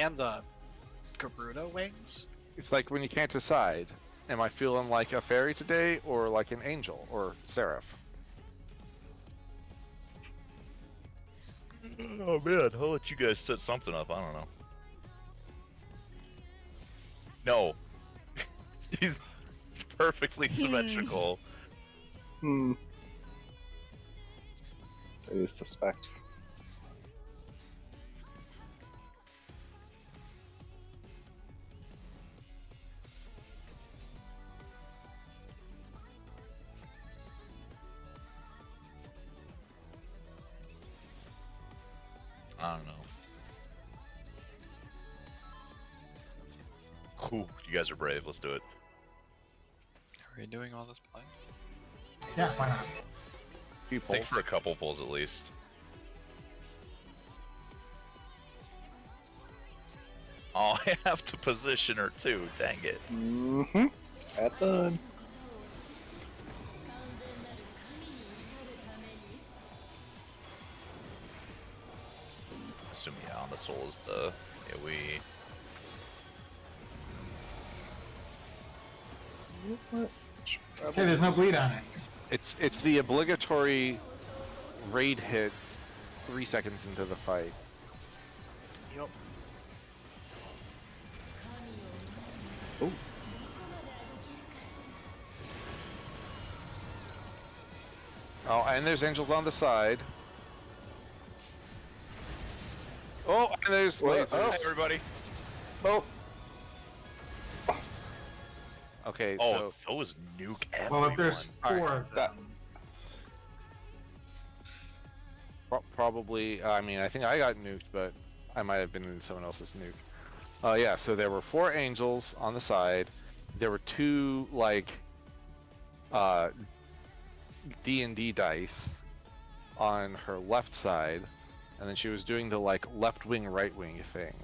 and the Garuda wings. It's like when you can't decide. Am I feeling like a fairy today, or like an angel, or seraph? Oh man, I'll let you guys set something up. I don't know. No. He's perfectly symmetrical. I suspect. I don't know. Ooh, you guys are brave. Let's do it. Are we doing all this blind? Yeah, why not? Few I think pulls. for a couple pulls at least. Oh, I have to position her too. Dang it. Mm-hmm. At done. Assuming yeah, on the soul is the AoE. Okay, there's no bleed on it. It's the obligatory raid hit 3 seconds into the fight. Yep. Oh. Oh, and there's angels on the side. Oh, and there's Well, lasers. Hey everybody. Oh. Okay, Oh, so those nuke everyone. Well, if there's Alright, four of that- them. probably. I mean, I think I got nuked, but I might have been in someone else's nuke. Yeah. So there were 4 angels on the side. There were 2 like D&D dice on her left side, and then she was doing the like left wing, right wing thing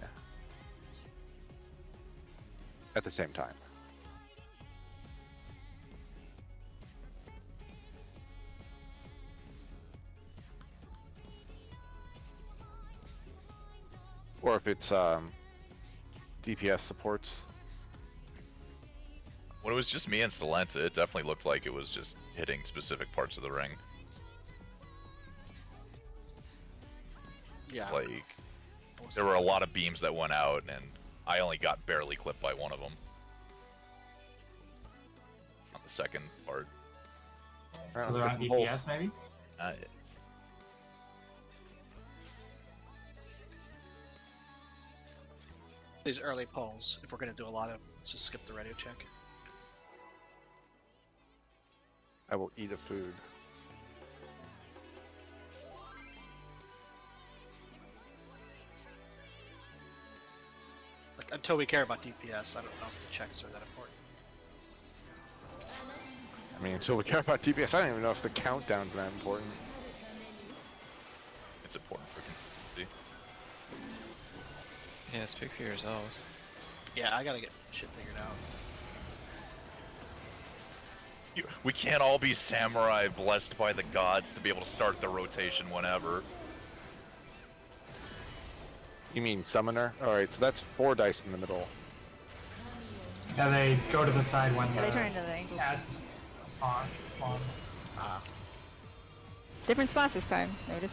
at the same time. Or if it's DPS supports. When it was just me and Stalenta, it definitely looked like it was just hitting specific parts of the ring. Yeah. It's like there were a lot of beams that went out, and I only got barely clipped by one of them. On the second part. So they're on Let's get some DPS, maybe? These early polls, if we're gonna do a lot of, let's just skip the radio check. I will eat a food. Like, until we care about DPS, I don't know if the checks are that important. I mean, until we care about DPS, I don't even know if the countdown's that important. It's important for consistency. Yeah, speak for yourselves. Yeah, I gotta get shit figured out. We can't all be samurai blessed by the gods to be able to start the rotation whenever. You mean summoner? Alright, so that's 4 dice in the middle. Yeah, they go to the side when Yeah, they turn the into the angels. cats spawn. Ah, Different spots this time, notice.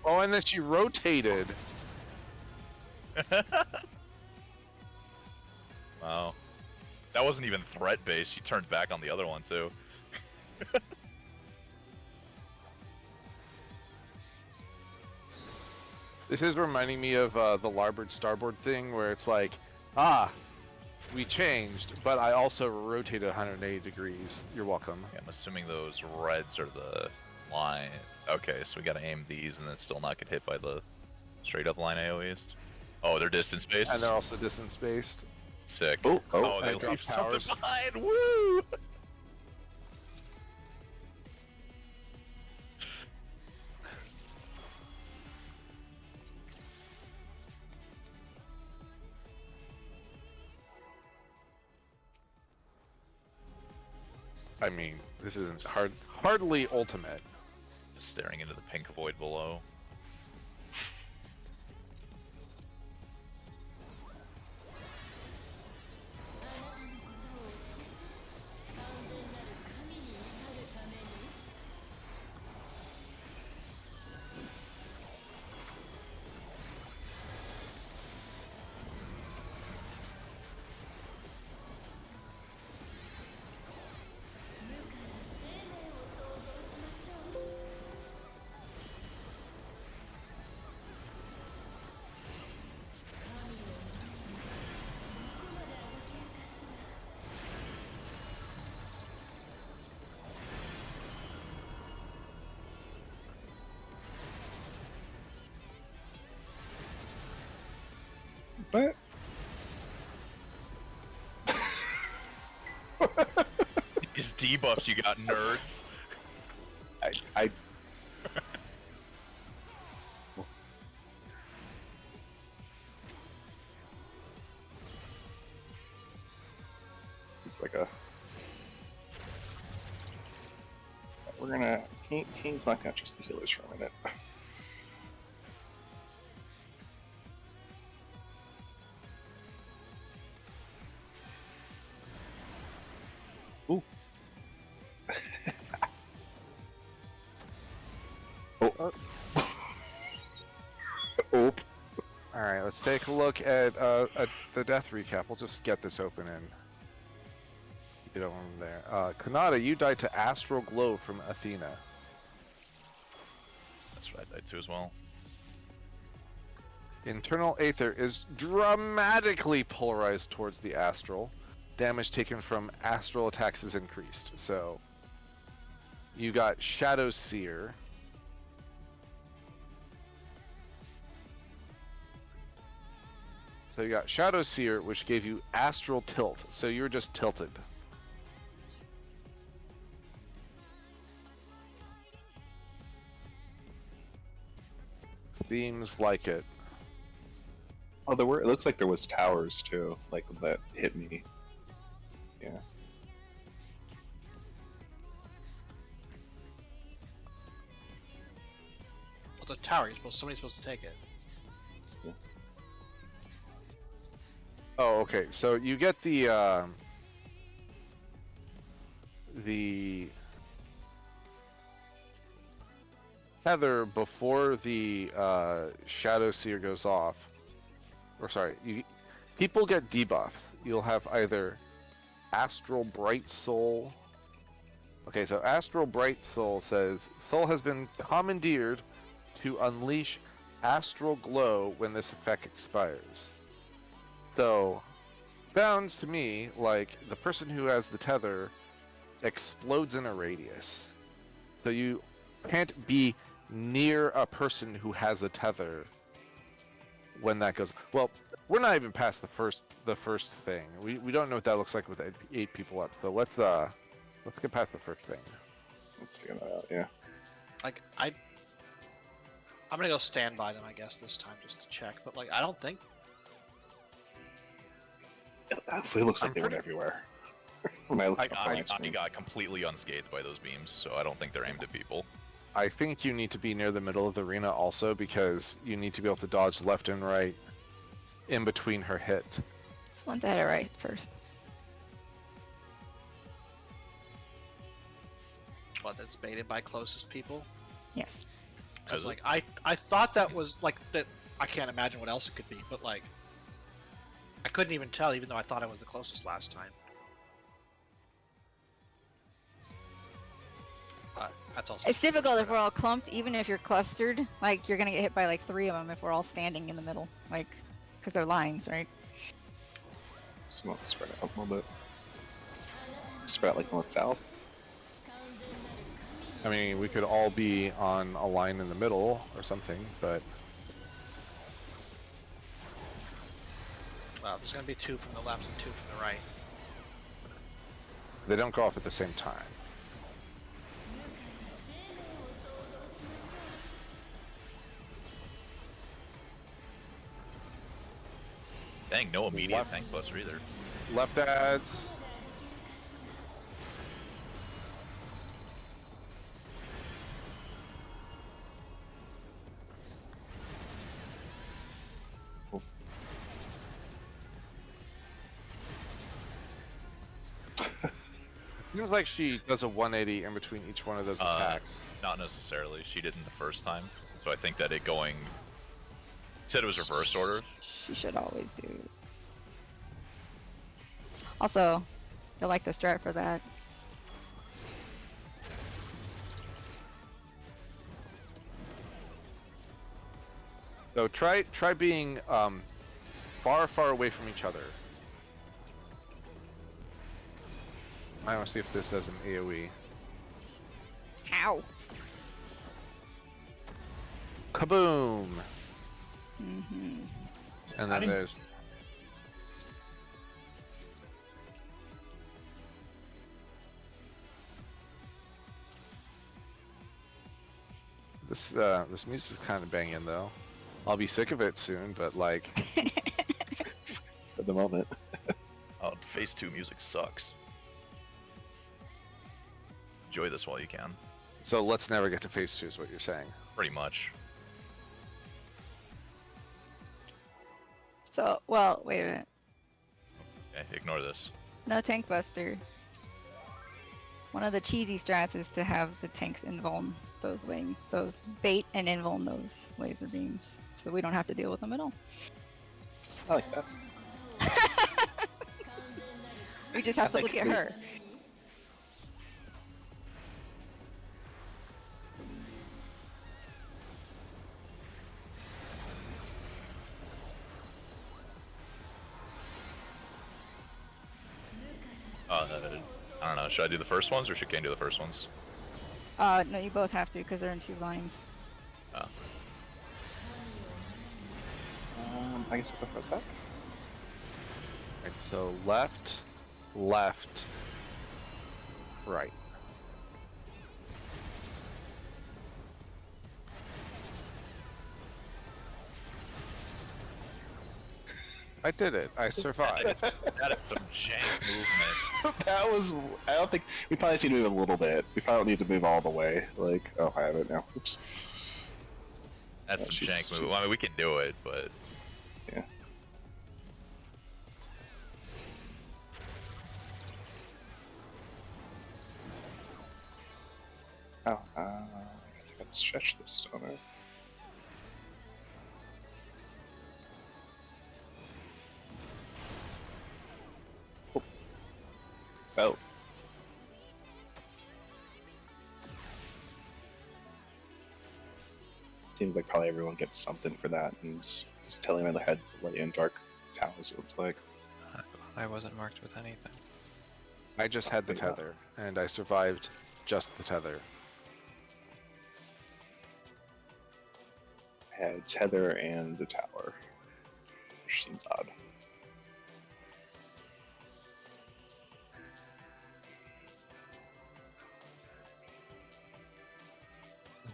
Oh, and then she rotated. Wow. That wasn't even threat based, she turned back on the other one too. This is reminding me of the larboard starboard thing, where it's like, we changed, but I also rotated 180 degrees. You're welcome. Yeah, I'm assuming those reds are the line. Okay, so we gotta aim these and then still not get hit by the straight up line AoEs. Oh, they're distance based? And they're also distance based. Sick. Oh, Oh, they and drop leave something towers. behind! Woo! I mean, this isn't hardly ultimate. Just staring into the pink void below. But These debuffs you got, nerds. I it's like a we're gonna King's not gonna trust the healers for a minute. Ooh. Oh. Oop. Alright, let's take a look at the death recap. We'll just get this open and keep it over there. Kanata, you died to Astral Glow from Athena. That's what I died to as well. Internal Aether is dramatically polarized towards the Astral. Damage taken from Astral attacks is increased. So, you got Shadow Seer. So you got Shadow Seer, which gave you Astral Tilt. So you're just tilted. Seems like it. Oh, there were. It looks like there was towers too, like that hit me. Yeah. What's a tower? Somebody's supposed to take it. Oh, okay. So you get the tether before the Shadow Seer goes off. Or sorry, people get debuffed. You'll have either Astral Bright Soul. Okay, so Astral Bright Soul says Soul has been commandeered to unleash Astral Glow when this effect expires. So, sounds to me like the person who has the tether explodes in a radius. So you can't be near a person who has a tether when that goes. Well, we're not even past the first thing. We don't know what that looks like with 8 people up. So let's get past the first thing. Let's figure that out. Yeah. Like I'm gonna go stand by them, I guess, this time just to check. But like, I don't think. It honestly looks like I'm they went pretty- everywhere. When I look I, at I, my I screen. got completely unscathed by those beams, so I don't think they're aimed at people. I think you need to be near the middle of the arena also because you need to be able to dodge left and right in between her hit. Let's let that right first. What, that's baited by closest people? Yes. Because Is it? like I thought that was like that. I can't imagine what else it could be, but like I couldn't even tell, even though I thought I was the closest last time. That's also. It's difficult if we're all clumped, even if you're clustered. Like, you're gonna get hit by like 3 of them if we're all standing in the middle. Like, because they're lines, right? Just want to spread it out a little bit. Spread out like north south. I mean, we could all be on a line in the middle or something, but Well, there's gonna be 2 from the left and 2 from the right. they don't go off at the same time. Dang, no immediate Left- tank buster either. Left ads. Seems like she does a 180 in between each one of those attacks. Not necessarily. She didn't the first time, so I think that it going. Said it was reverse order. She should always do. Also, you'll like the strat for that. So try being far away from each other. I want to see if this does an AoE. Ow! Kaboom! Mm-hmm. And How then do you- there's this music is kind of banging though. I'll be sick of it soon, but like at the moment. Oh, phase 2 music sucks. Enjoy this while you can. so let's never get to phase 2 is what you're saying. Pretty much. So, well, wait a minute. Okay, ignore this. No tank buster. One of the cheesy strats is to have the tanks invuln those bait and invuln those laser beams, so we don't have to deal with them at all. I like that. We just have to I look think at we- her. I don't know. Should I do the first ones or should Kane do the first ones? No, you both have to because they're in 2 lines. Oh. I guess I'll go for that. Right, so left, left, right. I did it. I survived. That is some jank movement. That was. I don't think we probably need to move a little bit. We probably don't need to move all the way. Like, oh, I have it now. Oops. That's Oh, some she's- jank movement. Well, I mean, we can do it, but Yeah. Oh, I guess I gotta stretch this, don't I? Oh. Seems like probably everyone gets something for that, and just telling them they had light and dark towers, it looks like. I wasn't marked with anything. I just had the tether, and I survived just the tether. I had tether and the tower, which seems odd.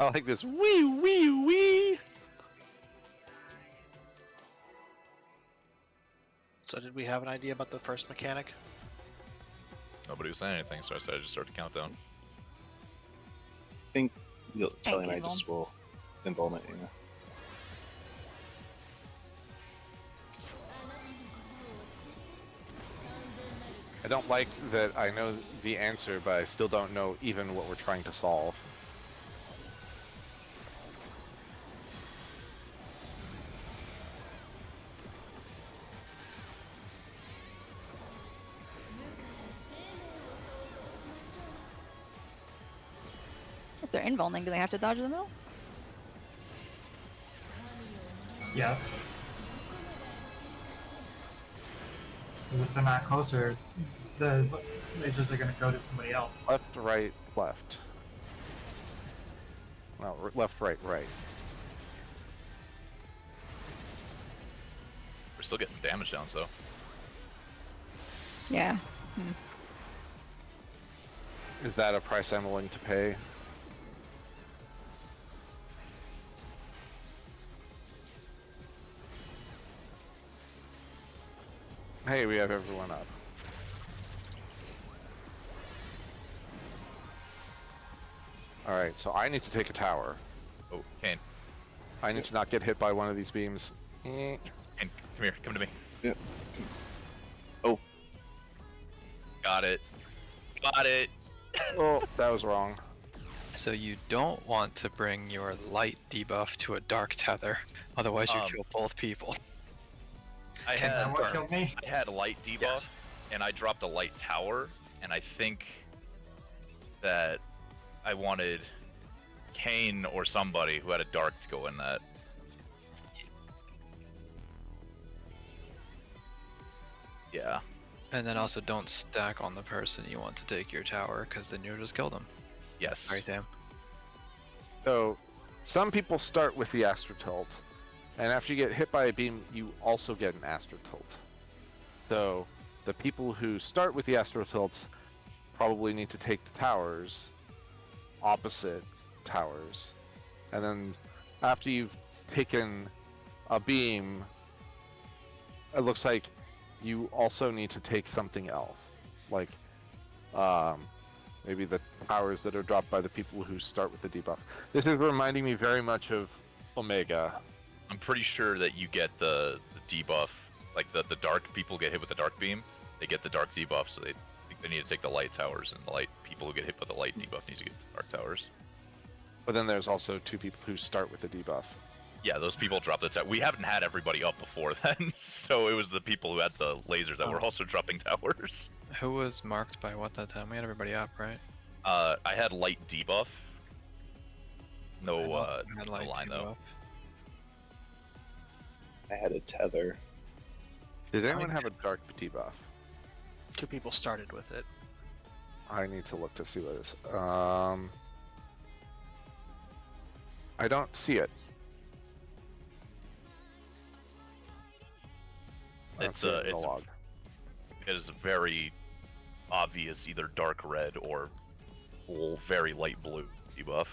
I like this wee wee wee. So did we have an idea about the first mechanic? nobody was saying anything, so I said I just start the countdown. I think Kelly and I invuln. just will invuln it, yeah. I don't like that I know the answer, but I still don't know even what we're trying to solve. If they're invulning, do they have to dodge the middle? Yes. Because if they're not closer, the lasers are going to go to somebody else. Left, right, left. No, left, right, right. We're still getting damage down, so. Yeah. Is that a price I'm willing to pay? Hey, we have everyone up. Alright, so I need to take a tower. Oh, Kane. I need to not get hit by one of these beams. Kane, come here. Come to me. Yeah. Oh, Got it. got it. Oh, that was wrong. So you don't want to bring your light debuff to a dark tether, otherwise you kill both people. I Is that had what killed me? I had a light debuff, Yes. and I dropped a light tower, and I think that I wanted Kane or somebody who had a dark to go in that. Yeah. And then also don't stack on the person you want to take your tower, because then you'll just kill them. Yes. Right, Sam? So, some people start with the Astro Tilt, and after you get hit by a beam, you also get an Astro Tilt. So, the people who start with the Astro Tilt probably need to take the towers, opposite towers, and then after you've taken a beam, it looks like you also need to take something else, like maybe the towers that are dropped by the people who start with the debuff. This is reminding me very much of Omega. I'm pretty sure that you get the debuff, like the dark people get hit with the dark beam, they get the dark debuff, so they think they need to take the light towers, and the light people who get hit by the light debuff need to get the dark towers. But then there's also two people who start with the debuff. Yeah, those people drop the tower. We haven't had everybody up before then, so it was the people who had the lasers that were also dropping towers. Who was marked by what that time? We had everybody up, right? I had light debuff. I No, also had no light line though. I had a tether. Did anyone have a dark debuff? 2 people started with it. I need to look to see what it is. I don't see it. I don't It's see it in the log. it is very obvious, either dark red or full very light blue debuff.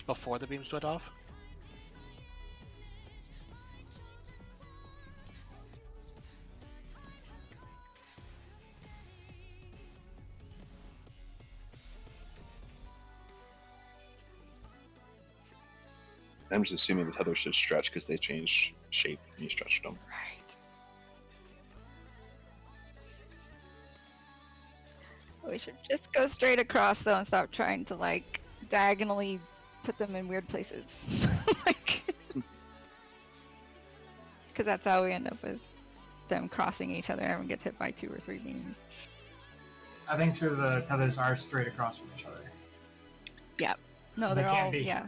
Before the beams went off? I'm just assuming the tether should stretch because they changed shape when you stretched them. Right. We should just go straight across though and stop trying to like diagonally put them in weird places. Because that's how we end up with them crossing each other. Everyone gets hit by 2 or 3 beams. I think 2 of the tethers are straight across from each other. No, So they they're can't all be. yeah.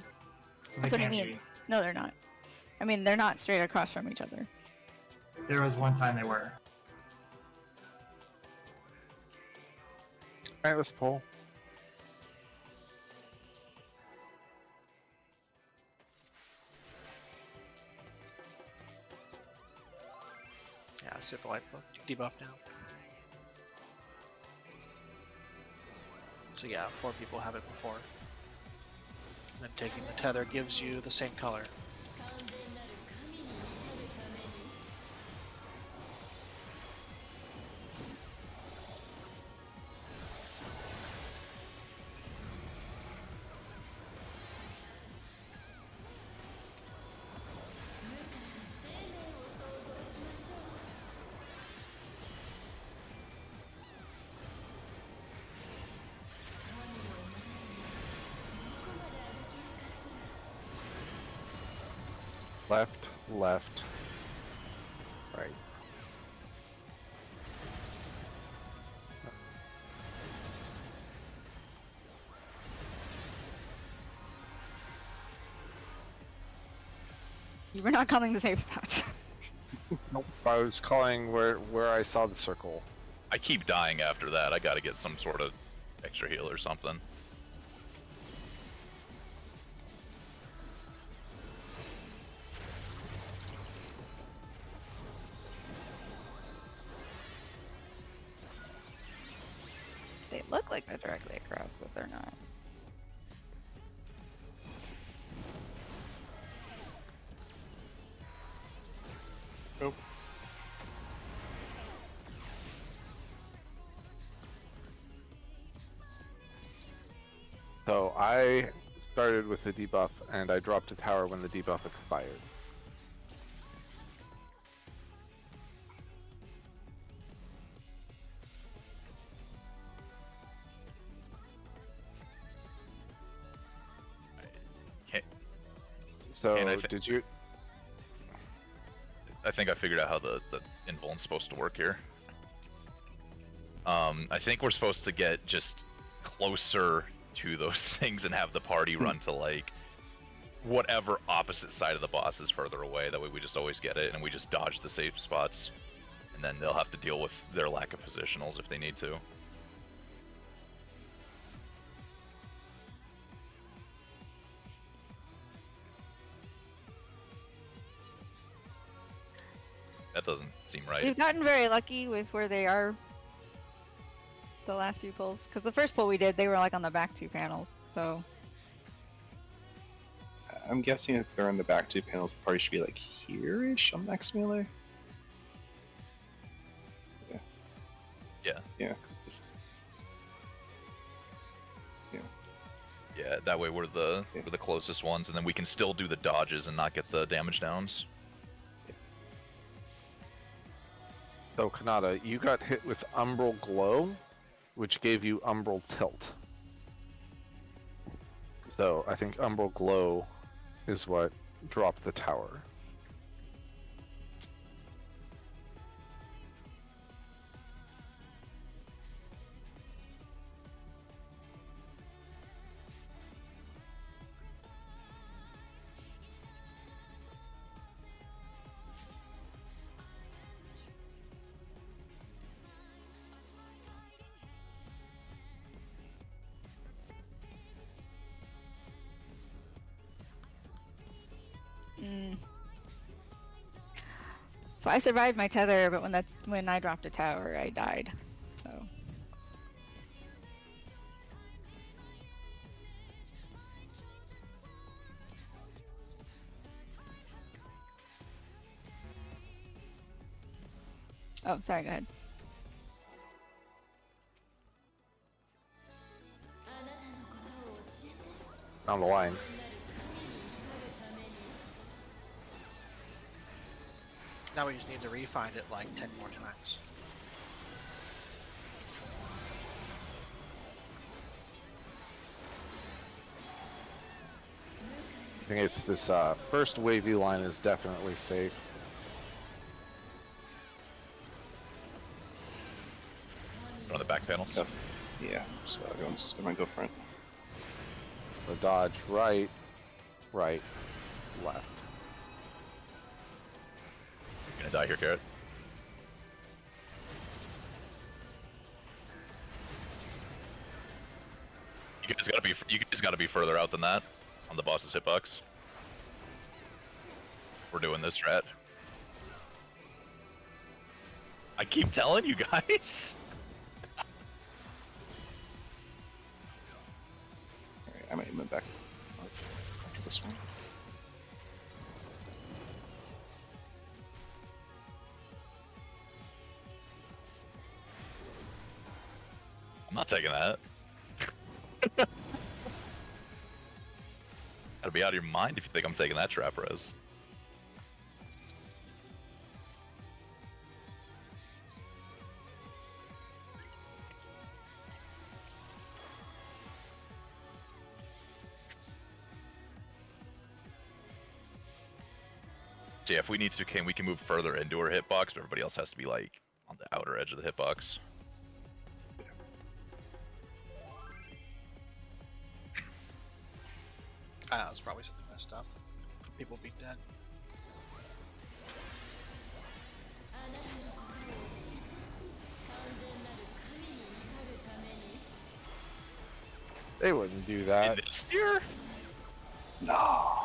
So That's they what I can't mean. No, they're not. I mean, they're not straight across from each other. be. There was one time they were. Alright, let's pull. Yeah, I see the light debuff now. So yeah, 4 people have it before. And then taking the tether gives you the same color. Left, left, right. You were not calling the safe spots. Nope. I was calling where I saw the circle. I keep dying after that. I gotta get some sort of extra heal or something. They look like they're directly across, but they're not. Nope. So I started with the debuff and I dropped a tower when the debuff expired. So And I did you? I think I figured out how the invuln's supposed to work here. I think we're supposed to get just closer to those things and have the party run to like whatever opposite side of the boss is further away. That way we just always get it and we just dodge the safe spots. And then they'll have to deal with their lack of positionals if they need to. That doesn't seem right. We've gotten very lucky with where they are the last few pulls. Because the first pull we did, they were like on the back 2 panels. So I'm guessing if they're in the back 2 panels, the party should be like here-ish on max melee. Yeah. Yeah. Yeah. Yeah, that way we're the closest ones, and then we can still do the dodges and not get the damage downs. So Kanata, you got hit with Umbral Glow, which gave you Umbral Tilt. So I think Umbral Glow is what dropped the tower. So I survived my tether, but when I dropped a tower, I died. So oh, sorry. Go ahead. On the line. Now we just need to re-find it like 10 more times. I think it's this first wavy line is definitely safe. On the back panels. That's, yeah. So everyone's gonna go front. So dodge right, right, left. You're gonna die here, Carrot. You guys gotta be further out than that on the boss's hitbox. We're doing this strat. I keep telling you guys. Alright, I might move back after this one. I'm not taking that. Gotta be out of your mind if you think I'm taking that trap res. So yeah, if we need to, we can move further into our hitbox, but everybody else has to be like on the outer edge of the hitbox. Ah, that's probably something messed up. People being dead. They wouldn't do In that. this tier? No.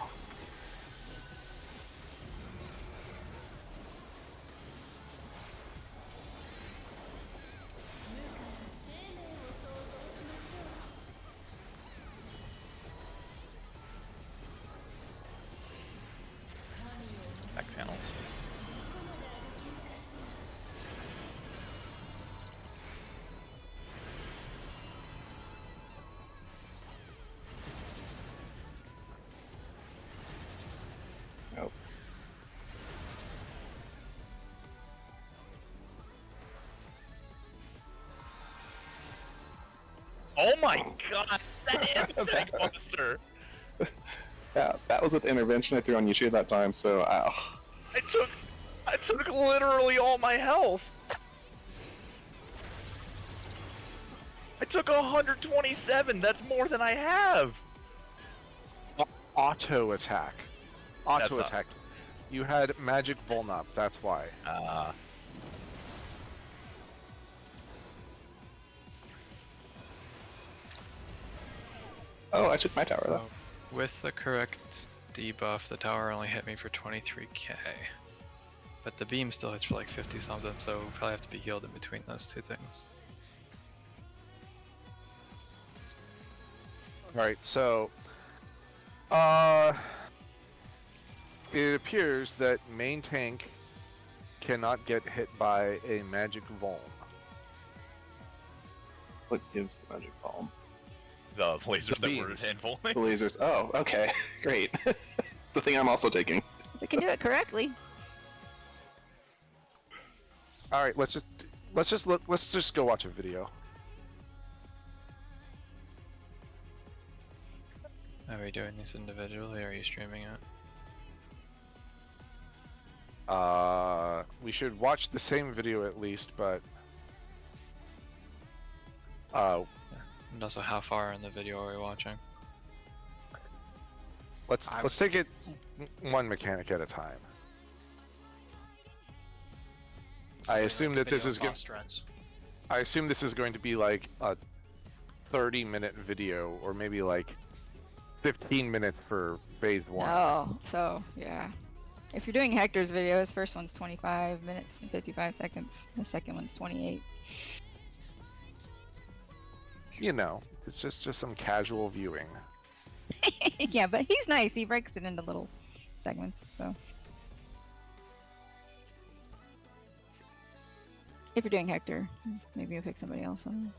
Back panels. Nope. Oh my god, that is a tank monster! Yeah, that was with the intervention I threw on Yushi that time, so I took literally all my health. I took 127. That's more than I have. Auto attack. That's Auto not- attack. You had magic vulnup, that's why. oh, I took my tower though. With the correct debuff, the tower only hit me for 23k. But the beam still hits for like 50 something, so we'll probably have to be healed in between those two things. Alright, so it appears that main tank cannot get hit by a magic vuln. What gives the magic bomb? The lasers The that were beams. handful. The lasers. Oh, okay, great. The thing I'm also taking. We can do it correctly. Alright, let's just go watch a video. Are we doing this individually or are you streaming it? We should watch the same video at least, but And also, how far in the video are we watching? let's take it one mechanic at a time. I assume that this is going going. I assume this is going to be like a 30-minute video, or maybe like 15 minutes for phase 1. Oh, so yeah. If you're doing Hector's video, his first one's 25 minutes and 55 seconds. The second one's 28. You know, it's just some casual viewing. Yeah, but he's nice. He breaks it into little segments. So if you're doing Hector, maybe you'll pick somebody else on.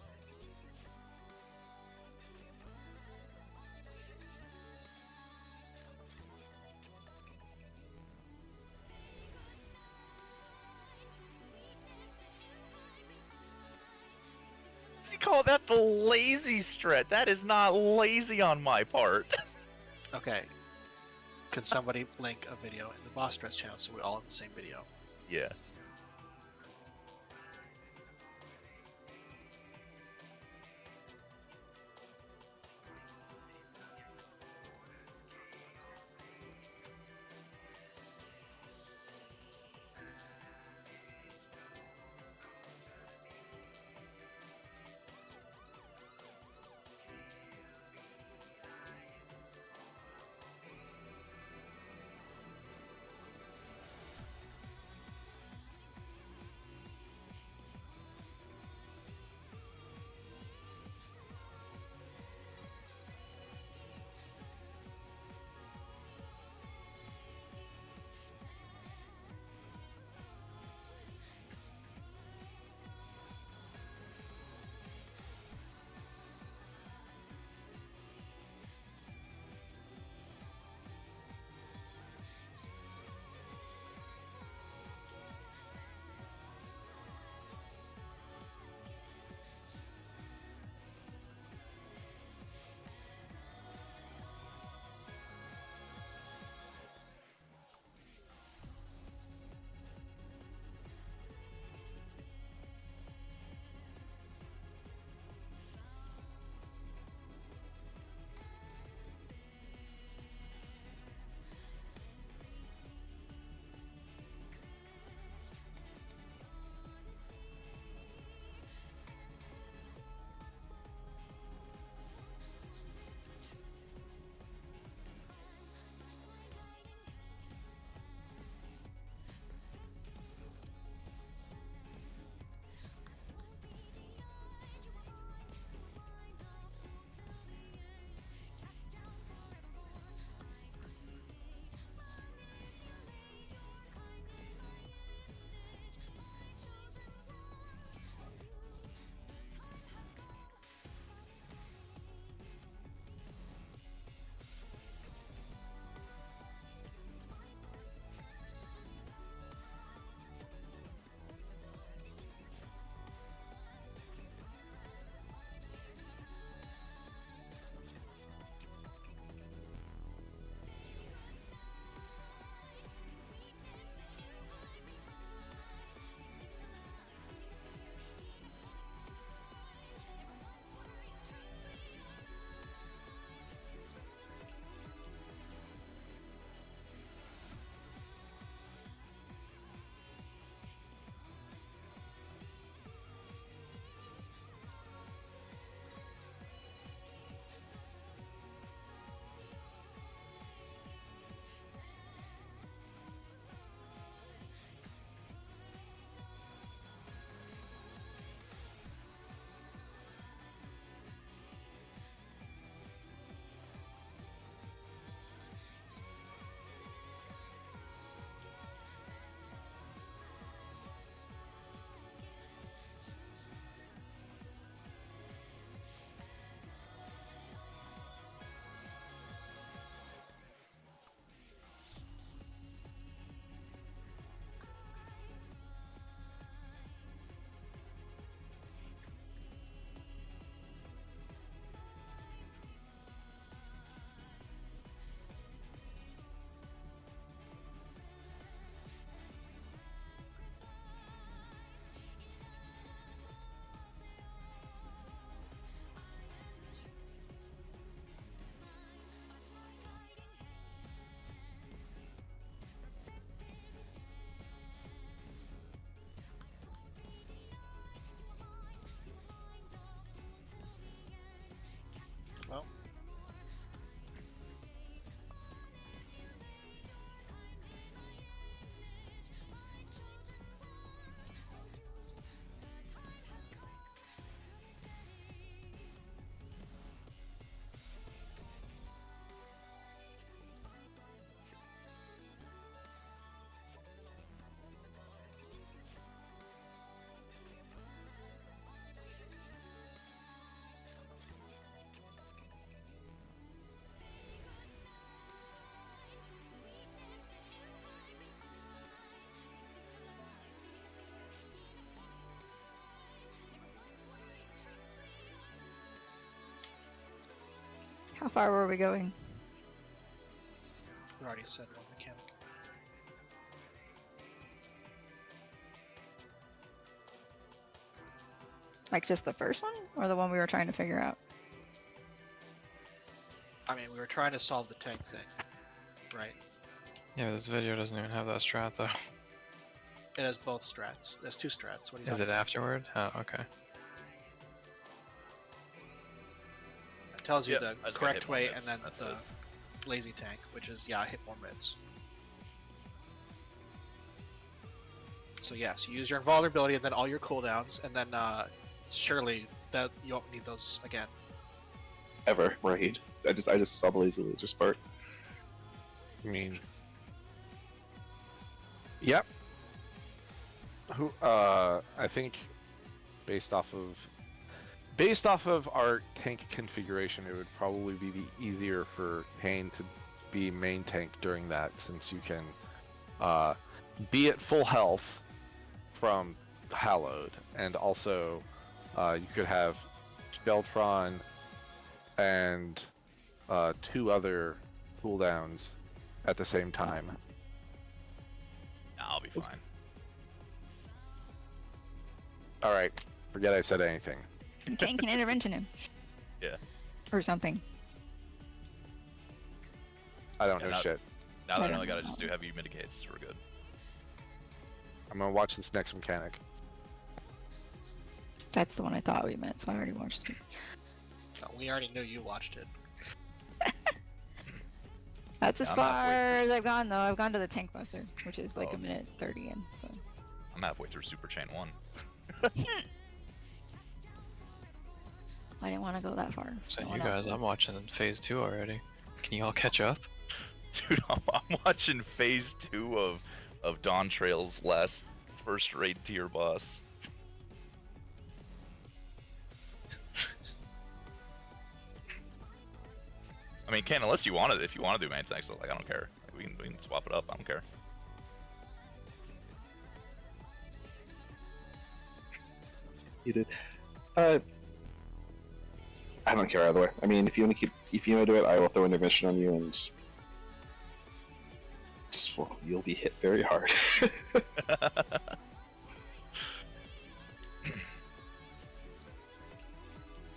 You call that the lazy strat? That is not lazy on my part. Okay. Can somebody link a video in the boss stress channel so we're all in the same video? Yeah. How far were we going? We already said one mechanic. Like just the first one, or the one we were trying to figure out? I mean, we were trying to solve the tank thing, right? Yeah, but this video doesn't even have that strat though. It has both strats. It has two strats. What are you Is talking it afterward? Oh, okay. about? It tells you Yep, the I just gotta correct hit more way mids, and then that's the it. lazy tank, which is, yeah, hit more mids. So yes, you use your invulnerability and then all your cooldowns, and then surely that you won't need those again. Ever, right? I just saw the laser part. I mean, yep. I think based off of our tank configuration, it would probably be easier for Kane to be main tank during that, since you can be at full health from Hallowed, and also you could have Skeltron and 2 other cooldowns at the same time. Nah, I'll be fine. All right, forget I said anything. Kane can intervention him. Yeah. Or something. I don't Yeah, know not- shit. Now I that I don't only gotta know. just do heavy mitigates, we're good. I'm gonna watch this next mechanic. That's the one I thought we meant, so I already watched it. We already knew you watched it. That's as Yeah, I'm far halfway as I've gone though. I've gone to the tank buster, which is like Oh. a minute 30 in. So I'm halfway through Super Chain 1. I didn't want to go that far. So No you one else guys, did. I'm watching phase 2 already. Can you all catch up? Dude, I'm watching phase 2 of Dawn Trail's first raid tier boss. I mean, Ken, unless you want it, if you want to do main tanks, like I don't care. Like, we can swap it up. I don't care. You did. I don't care either way. I mean, if you want to do it, I will throw intervention on you, and just, well, you'll be hit very hard.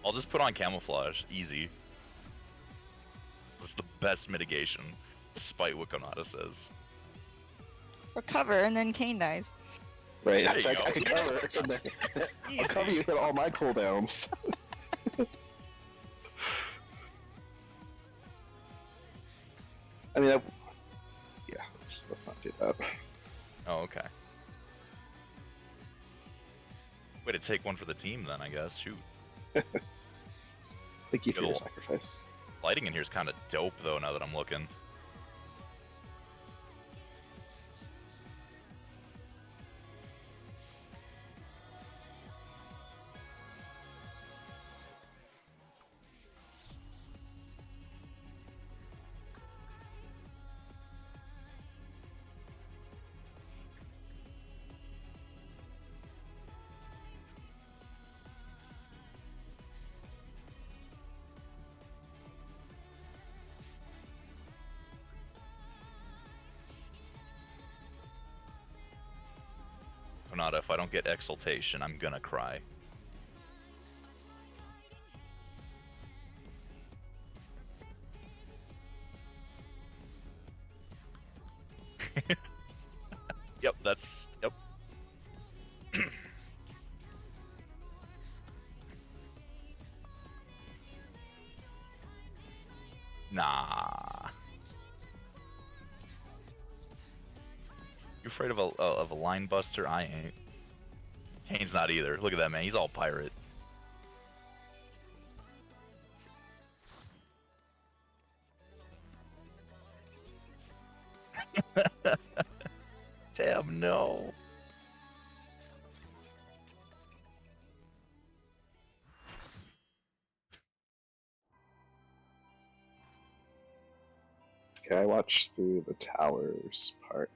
I'll just put on camouflage. Easy. This is the best mitigation, despite what Konata says. Recover and then Kane dies. Right? There So you I can go. cover. And then, I'll cover you hit all my cooldowns. I mean, yeah, let's not do that. Oh, okay. Way to take one for the team, then, I guess. Shoot. Thank you for your Cool. sacrifice. Lighting in here is kind of dope, though, now that I'm looking. Konata, if I don't get exaltation, I'm gonna cry. Yep, that's... Yep. Nah. You afraid of a line buster? I ain't. Kane's not either. Look at that man. He's all pirate. Damn no. Okay, I watched through the towers part.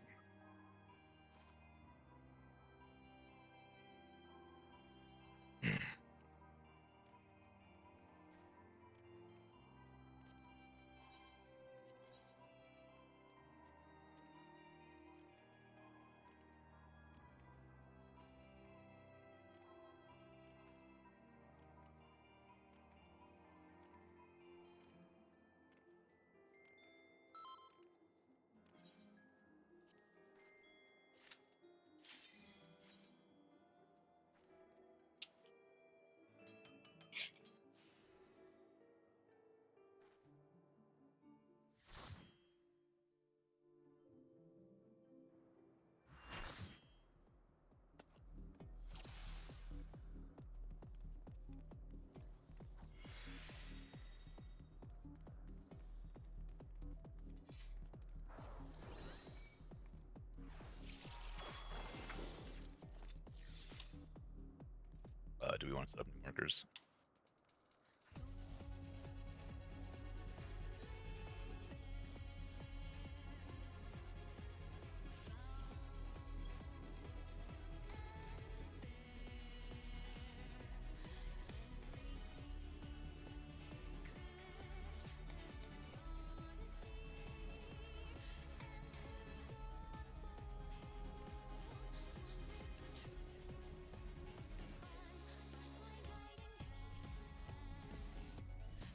want to set up new markers.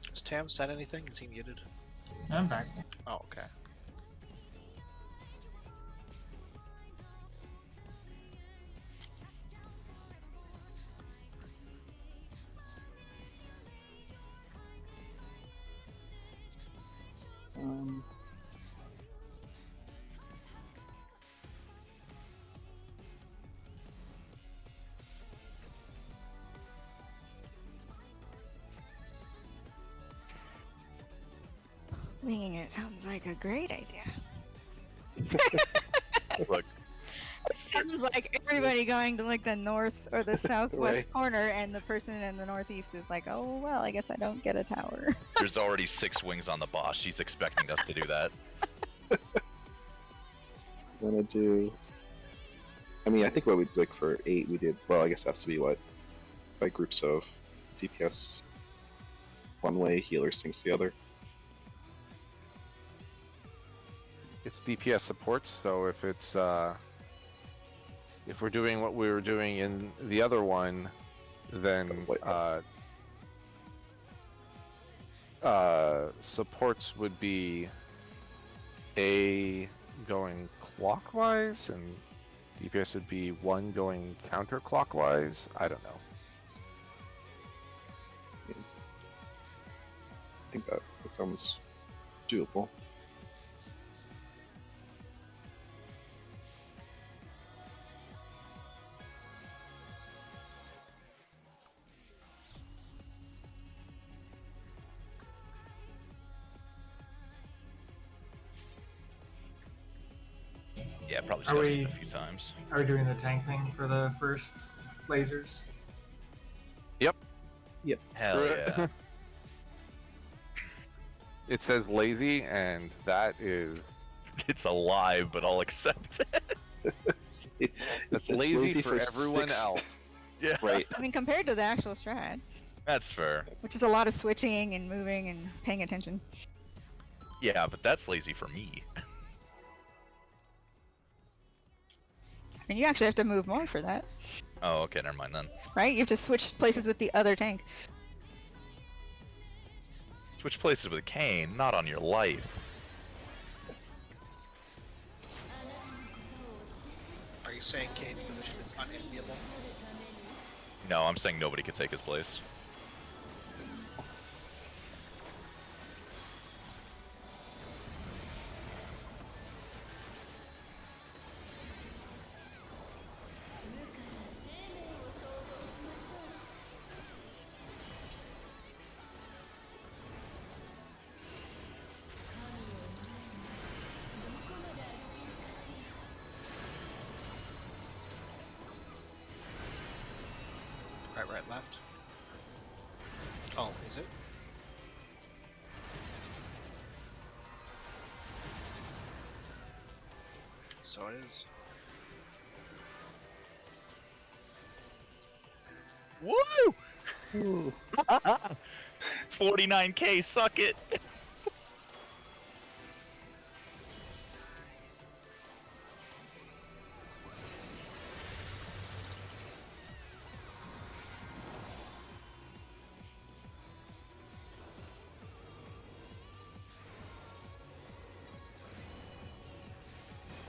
Has Tam said anything? Is he muted? I'm back. Oh, okay. Winging it sounds like a great idea. Look, Sounds like everybody going to like the north or the southwest Right. corner, and the person in the northeast is like, oh well, I guess I don't get a tower. there's already 6 wings on the boss. She's expecting us to do that. I'm gonna do. I mean, I think what we like for 8, we did. Well, I guess it has to be what, by groups of DPS one way, healers things the other. It's DPS support, so if it's if we're doing what we were doing in the other one, then Sounds like supports would be A going clockwise and DPS would be 1 going counterclockwise. I don't know. I think that sounds doable. Yeah, probably Are discussed it we- a few times. Are we doing the tank thing for the first lasers? Hell yeah. It says lazy, and that is It's alive, but I'll accept it. that's It's lazy for for everyone 6 else. Yeah, Right. I mean, compared to the actual strat, that's fair. which is a lot of switching and moving and paying attention. Yeah, but that's lazy for me. I mean, you actually have to move more for that, Oh, okay, never mind then. right? You have to switch places with the other tank. Switch places with Kane, not on your life. Are you saying Kane's position is unenviable? No, I'm saying nobody could take his place. Right, left. Oh, is it? So it is. Woo! 49k, suck it!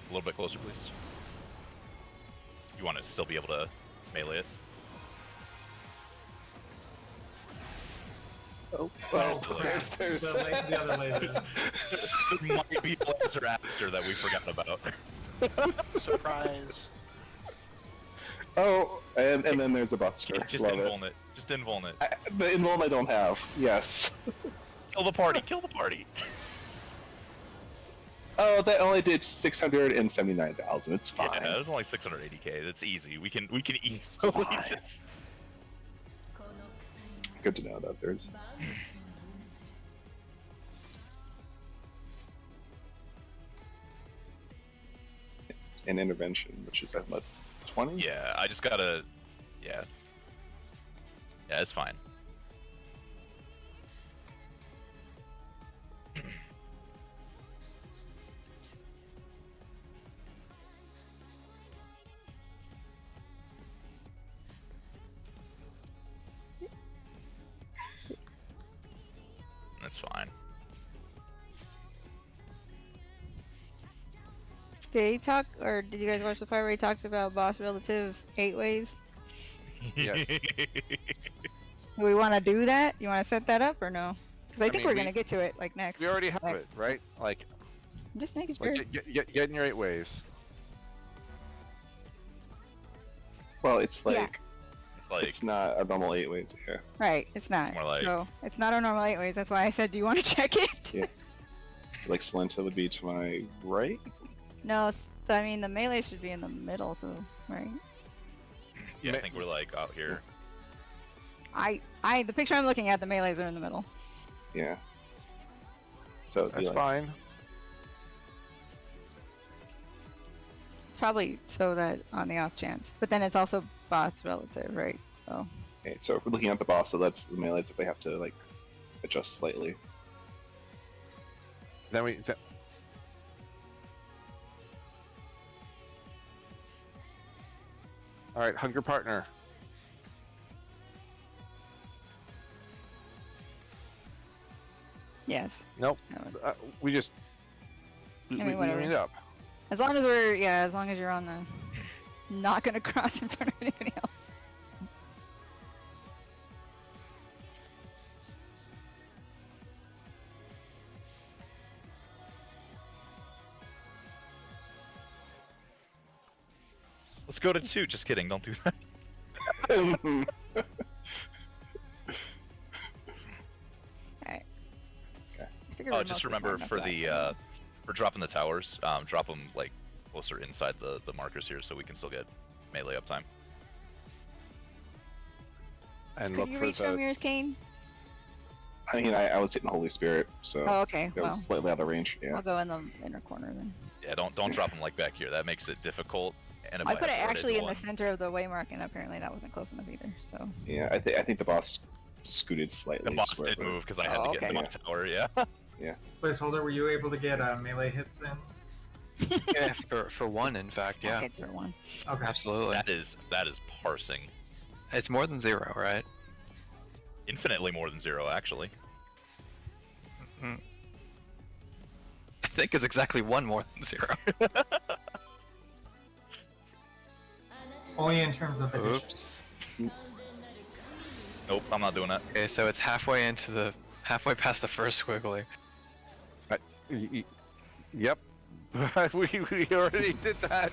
A little bit closer, please. You want to still be able to melee it? Oh, Oh, there's the other lasers. There might be a laser after that we forgot about. Surprise. Oh, and then there's a Buster. Just Love it. invuln it. Just invuln it. The invuln I don't have. Yes. Kill the party. Kill the party. Oh, that only did 679,000. It's fine. Yeah, it was only 680k. That's easy. We can easily Fine. just. good to know that there's. An intervention, which is at what, 20? Yeah, I just gotta. Yeah. Yeah, it's fine. That's fine. Did he talk, or did you guys watch the part where he talked about boss relative 8 ways? Yes. Do we want to do that? You want to set that up or no? Because I think mean, we're gonna get to it like next. We already have next. it, right? Like, Just making sure. get in your 8 ways. Well, it's like Yeah. It's like it's not a normal 8 ways here. Right, it's not. more like- So it's not our normal 8 ways. That's why I said, do you want to check it? So like Salenta would be to my right. No, I mean the melee should be in the middle. So right. yeah, I think we're like out here. The picture I'm looking at, the melees are in the middle. Yeah. So it'd be That's like, fine. It's probably so that on the off chance, but then it's also boss relative, right? So okay, so if we're looking at the boss, so that's the melees that they have to like adjust slightly. Then we. All right, hug your partner. yes. Nope. That was- We just. I mean, we whatever. meet up. As long as as long as you're on the, not gonna cross in front of anybody else. Let's go to 2. Just kidding. Don't do that. I figured Oh, we're just mostly remember fine enough for that. the for dropping the towers, drop them like closer inside the markers here, so we can still get melee uptime. And Could look you for reach the. from yours, Kane? I mean, I was hitting Holy Spirit, so Oh, okay. that Well, was slightly out of range. Yeah. I'll go in the inner corner then. Yeah, don't drop them like back here. That makes it difficult. And if I put it had actually in the one- center of the waymark, and apparently that wasn't close enough either. So Yeah, I think the boss scooted slightly. The boss just where- did move because I had Oh, to get okay. the tower. Yeah. Placeholder, were you able to get melee hits in? Yeah, for one, in fact, yeah, Okay, through one. Okay. absolutely. that is parsing. It's more than 0, right? Infinitely more than 0, actually. I think it's exactly 1 more than 0. Only in terms of addition. Oops. Nope, I'm not doing that. Okay, so it's halfway past the first squiggly. Yep. we already did that.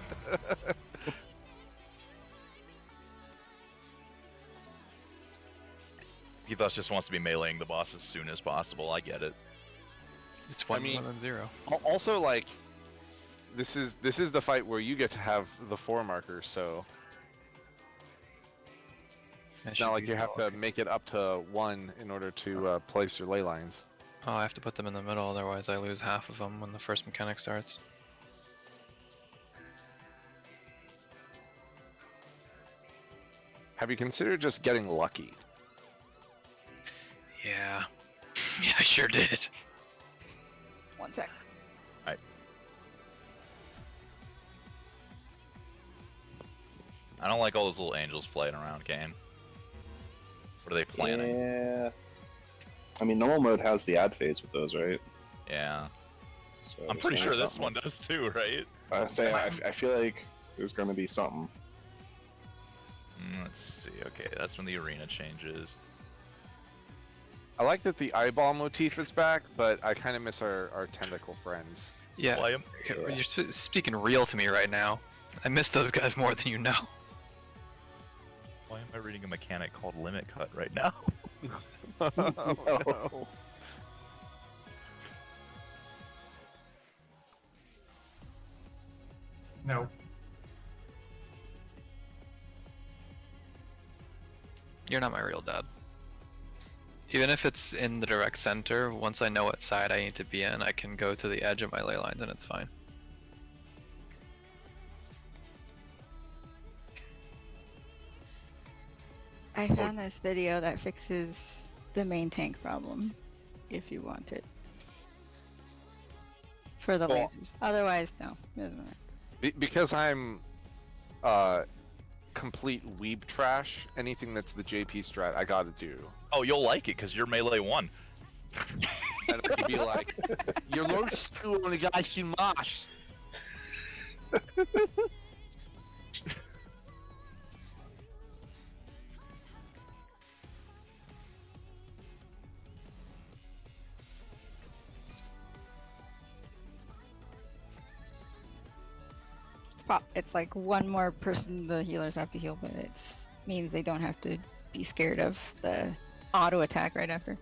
Ethos just wants to be meleeing the boss as soon as possible. I get it. It's 1 mean- more than 0. Also, like, this is the fight where you get to have the 4 markers, so it's not like you have to make it up to 1 in order to place your ley lines. Oh, I have to put them in the middle, otherwise I lose half of them when the first mechanic starts. Have you considered just getting lucky? Yeah. Yeah, I sure did. 1 sec. I don't like all those little angels playing around, Kane. What are they planning? Yeah. I mean, normal mode has the ad phase with those, right? Yeah. So I'm there's pretty gonna sure be this something. one does too, right? I say I feel like there's going to be something. Let's see. Okay, that's when the arena changes. I like that the eyeball motif is back, but I kind of miss our tentacle friends. Yeah, Play 'em. okay, you're speaking real to me right now. I miss those guys more than you know. Why am I reading a mechanic called Limit Cut right now? No. No. You're not my real dad. Even if it's in the direct center, once I know what side I need to be in, I can go to the edge of my ley lines and it's fine. I found this video that fixes the main tank problem, if you want it. For the Well- lasers. Otherwise, no. It doesn't matter. Because I'm complete weeb trash, anything that's the JP strat I gotta do. Oh, you'll like it because you're melee 1. And I can be like, you're low school on the guy Shimash. It's like one more person the healers have to heal, but it means they don't have to be scared of the auto attack right after.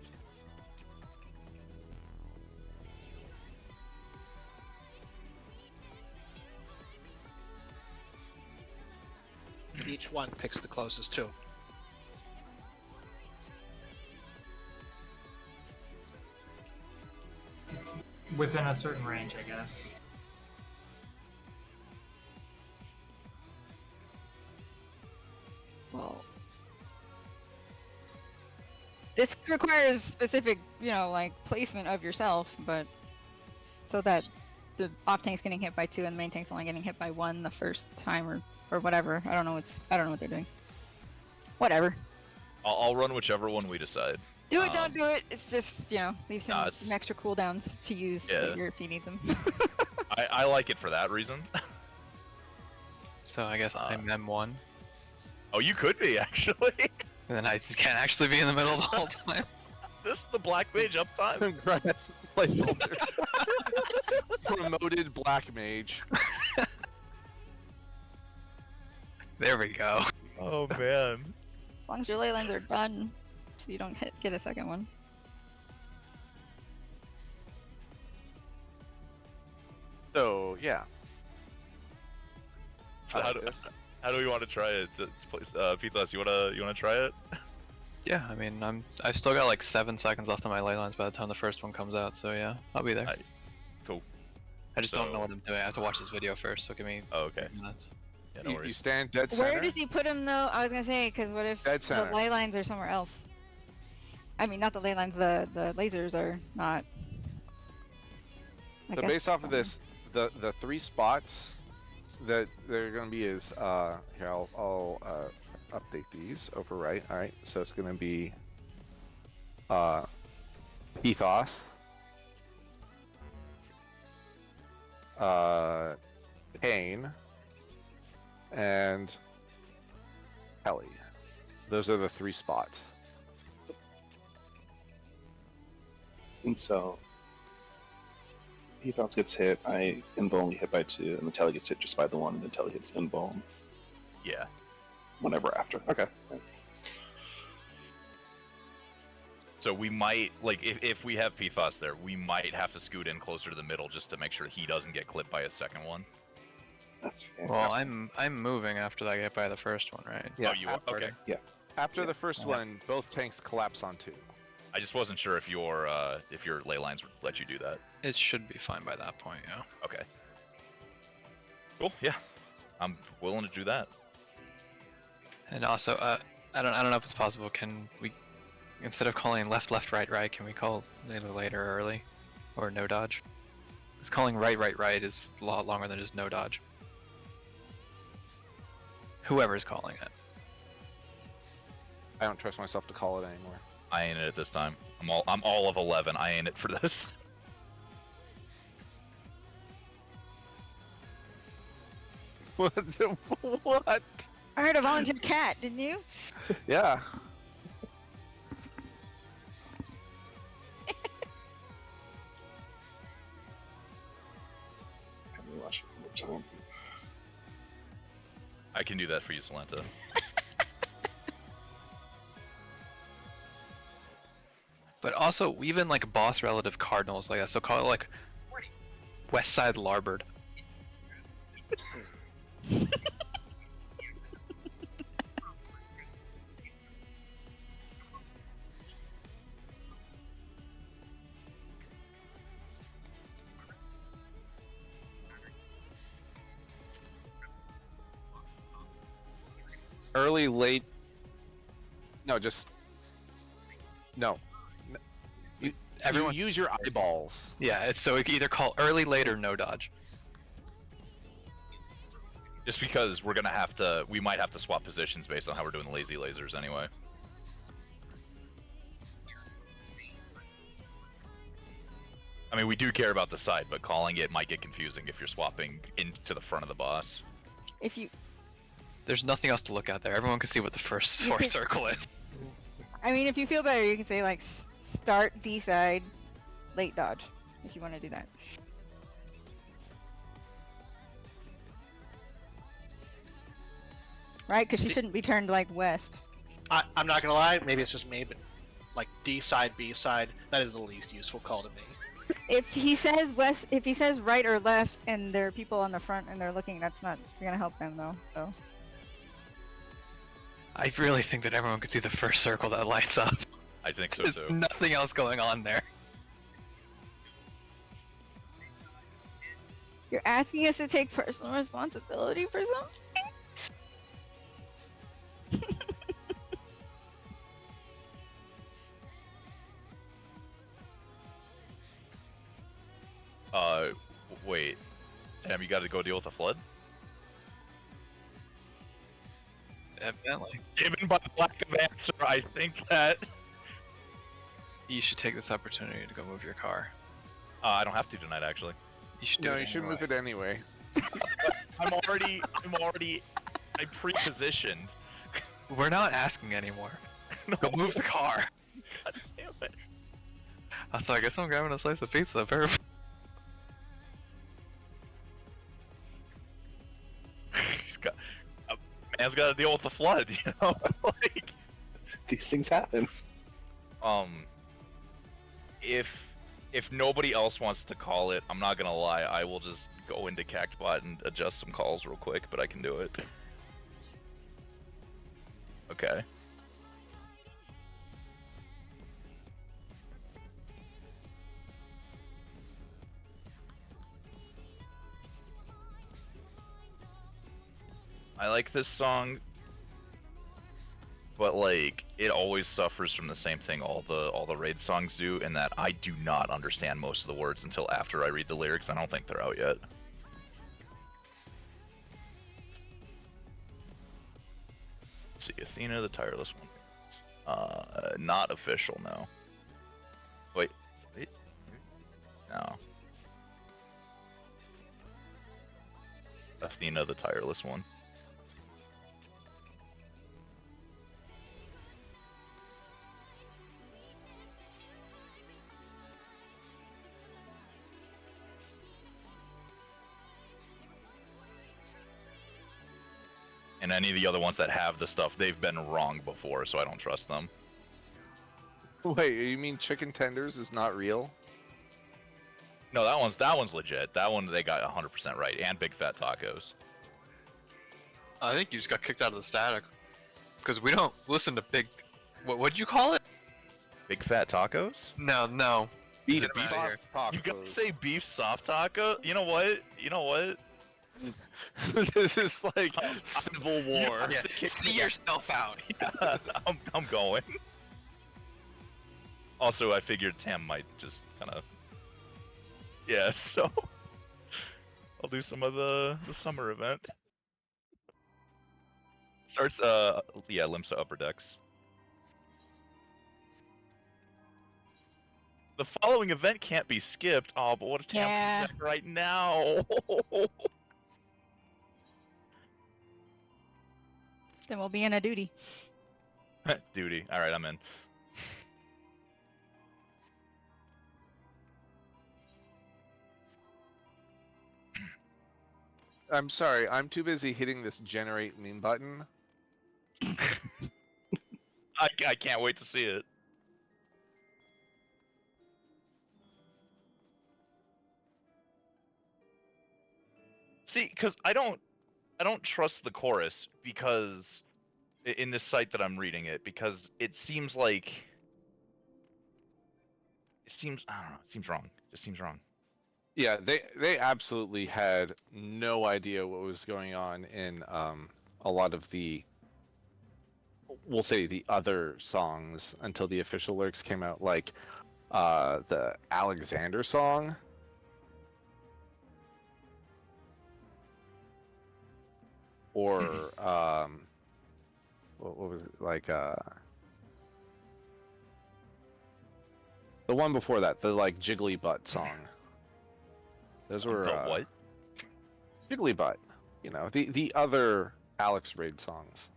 Each one picks the closest too. Within a certain range, I guess. Well, this requires specific, like placement of yourself, but so that the off tank's getting hit by 2 and the main tank's only getting hit by 1 the first time, or whatever. I don't know what they're doing. Whatever. I'll run whichever one we decide. Do it, don't do it. It's just, leave Nah, some extra cooldowns to use later if you need them. I like it for that reason. So I guess I'm M1. Oh, you could be actually. And then I can't actually be in the middle the whole time. This is the black mage uptime. Congrats, placeholder. Promoted black mage. There we go. Oh man. As long as your ley lines are done, so you don't get a second one. So yeah. So I how like do, this. how do we want to try it? Pithos, you wanna try it? Yeah, I mean, I've still got like 7 seconds left on my ley lines by the time the first one comes out, so yeah, I'll be there. Cool. I just don't know So- what I'm doing. I have to watch this video first, so give me Oh, okay. 3 minutes. Yeah, no You worries. stand dead center. Where does he put him though? I was gonna say, because what if Dead the center. ley lines are somewhere else? I mean, not the ley lines. The lasers are not. I So guess based off of somewhere. this, the 3 spots that they're gonna be is here I'll update these over right. All right, so it's gonna be Pithos, Pain, and Helly. Those are the 3 spots. And so, Pithos gets hit, I Invuln get hit by 2, and the Telly gets hit just by the 1, and the Telly hits Invuln Yeah. whenever after. Okay. So we might, like, if we have Pithos there, we might have to scoot in closer to the middle just to make sure he doesn't get clipped by a second one. That's fair. Well, I'm moving after I get by the first one, right? Yeah, Oh, you are? Okay. After Yeah. the first one, both tanks collapse on 2. I just wasn't sure if your ley lines would let you do that. It should be fine by that point, yeah. Okay. Cool. Yeah. I'm willing to do that. And also, I don't know if it's possible. Can we, instead of calling left, left, right, right, can we call either late or early, or no dodge? Because calling right, right, right is a lot longer than just no dodge. Whoever's calling it. I don't trust myself to call it anymore. I ain't it this time. I'm all of 11. I ain't it for this. What? What? I heard a volunteer cat, didn't you? Yeah. Let me watch it one more time. I can do that for you, Salenta. But also, even like boss relative cardinals like that, so call it like West Side Larbord. Early, late. No, just no. Everyone, You use your eyeballs. yeah. So we can either call early, late, or no dodge. Just because we might have to swap positions based on how we're doing the lazy lasers anyway. I mean, we do care about the side, but calling it might get confusing if you're swapping into the front of the boss. If you, There's nothing else to look at there. Everyone can see what the first You source can- circle is. I mean, if you feel better, you can say like start D side, late dodge, if you want to do that. Right? Because she shouldn't be turned like west. I'm not gonna lie, maybe it's just me, but like D side, B side, that is the least useful call to me. If he says west, if he says right or left, and there are people on the front and they're looking, that's not gonna help them though. So I really think that everyone could see the first circle that lights up. I think so There's too. nothing else going on there. you're asking us to take personal responsibility for something. Wait. Damn, you gotta go deal with the flood? Evidently. Given by the lack of answer, I think that... You should take this opportunity to go move your car. I don't have to tonight, actually. You should do No, it you should anyway. move it anyway. I'm pre-positioned. We're not asking anymore. Go move the car. God damn it. So I guess I'm grabbing a slice of pizza. Perfect. He's got... man's gotta deal with the flood, you know? Like... These things happen. If nobody else wants to call it, I'm not gonna lie, I will just go into Cactbot and adjust some calls real quick, but I can do it. Okay. I like this song, but like it always suffers from the same thing all the raid songs do, in that I do not understand most of the words until after I read the lyrics. I don't think they're out yet. Let's see, Athena the Tireless One. Not official, no. Wait. No. Athena the Tireless One. And any of the other ones that have the stuff, they've been wrong before, so I don't trust them. Wait, you mean chicken tenders is not real? No, that one's legit. That one they got 100% right, and big fat tacos. I think you just got kicked out of the static. Because we don't listen to big... What'd you call it? Big fat tacos? No. Beef Get 'em outta here. soft You gotta tacos. say beef soft taco? You know what? This is like Civil War. Yeah, see yourself out. I'm going. Also, I figured Tam might just kind of... Yeah, so... I'll do some of the summer event. Starts, yeah, Limsa Upper Decks. The following event can't be skipped. Oh, but what if Tam Yeah. comes back right now? Then we'll be in a duty. Duty. Alright, I'm in. I'm sorry, I'm too busy hitting this generate meme button. I can't wait to see it. See, because I don't trust the chorus, because in this site that I'm reading it, because it seems like I don't know, it seems wrong. It just seems wrong. Yeah, they absolutely had no idea what was going on in a lot of the we'll say the other songs until the official lyrics came out, like the Alexander song. Or what was it, like the one before that, the like Jiggly Butt song. Those were The what? Jiggly Butt, you know, the other Alex Raid songs.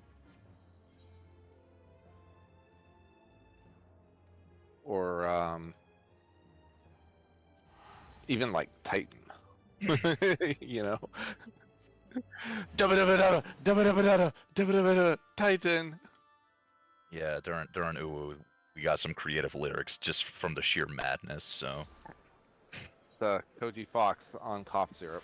Or even like Titan. You know. Titan. Yeah, during Uwu, we got some creative lyrics just from the sheer madness. So The Koji Fox on cough syrup.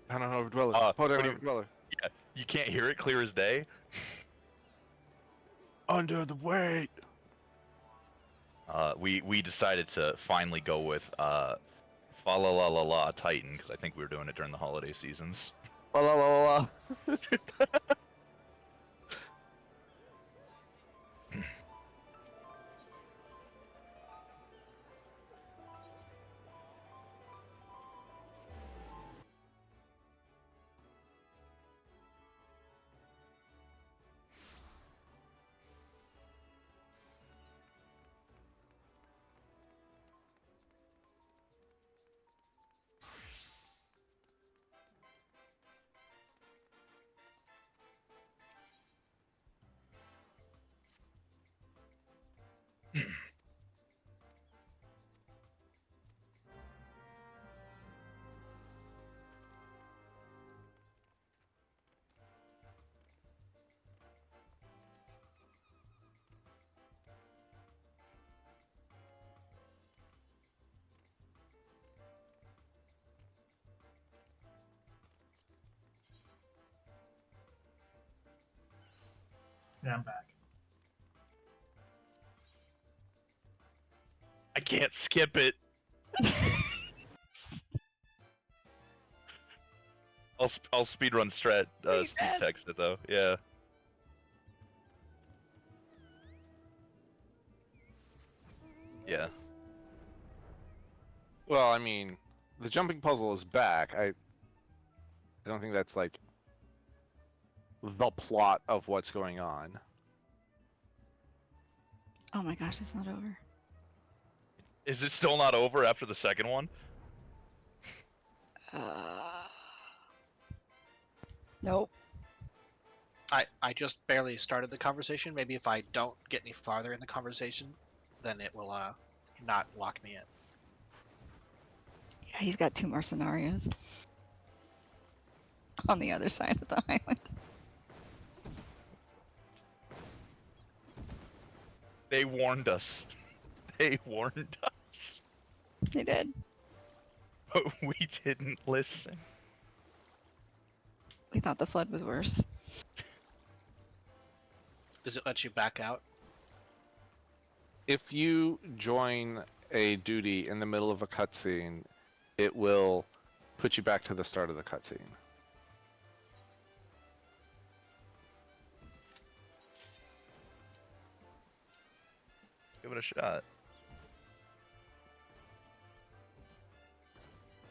I don't know, Dweller. what do you- Dweller. yeah, you can't hear it clear as day. Under the weight. We decided to finally go with Fa La La La La Titan because I think we were doing it during the holiday seasons. La la la la la. Yeah, I'm back. I can't skip it. I'll speedrun speed text it though. Yeah. Yeah. Well, I mean, the jumping puzzle is back. I don't think that's like the plot of what's going on. Oh my gosh, it's not over. Is it still not over after the second one? Nope. I just barely started the conversation. Maybe if I don't get any farther in the conversation, then it will not lock me in. Yeah, he's got 2 more scenarios on the other side of the island. They warned us. They warned us. They did. But we didn't listen. We thought the flood was worse. Does it let you back out? If you join a duty in the middle of a cutscene, it will put you back to the start of the cutscene. Give it a shot.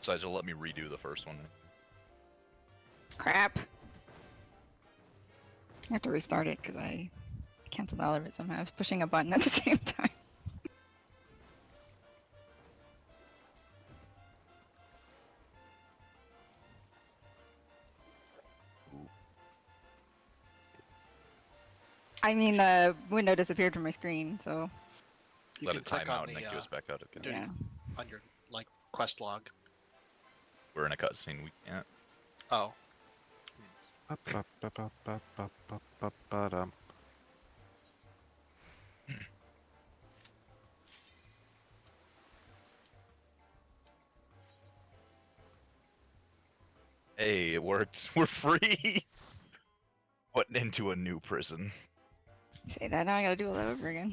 Besides, it'll let me redo the first one. Crap. I have to restart it because I canceled all of it somehow. I was pushing a button at the same time. I mean, the window disappeared from my screen, so You Let can it time click on out and the then queue us back out again. duty yeah. on your like quest log. We're in a cutscene. We can't. Oh, Hey, it worked. We're free. What into a new prison? Say that now I gotta do all that over again.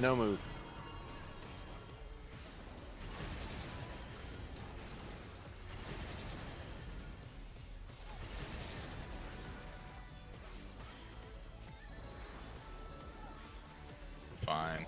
No move. Fine.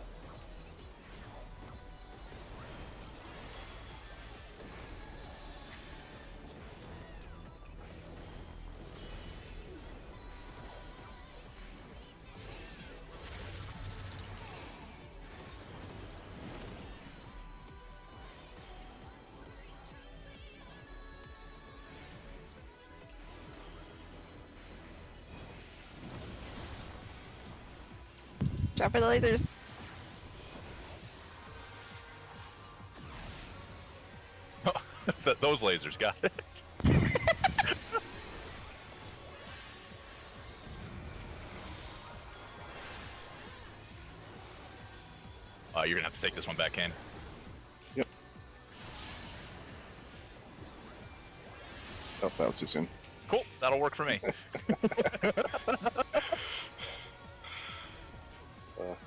Drop for the lasers. Those lasers got it. You're gonna have to take this one back in. Yep. Oh, that was too soon. Cool, that'll work for me.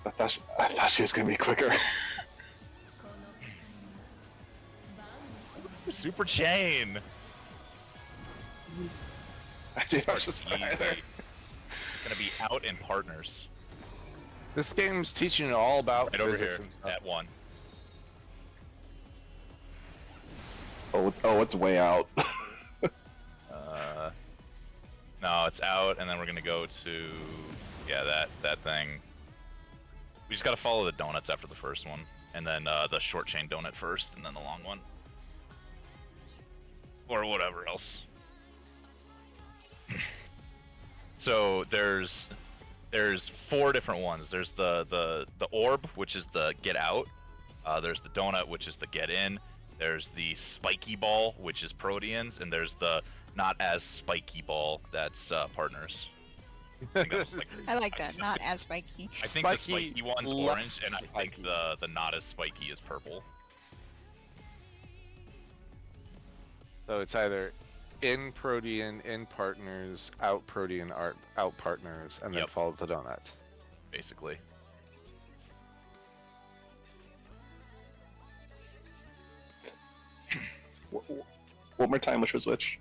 I thought she was gonna be quicker. Super chain. I was just Easy. Gonna be out in partners. This game's teaching you all about Right over physics here and stuff. at 1. it's way out. No, it's out, and then we're gonna go to that thing. We just gotta follow the donuts after the first one, and then the short chain donut first, and then the long one, or whatever else. So there's 4 different ones. There's the orb, which is the get out. There's the donut, which is the get in. There's the spiky ball, which is Proteans, and there's the not as spiky ball that's partners. I think that was, like, I like that. Not as spiky. I think the spiky one's less orange, and I think spiky. the not as spiky is purple. So it's either in Protean, in partners, out Protean, out partners, and then Yep. follow the donuts. Basically. One more time, which was which?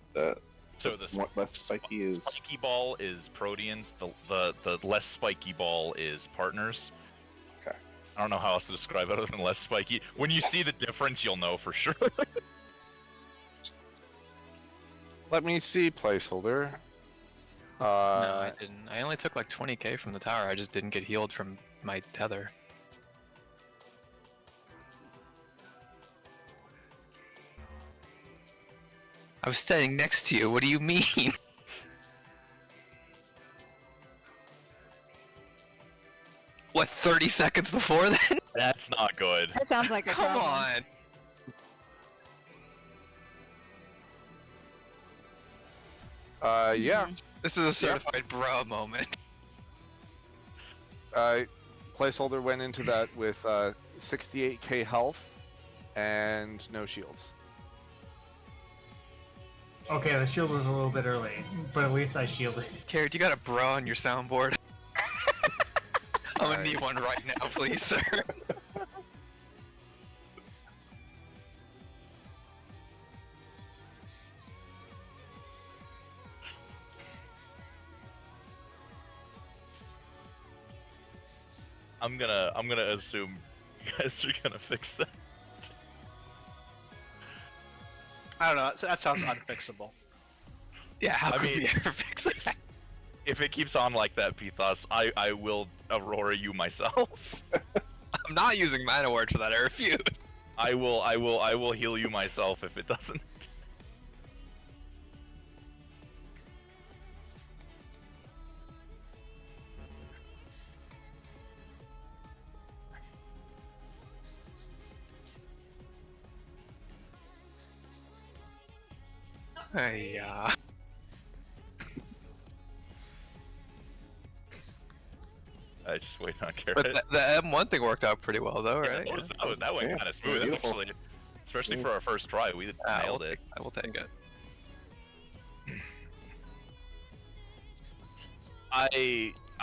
So the Less spiky is. spiky ball is Proteans. The less spiky ball is partners. Okay. I don't know how else to describe it other than less spiky. When you see the difference, you'll know for sure. Let me see placeholder. No, I didn't. I only took like 20k from the tower. I just didn't get healed from my tether. I was standing next to you. What do you mean? What, 30 seconds before then? That's not good. That sounds like a Come problem. on. Yeah. This is a certified bro moment. Placeholder went into that with 68k health and no shields. Okay, the shield was a little bit early, but at least I shielded. Carrot, you got a bro on your soundboard? I'm gonna Alright. need one right now, please, sir. I'm gonna assume you guys are gonna fix that. I don't know. That sounds unfixable. Yeah, how I could we mean- ever fix it? If it keeps on like that, Pithos, I will Aurora you myself. I'm not using mana word for that. I refuse. I will heal you myself if it doesn't. Yeah. I just wait on Carrot. But the M1 thing worked out pretty well, though, Yeah, right? that went Yeah, kind of smooth, beautiful. actually. Especially for our first try, we nailed it. I will take it.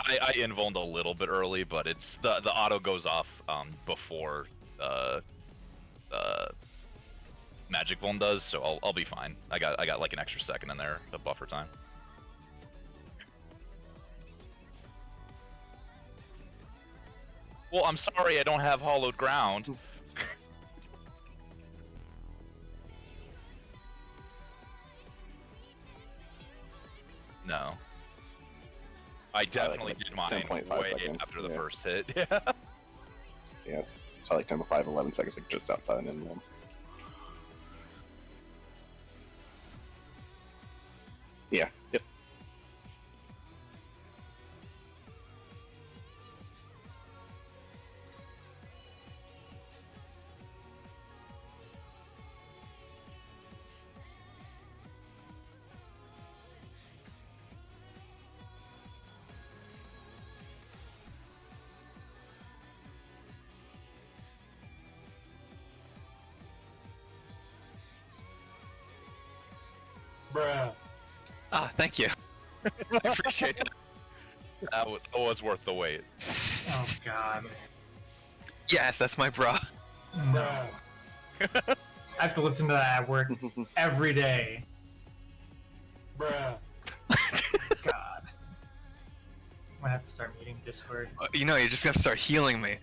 I invulned a little bit early, but it's the auto goes off before magic vuln does, so I'll be fine. I got like an extra second in there of buffer time. Well, I'm sorry I don't have hollowed ground. No. I definitely did mine 10.5 way seconds, after the yeah. first hit. Yeah, it's probably like 10.5, 11 seconds, like just outside and then. Yeah, yep. Bruh. Ah, thank you. I appreciate it. That was worth the wait. Oh god. Yes, that's my bra. No. I have to listen to that at work every day. Bruh. God. I'm gonna have to start meeting Discord. You know, you just have to start healing me.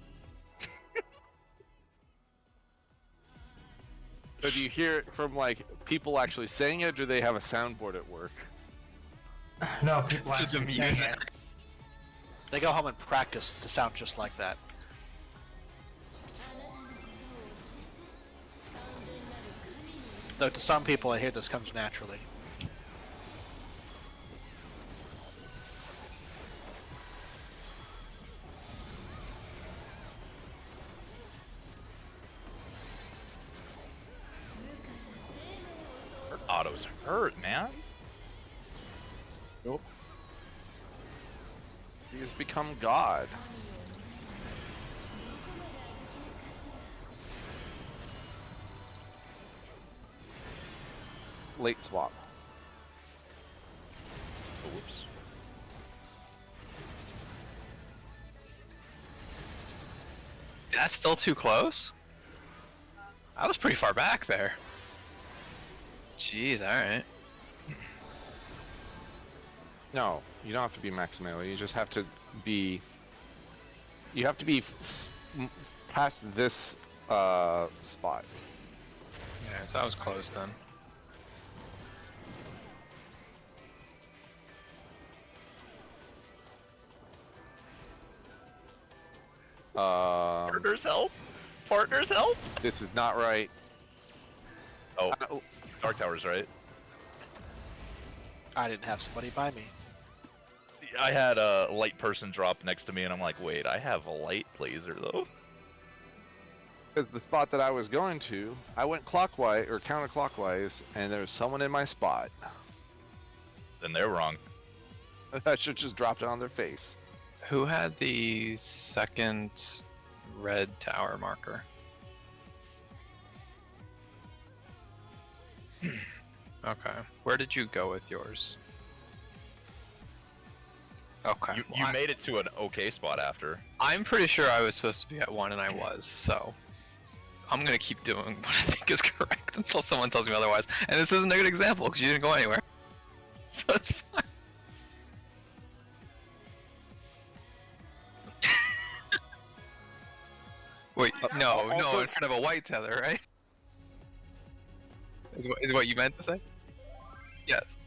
So do you hear it from like people actually saying it, or do they have a soundboard at work? No, people Just the actually saying music. that. They go home and practice to sound just like that. Though to some people, I hear this comes naturally. Autos hurt, man. Nope. He's become God. Late swap. Oh, whoops. That's still too close? I was pretty far back there. Jeez, alright. No, you don't have to be max melee. You just have to be. You have to be past this spot. Yeah, so I was close then. Partners help! Partners help! This is not right. Oh, Dark Towers, right? I didn't have somebody by me. I had a light person drop next to me, and I'm like, wait, I have a light laser though. Because the spot that I was going to, I went clockwise or counterclockwise, and there was someone in my spot. Then they're wrong. I should just drop it on their face. Who had the second red tower marker? Okay. Where did you go with yours? Okay. You well, made it to an okay spot after. I'm pretty sure I was supposed to be at 1 and I was, so I'm gonna keep doing what I think is correct until someone tells me otherwise. And this isn't a good example because you didn't go anywhere. So it's fine. Wait, no, no, also- in front of a white tether, right? Is what you meant to say? Yes.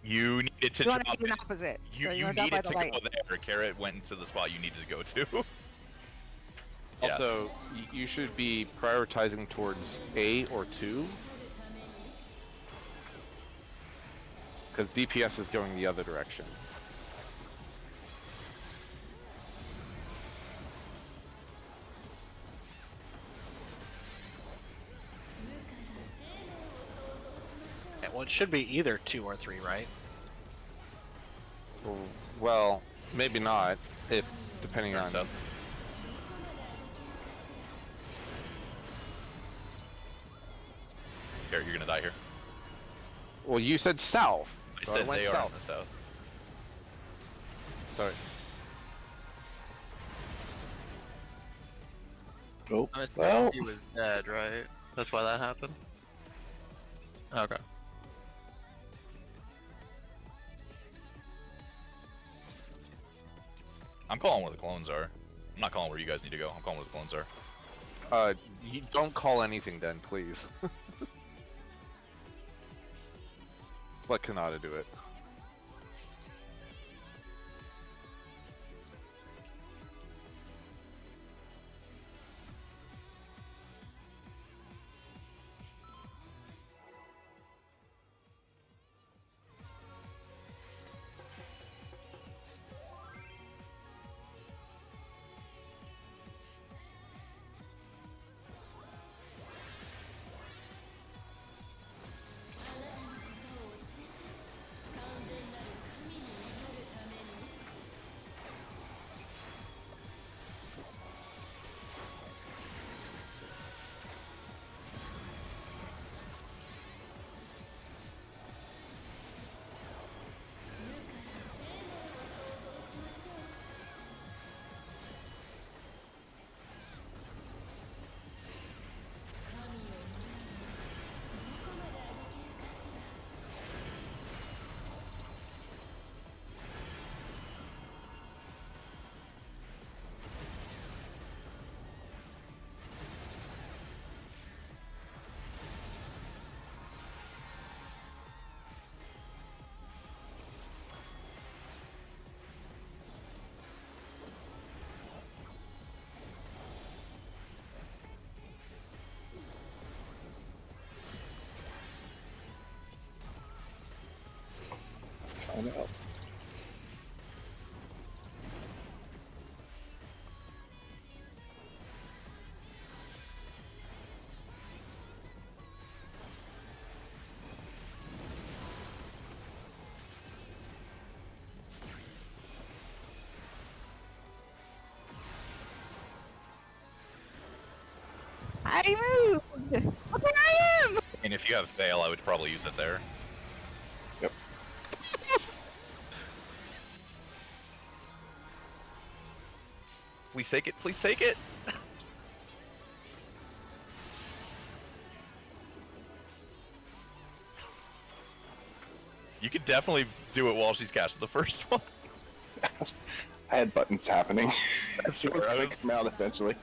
You needed to You want drop to do it. an opposite. You, so you you're down by needed the to light. go there. Carrot went into the spot you needed to go to. Yeah. Also, you should be prioritizing towards A or 2. Because DPS is going the other direction. Yeah, well, it should be either 2 or 3, right? Well, maybe not, if depending on. Turns out. Carrot, you're gonna die here. Well, you said south. I so said went they are south. in the south. Sorry. Oh, I mean, well, he was dead, right? That's why that happened. Okay. I'm calling where the clones are. I'm not calling where you guys need to go. I'm calling where the clones are. You don't call anything then, please. Let's let Kanata do it. find out. I moved! Look where I am! And if you have Veil, I would probably use it there. Yep. Please take it. Please take it. You could definitely do it while she's casting the first one. I had buttons happening. That's It was fair. gonna come out eventually.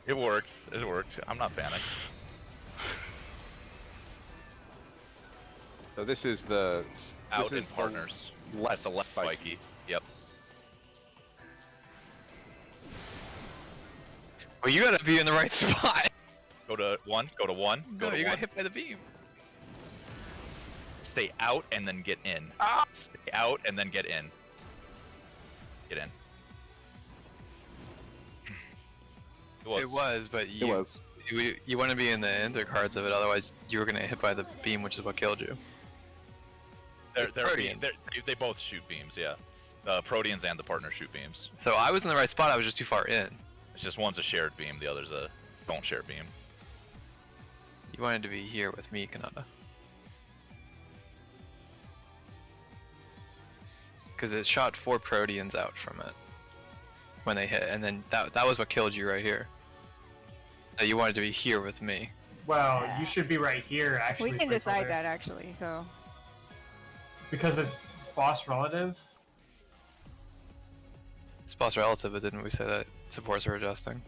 It worked. It worked. I'm not panicked. So this is the Out this is in partners. less That's the left spiky. Yep. Well, you gotta be in the right spot. Go to one. Go to one. Go No, to you one. got hit by the beam. Stay out and then get in. Stay out and then get in. Get in. It was, but It you was. you want to be in the ender cards of it, otherwise you were gonna get hit by the beam, which is what killed you. They're Protean. they both shoot beams, yeah. The Proteans and the partner shoot beams. So I was in the right spot. I was just too far in. It's just one's a shared beam, the other's a don't share beam. You wanted to be here with me, Kanata. Because it shot 4 Proteans out from it when they hit, and then that was what killed you right here. So you wanted to be here with me. Well, you should be right here, actually. We can decide placeholder. that actually, so. Because it's boss relative. It's boss relative, but didn't we say that supports are adjusting?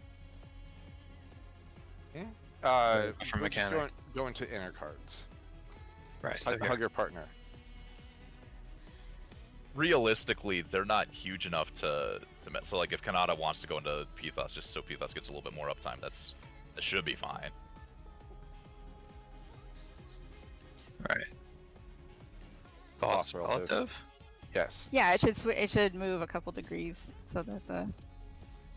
We're From just mechanic. going to inner cards. Right. Just So hug, here. hug your partner. Realistically, they're not huge enough to so like if Kanata wants to go into Pithos just so Pithos gets a little bit more uptime, that should be fine. Right. Boss Boss relative. relative. Yes, Yeah, it should it should move a couple degrees so that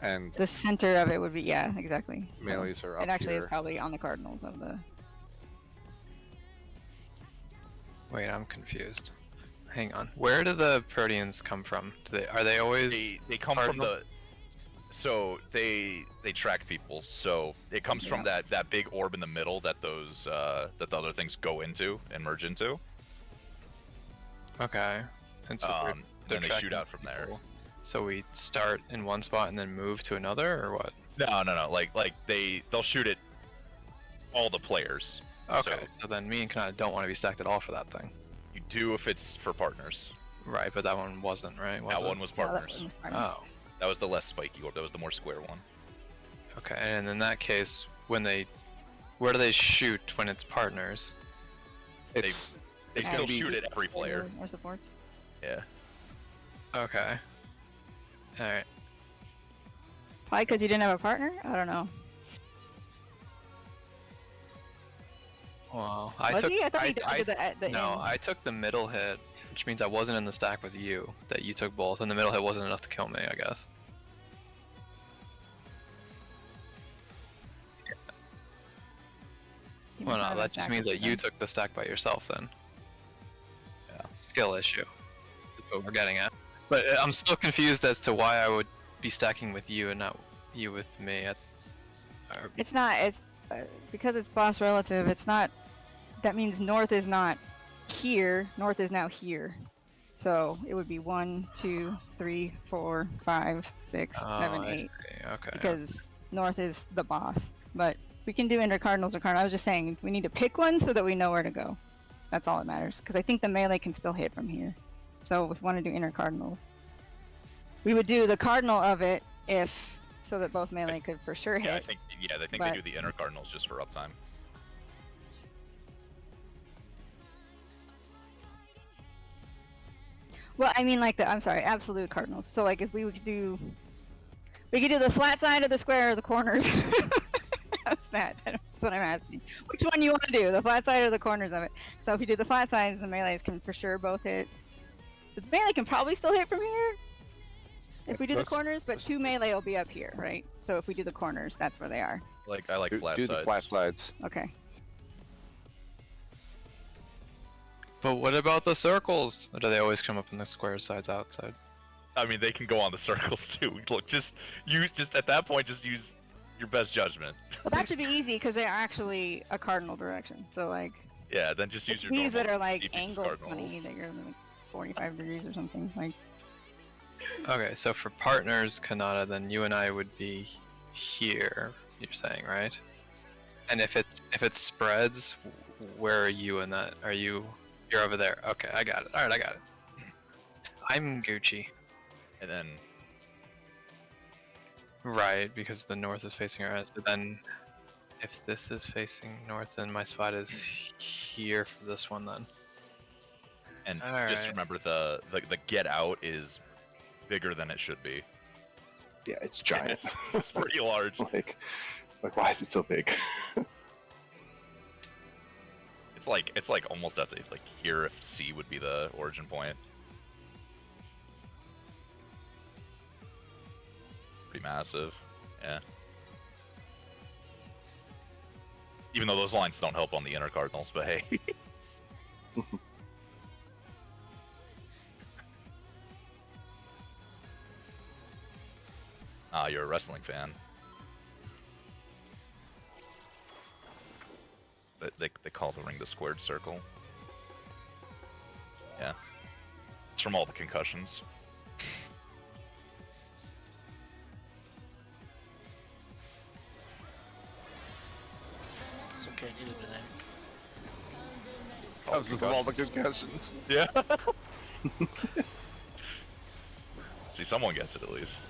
and the center of it would be, yeah, exactly. So melees are up it actually here. is probably on the cardinals of the. Wait, I'm confused. Hang on. Where do the Proteans come from? Are they always? They come from cardinals? so they track people. So it comes from that big orb in the middle that those that the other things go into and merge into. Okay. And so and they shoot tracking out from there. people. So we start in one spot and then move to another, or what? No. Like they'll shoot at all the players. Okay. So then me and Kanata don't want to be stacked at all for that thing. You do if it's for partners. Right, but that one wasn't, right? Was That it? one was Yeah, that partners. one's partners. Oh. That was the less spiky orb. That was the more square one. Okay, and in that case, where do they shoot when it's partners? It's They Yeah. still be- shoot at every player. Or supports. Yeah. Okay. Alright. Probably because you didn't have a partner? I don't know. Well, Was he? I thought he did the no, end. I took the middle hit, which means I wasn't in the stack with you. That you took both, and the middle hit wasn't enough to kill me, I guess. He Well, must not no, have that just stacked means with that them. you took the stack by yourself then. Yeah. Skill issue. That's what we're getting at. But I'm still confused as to why I would be stacking with you and not you with me. It's not. It's because it's boss relative. It's not. That means north is not here. North is now here. So it would be 1, 2, 3, 4, 5, 6, 7, I 8. see. Okay. Because north is the boss. But we can do intercardinals or cardinals. I was just saying we need to pick one so that we know where to go. That's all that matters. Because I think the melee can still hit from here. So if we want to do intercardinals, we would do the cardinal of it if so that both melee could for sure Yeah, I hit. think they but- do the inner cardinals just for uptime. Well, I mean like I'm sorry, absolute cardinals. So like if we could do the flat side of the square or the corners. How's that? That's what I'm asking. Which one you want to do, the flat side or the corners of it? So if you do the flat sides, the melees can for sure both hit. The melee can probably still hit from here. If we do the Let's- corners, but 2 melee will be up here, right? So if we do the corners, that's where they are. I like do, flat do sides. the flat sides. Okay. But what about the circles? Or do they always come up in the square sides outside? I mean, they can go on the circles too. Look, just at that point, just use your best judgment. Well, that should be easy because they're actually a cardinal direction. So like Yeah, then just use your these that normal are like DPS angled cardinals. funny, that you're like 45 degrees or something. Like Okay, so for partners, Kanata, then you and I would be here. You're saying, right? And if it spreads, where are you in that? You're over there. Okay, I got it. All right, I got it. I'm Gucci. And then Right, because the north is facing our eyes. But then, if this is facing north, then my spot is here for this one then. just Alright. remember the get out is bigger than it should be. Yeah, it's giant. It's pretty large. like why is it so big? It's like almost at like here if C would be the origin point. Pretty massive, yeah. Even though those lines don't help on the inner cardinals, but hey. Ah, you're a wrestling fan. They call the ring the squared circle. Yeah. It's from all the concussions. It's okay, neither do they. That was of all the concussions. Yeah. See, someone gets it at least.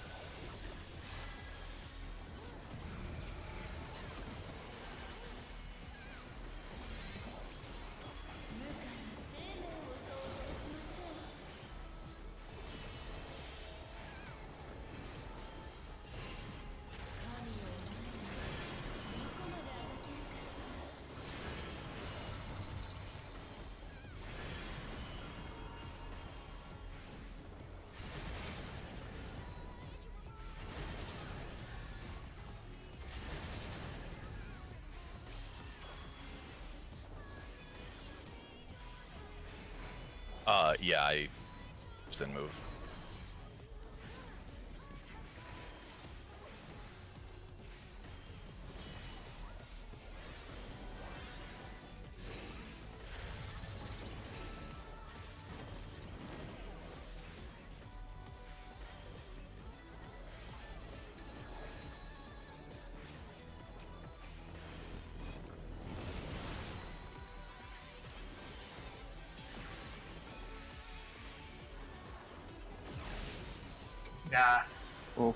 Yeah, I just didn't move. Nah. Oh.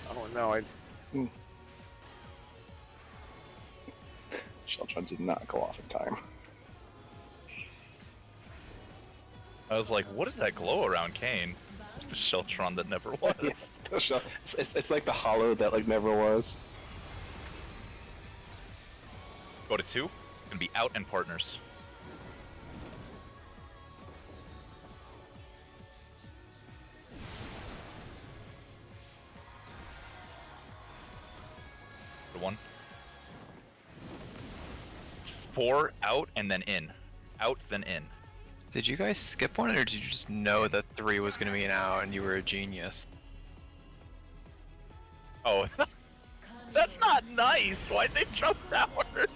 I don't know. I Sheltron did not go off in time. I was like, what is that glow around Kane? It's the Sheltron that never was. It's like the hollow that like never was. Go to 2. It's gonna be out and partners. Go to 1. 4 out and then in. Out then in. Did you guys skip one, or did you just know that 3 was gonna be an out and you were a genius? Oh, that's not nice. Why'd they jump backwards?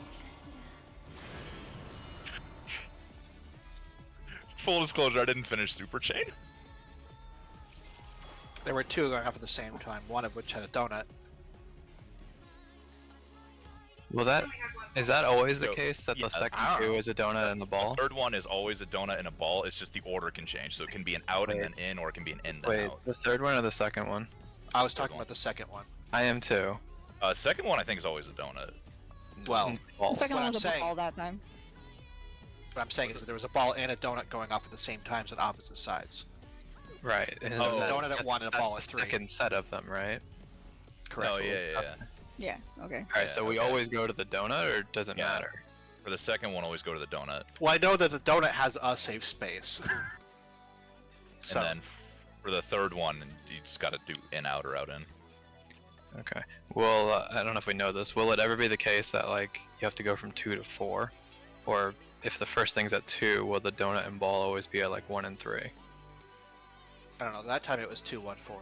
Full disclosure, I didn't finish Super Chain. There were 2 going off at the same time, one of which had a donut. Well, is that always the Yo, case, that yeah, the second I don't 2 know. is a donut and the ball? The third one is always a donut and a ball. It's just the order can change. So it can be an out and Wait. then in, or it can be an in then Wait, out. the third one or the second one? I was Third talking one. about the second one. I am too. Second one I think is always a donut. Well, The False. second What one I'm was a saying- ball that time. what I'm saying is that there was a ball and a donut going off at the same times on opposite sides. Right. And Oh. then Donut at 1 and a that's ball the at 3. second set of them, right? Correct. Oh yeah. Yeah. Okay. Alright, Yeah, so we okay. always go to the donut, or does it Yeah. matter? For the second one, always go to the donut. Well, I know that the donut has a safe space. So, And then for the third one, you just gotta do in, out, or out, in. Okay. Well, I don't know if we know this. Will it ever be the case that, like, you have to go from 2 to 4? Or if the first thing's at 2, will the donut and ball always be at, like, 1 and 3? I don't know. That time it was 2-1-4.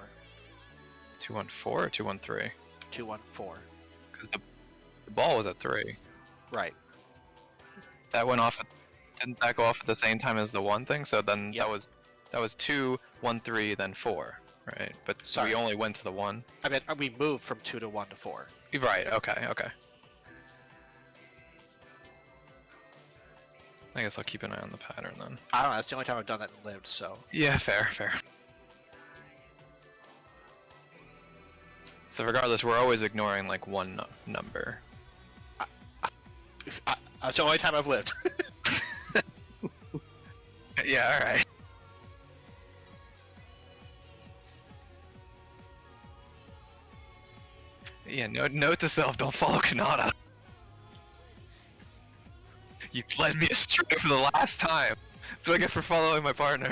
2-1-4 or 2-1-3? 2-1-4. Because the ball was at 3. Right. That went off. Didn't that go off at the same time as the 1 thing? So then Yep. that was 2, 1, 3, then 4, right? But Sorry. we only went to the 1. I mean, we moved from 2 to 1 to 4. Right. Okay. Okay. I guess I'll keep an eye on the pattern then. I don't know. That's the only time I've done that and lived. So Yeah. Fair. Fair. So regardless, we're always ignoring like one number. that's the only time I've lived. Yeah. All right. Yeah. Note to self: don't follow Kanata. You led me astray for the last time. So I get for following my partner.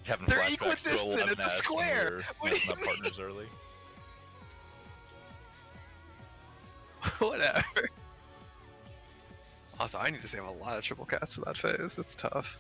Having They're flashbacks to equidistant at the 11S square. when we What were do you messing up partners early. Whatever. Also, I need to save a lot of triple casts for that phase. It's tough.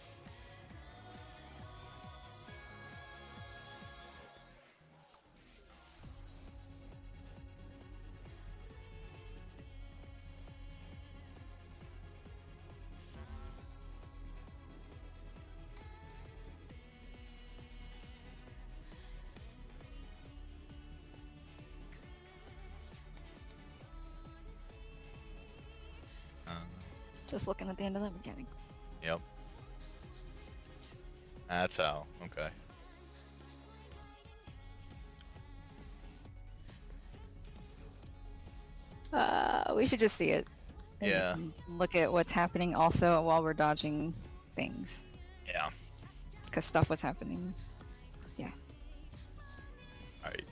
Just looking at the end of that mechanic. Yep. That's how. Okay. We should just see it. And Yeah. look at what's happening also while we're dodging things, Yeah. because stuff was happening. Alright.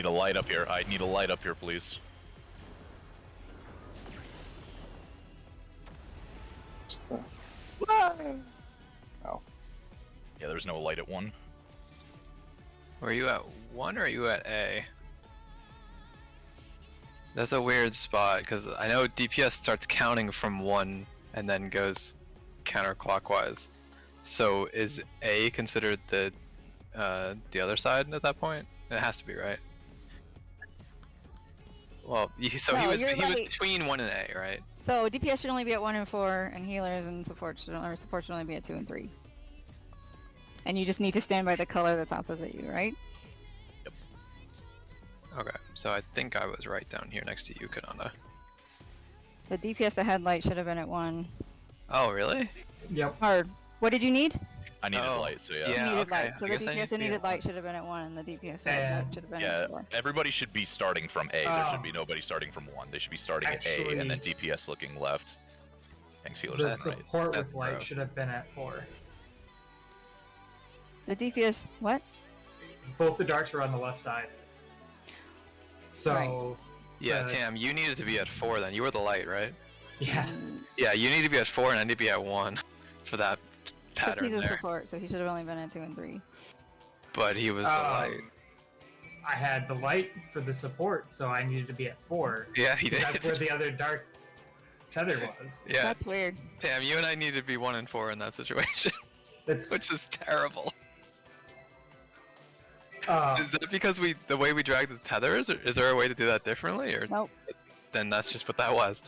need a light up here. I need a light up here, please. Just the... Oh. Yeah, there's no light at 1. Were you at 1 or are you at A? That's a weird spot because I know DPS starts counting from 1 and then goes counterclockwise. So is A considered the other side at that point? It has to be, right? Well, so No, he was you're was like- between 1 and A, right? So DPS should only be at 1 and 4, and healers and support should only be at 2 and 3. And you just need to stand by the color that's opposite you, right? Okay, so I think I was right down here next to you, Kananda. The DPS that had light should have been at 1. Oh, really? Yep. Or what did you need? I needed Oh. light, so yeah. Yeah. You needed okay, light. So I the guess I need DPS to that be needed at light 1. should have been at 1, and the DPS that had light should have been Yeah, at 4. everybody should be starting from A. There Oh. should be nobody starting from 1. They should be starting at A Actually- and then DPS looking left. Thanks, healers. The That's right. support That's with light gross. should have been at 4. The DPS, what? Both the darks were on the left side. So, Yeah, Uh, Tam, you needed to be at 4 then. You were the light, right? yeah. Yeah, you need to be at 4 and I need to be at 1 for that Except pattern he's a there. support, so he should have only been at 2 and 3. But he was the light. I had the light for the support, so I needed to be at 4. Yeah, he did. That's where the other dark tether was. Yeah, That's weird. Tam, you and I need to be 1 and 4 in that situation, That's which is terrible. uh, Is that because the way we drag the tethers, or is there a way to do that differently, or Nope. then that's just what that was?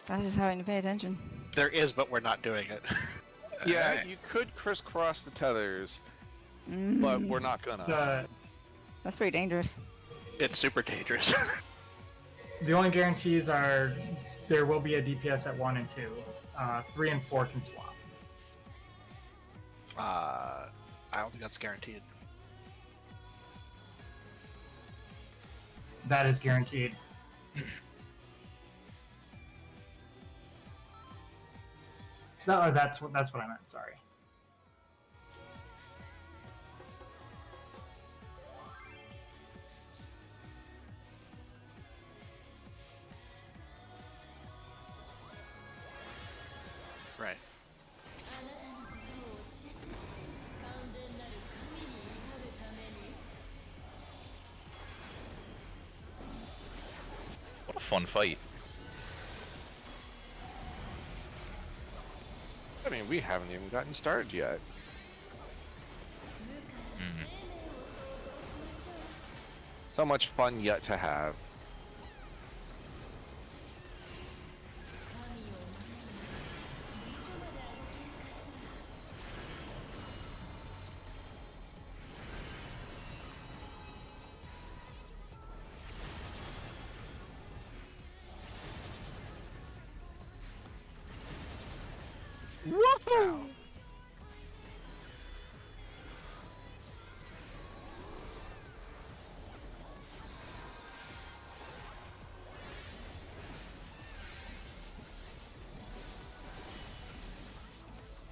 That's just having to pay attention. There is, but we're not doing it. Yeah, Alright. you could crisscross the tethers, but Mm, we're not gonna. That's pretty dangerous. It's super dangerous. the only guarantees are there will be a DPS at 1 and 2. 3 and 4 can swap. I don't think that's guaranteed. That is guaranteed. No, that's what I meant. Sorry. Right. What a fun fight. I mean, we haven't even gotten started yet. Mhm. So much fun yet to have. Woohoo!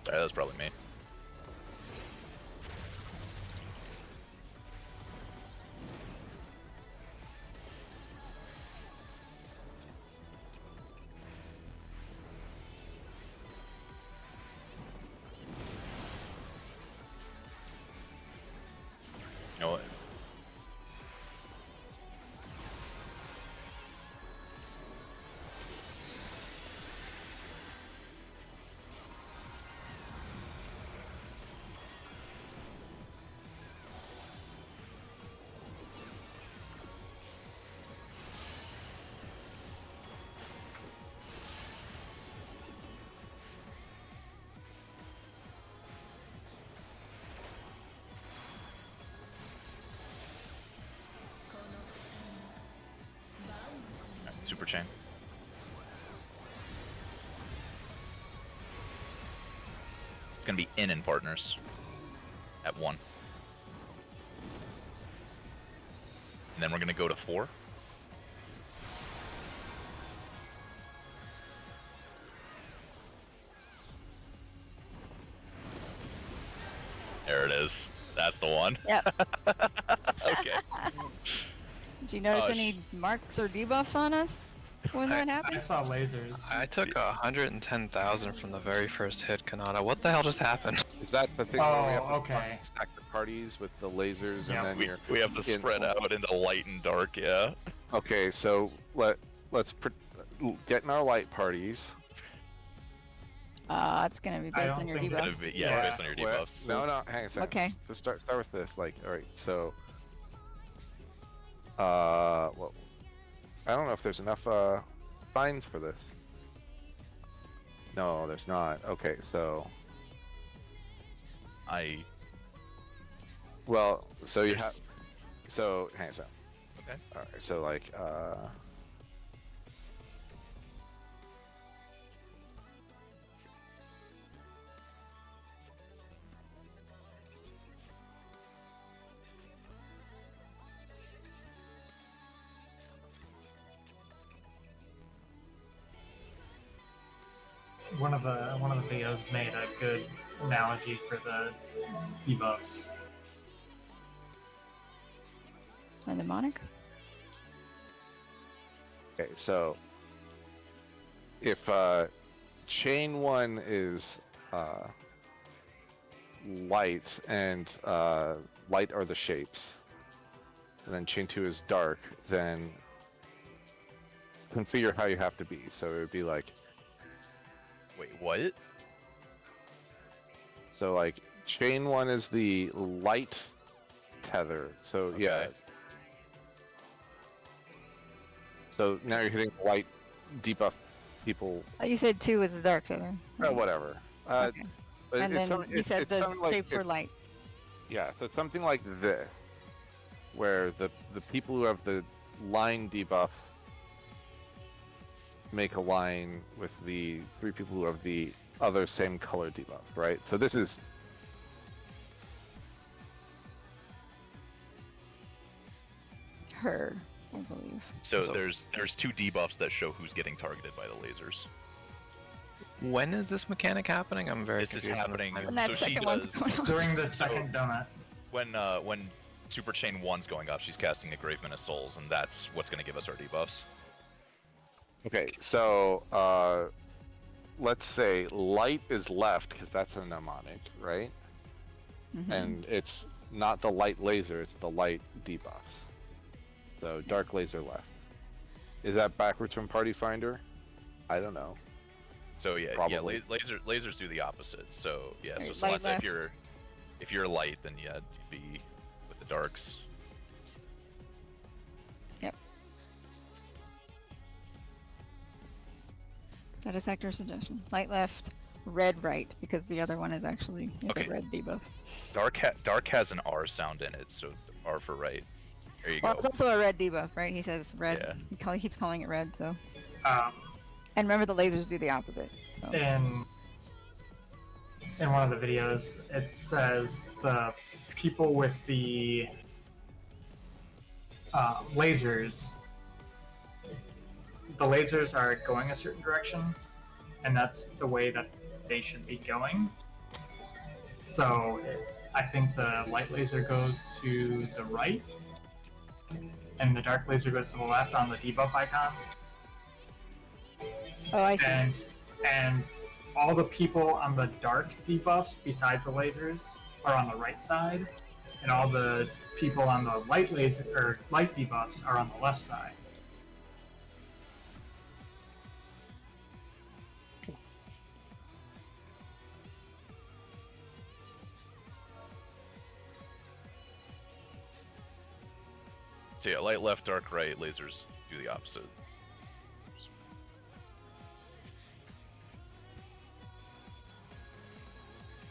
Sorry, that was probably me. You know what? Super chain. It's gonna be in partners at 1. And then we're gonna go to 4. There it is. That's the one. Yep. Okay. Did you notice sh- any marks or debuffs on us when that I happened? saw lasers. I took 110,000 from the very first hit, Kanata. What the hell just happened? Is that the thing where we have to okay. stack the parties with the lasers Yeah, and then you're We have to in- spread out into light and dark, yeah. Okay, so let's get in our light parties. It's gonna be I based don't on your think debuffs. Yeah, Yeah. based on your Where- debuffs. No, hang on a second. Okay. So start with this. Like, all right, so well, I don't know if there's enough signs for this. No, there's not. Okay, so well, so you have. So hang on a second. Okay. All right, so like One of the videos made a good analogy for the debuffs. A mnemonic? okay, so if chain 1 is light and light are the shapes, and then chain 2 is dark, then configure how you have to be. So it would be like, Wait, what? so like chain 1 is the light tether. So yeah. Okay. So now you're hitting light debuff people. Oh, you said 2 was the dark tether. Whatever. Okay. But And it's then some- you said it's the something like- shapes were it's- light. Yeah, so something like this, where the people who have the line debuff make a line with the 3 people who have the other same color debuff, right? So this is Her, I believe. So So- there's 2 debuffs that show who's getting targeted by the lasers. When is this mechanic happening? I'm very This is confused. happening- When that So she second one's does- going on. During the second donut. When Super Chain 1's going up, she's casting a Graveman of Souls, and that's what's going to give us our debuffs. okay. So let's say light is left because that's a mnemonic, right? Mhm. And it's not the light laser; it's the light debuffs. So dark laser left. Is that backwards from Party Finder? I don't know. So yeah, Probably. lasers do the opposite. So yeah, so Right, light Solanta, left. if you're light, then yeah, you'd be with the darks. That is Hector's suggestion. Light left, red right, because the other one is actually Okay. a red debuff. Dark has an R sound in it, so R for right. There you Well, go. it's also a red debuff, right? He says red. Yeah. He keeps calling it red, so. Um, And remember, the lasers do the opposite. So. in one of the videos, it says the people with the lasers, the lasers are going a certain direction, and that's the way that they should be going. So I think the light laser goes to the right, and the dark laser goes to the left on the debuff icon. Oh, I see. And all the people on the dark debuffs besides the lasers are on the right side, and all the people on the light laser or light debuffs are on the left side. So yeah, light left, dark right, lasers do the opposite.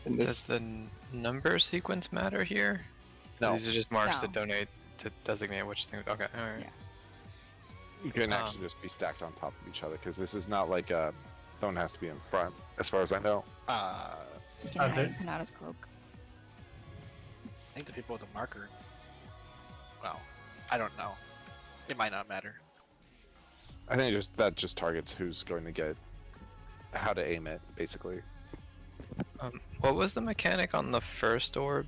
And Does this, the number sequence matter here? No. These are just marks No. that donate to designate which thing. Okay, alright. Yeah. You can Um, actually just be stacked on top of each other because this is not like someone has to be in front, as far as I know. You can hide Okay. in Panada's cloak. I think the people with the marker. Well, I don't know. It might not matter. I think that just targets who's going to get how to aim it, basically. What was the mechanic on the first orb?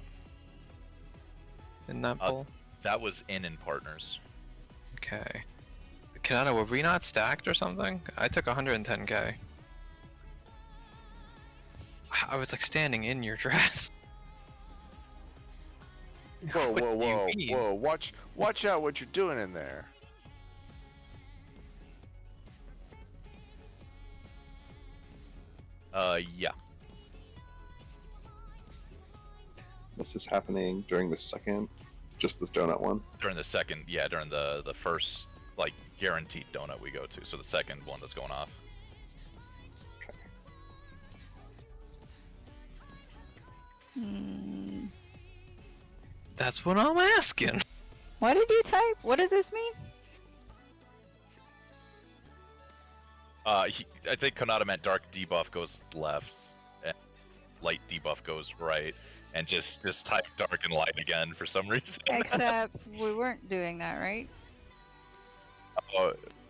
In that poll? That was in partners. 100k. Kanata, were we not stacked or something? I took 110k. I was like standing in your dress. Whoa, What whoa, do you whoa, mean? whoa! Watch out! What you're doing in there? Yeah. This is happening during the second, just this donut one. During the second, yeah, during the first like guaranteed donut we go to. So the second one that's going off. Hmm. That's what I'm asking. What did you type? What does this mean? I think Konata meant dark debuff goes left, and light debuff goes right, and just type dark and light again for some reason. Except we weren't doing that, right?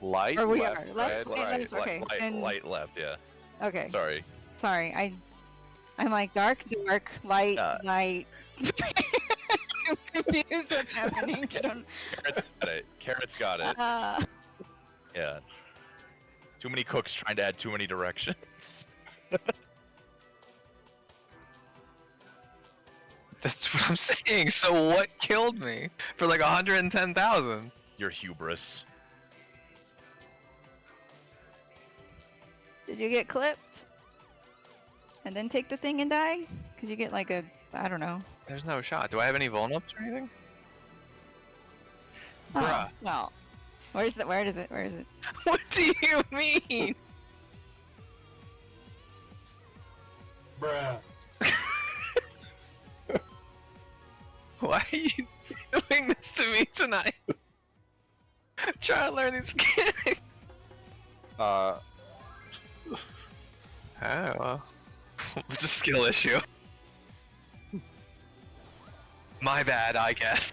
Light, Or we left, are. Left, red, right, right. left. Okay, then- light left, yeah. Okay. Sorry. Sorry. I'm like dark, light, light. I'm confused what's happening. I don't. Carrot's got it. Carrot's got it. Uh, Yeah. Too many cooks trying to add too many directions. That's what I'm saying. So what killed me for like 110,000? Your hubris. did you get clipped? And then take the thing and die? Cause you get like I don't know. There's no shot. Do I have any vuln-ups or anything? Oh, Bruh. well, where is it? Where is it? What do you mean? Bruh. Why are you doing this to me tonight? Trying to learn these mechanics. Uh, Oh, well. It's a skill issue. My bad, I guess.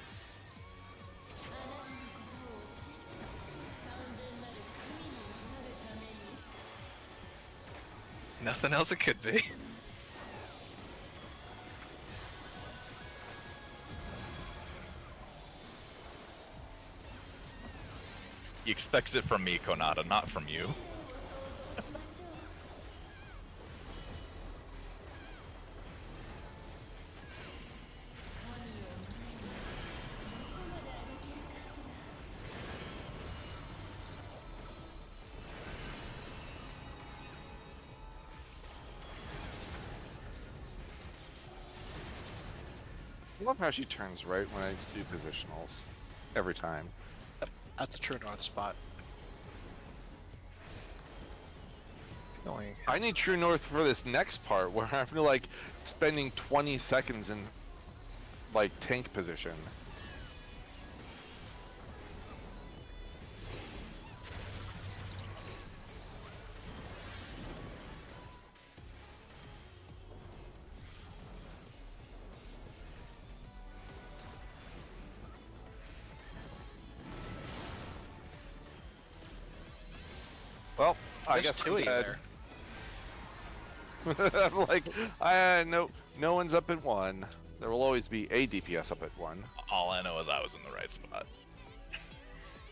Nothing else it could be. He expects it from me, Konata, not from you. I love how she turns right when I do positionals. Every time. That's a true north spot. It's going. I need true north for this next part where I'm like spending 20 seconds in like tank position. Well, I There's guess two I'm of you dead. I'm like, no one's up at one. There will always be a DPS up at one. All I know is I was in the right spot.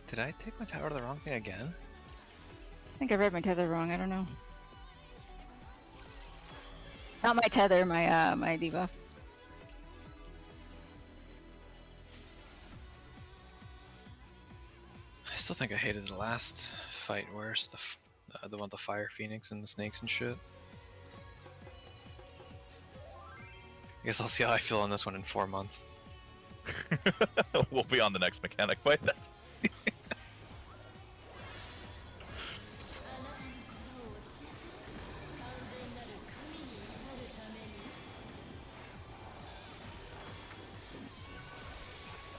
Did I take my tower to the wrong thing again? I think I read my tether wrong. I don't know. Not my tether, my debuff. I still think I hated the last fight worse. The one with the fire phoenix and the snakes and shit. I guess I'll see how I feel on this one in 4 months. We'll be on the next mechanic by then.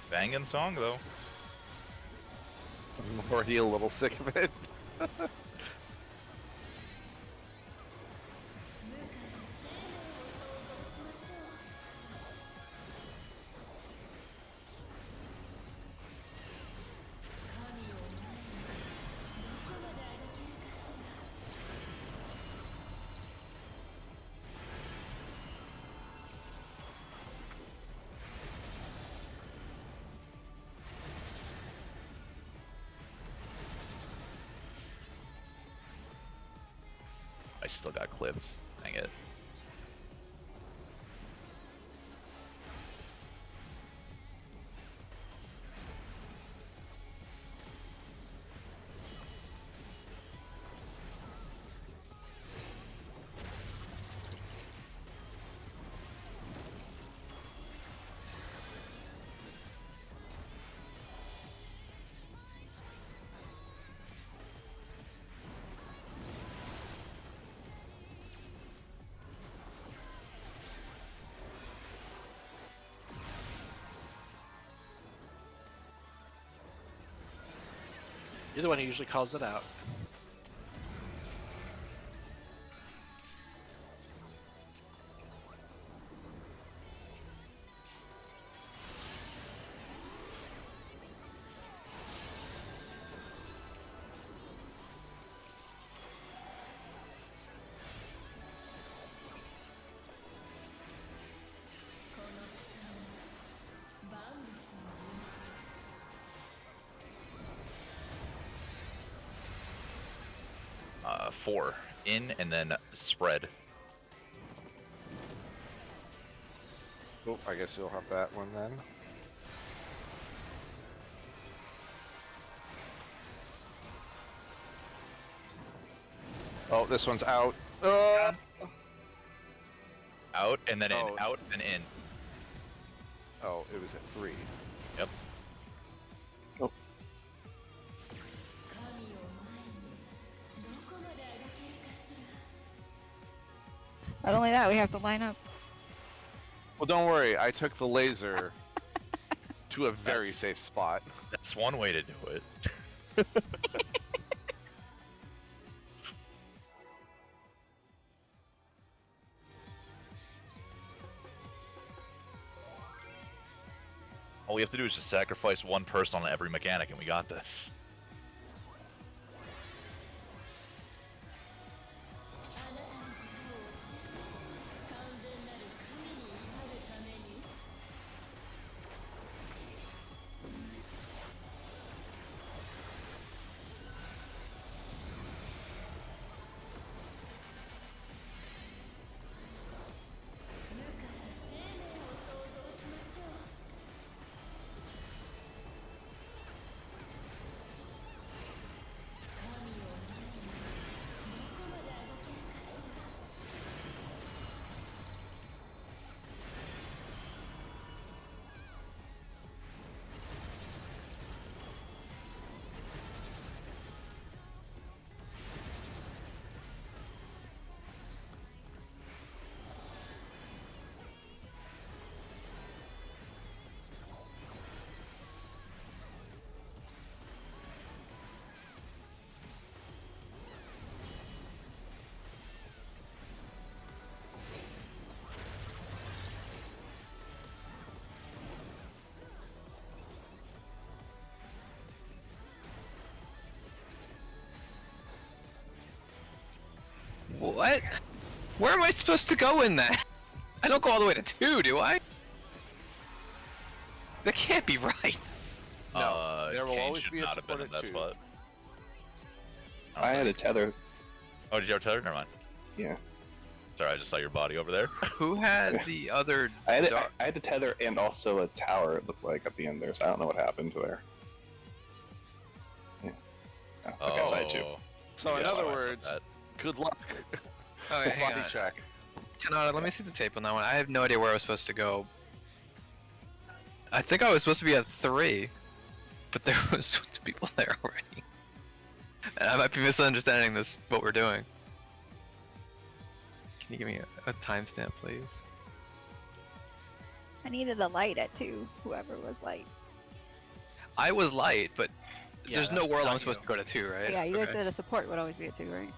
Banging song though. I'm already a little sick of it. I still got clipped. Dang it. You're the one who usually calls it out. Four in and then spread. Oh, I guess you'll have that one then. Oh, this one's out. Out and then Oh. in, out and in. Oh, it was at 3. Yep. Not only that, we have to line up. Well, don't worry. I took the laser to a very That's- safe spot. That's one way to do it. All we have to do is just sacrifice one person on every mechanic and we got this. What? Where am I supposed to go in that? I don't go all the way to 2, do I? That can't be right. No, there will Kane always should be a not have been support in at that 2. spot. I had a tether. Oh, did you have tether? Never mind. Yeah. Sorry, I just saw your body over there. Who had the other I had dog? I had a tether and also a tower. It looked like at the end there, so I don't know what happened there. Yeah. Oh, okay, side two. So in Yeah, other I went with words, that. good luck. Okay, hang Body on. check. Kanata, let me see the tape on that one. I have no idea where I was supposed to go. I think I was supposed to be at 3, but there was people there already. And I might be misunderstanding this, what we're doing. Can you give me a timestamp, please? I needed a light at 2, whoever was light. I was light, but Yeah, there's no that's world not I'm supposed you. to go to 2, right? Yeah, you guys Okay. said a support would always be at 2, right?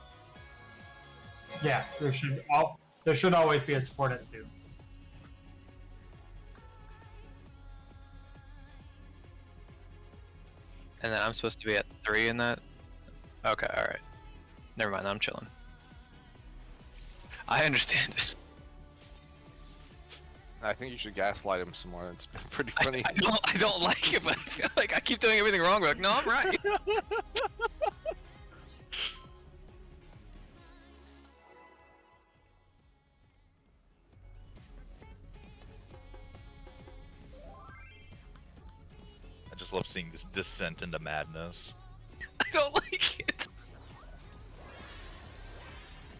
Yeah, there should always be a support at 2. And then I'm supposed to be at 3 in that? Okay, alright. Never mind, I'm chilling. I understand it. I think you should gaslight him some more. It's been pretty I, funny. I don't like it, but I feel like I keep doing everything wrong. We're like, no, I'm right. just love seeing this descent into madness. I don't like it.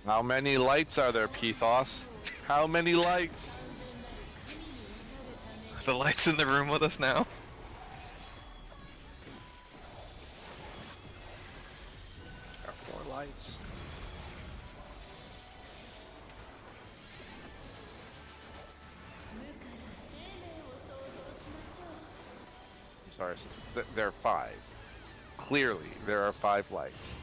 How many lights are there, Pithos? How many lights? The light's in the room with us now. Got 4 lights. Sorry, there are 5. Clearly, there are 5 lights.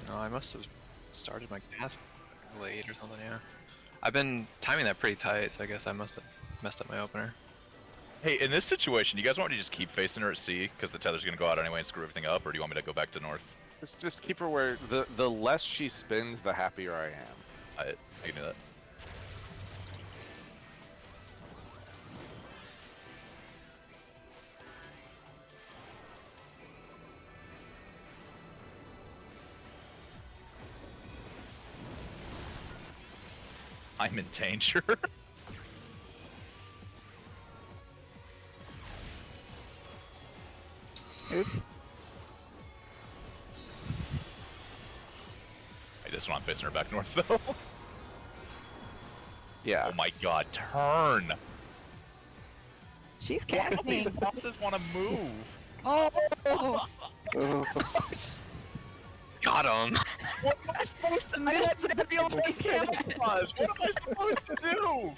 No, I must have started my cast late or something, yeah. I've been timing that pretty tight, so I guess I must have messed up my opener. Hey, in this situation, you guys want me to just keep facing her at sea because the tether's gonna go out anyway and screw everything up, or do you want me to go back to north? Just keep her where the less she spins, the happier I am. I can do that. I'm in danger. Oops. I just want facing her back north though. Yeah. Oh my god, turn! She's One of these casting. bosses want to move. Oh. Oh, Got him! What am I supposed to do? I got Samuel face cam. Camouflage? What am I supposed to do?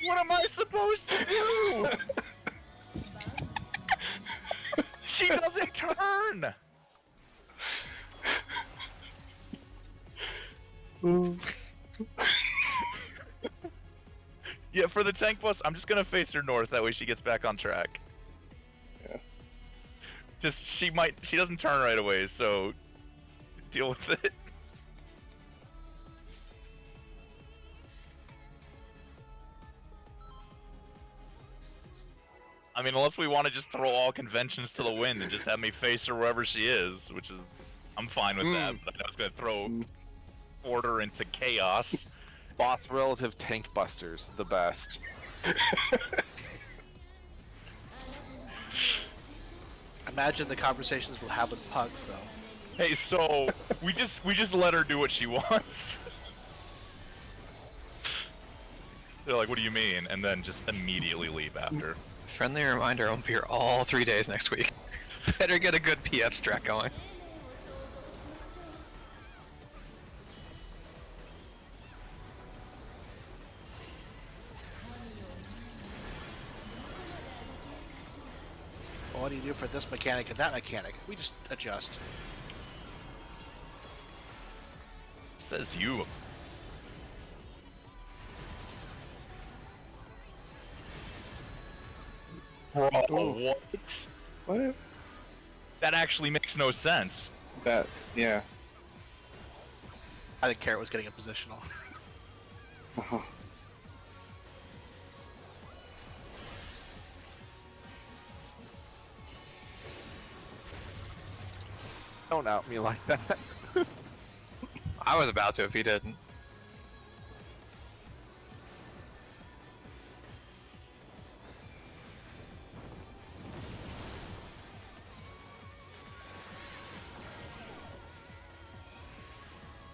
What am I supposed to do? She doesn't turn! Yeah, for the tank boss, I'm just gonna face her north, that way she gets back on track. Yeah. Just, she doesn't turn right away, so deal with it. I mean, unless we want to just throw all conventions to the wind and just have me face her wherever she is, which is, I'm fine with that, but I was gonna throw order into chaos. Boss relative tank busters, the best. Imagine the conversations we'll have with pugs, though. Hey, so we just let her do what she wants. They're like, "What do you mean?" And then just immediately leave after. Friendly reminder, I won't be here all 3 days next week. Better get a good PF strat going. Well, what do you do for this mechanic and that mechanic? We just adjust. Says you. Bro, what? what? That actually makes no sense. That, yeah. I think Carrot was getting a positional. Uh-huh. Don't out me like that. I was about to if he didn't.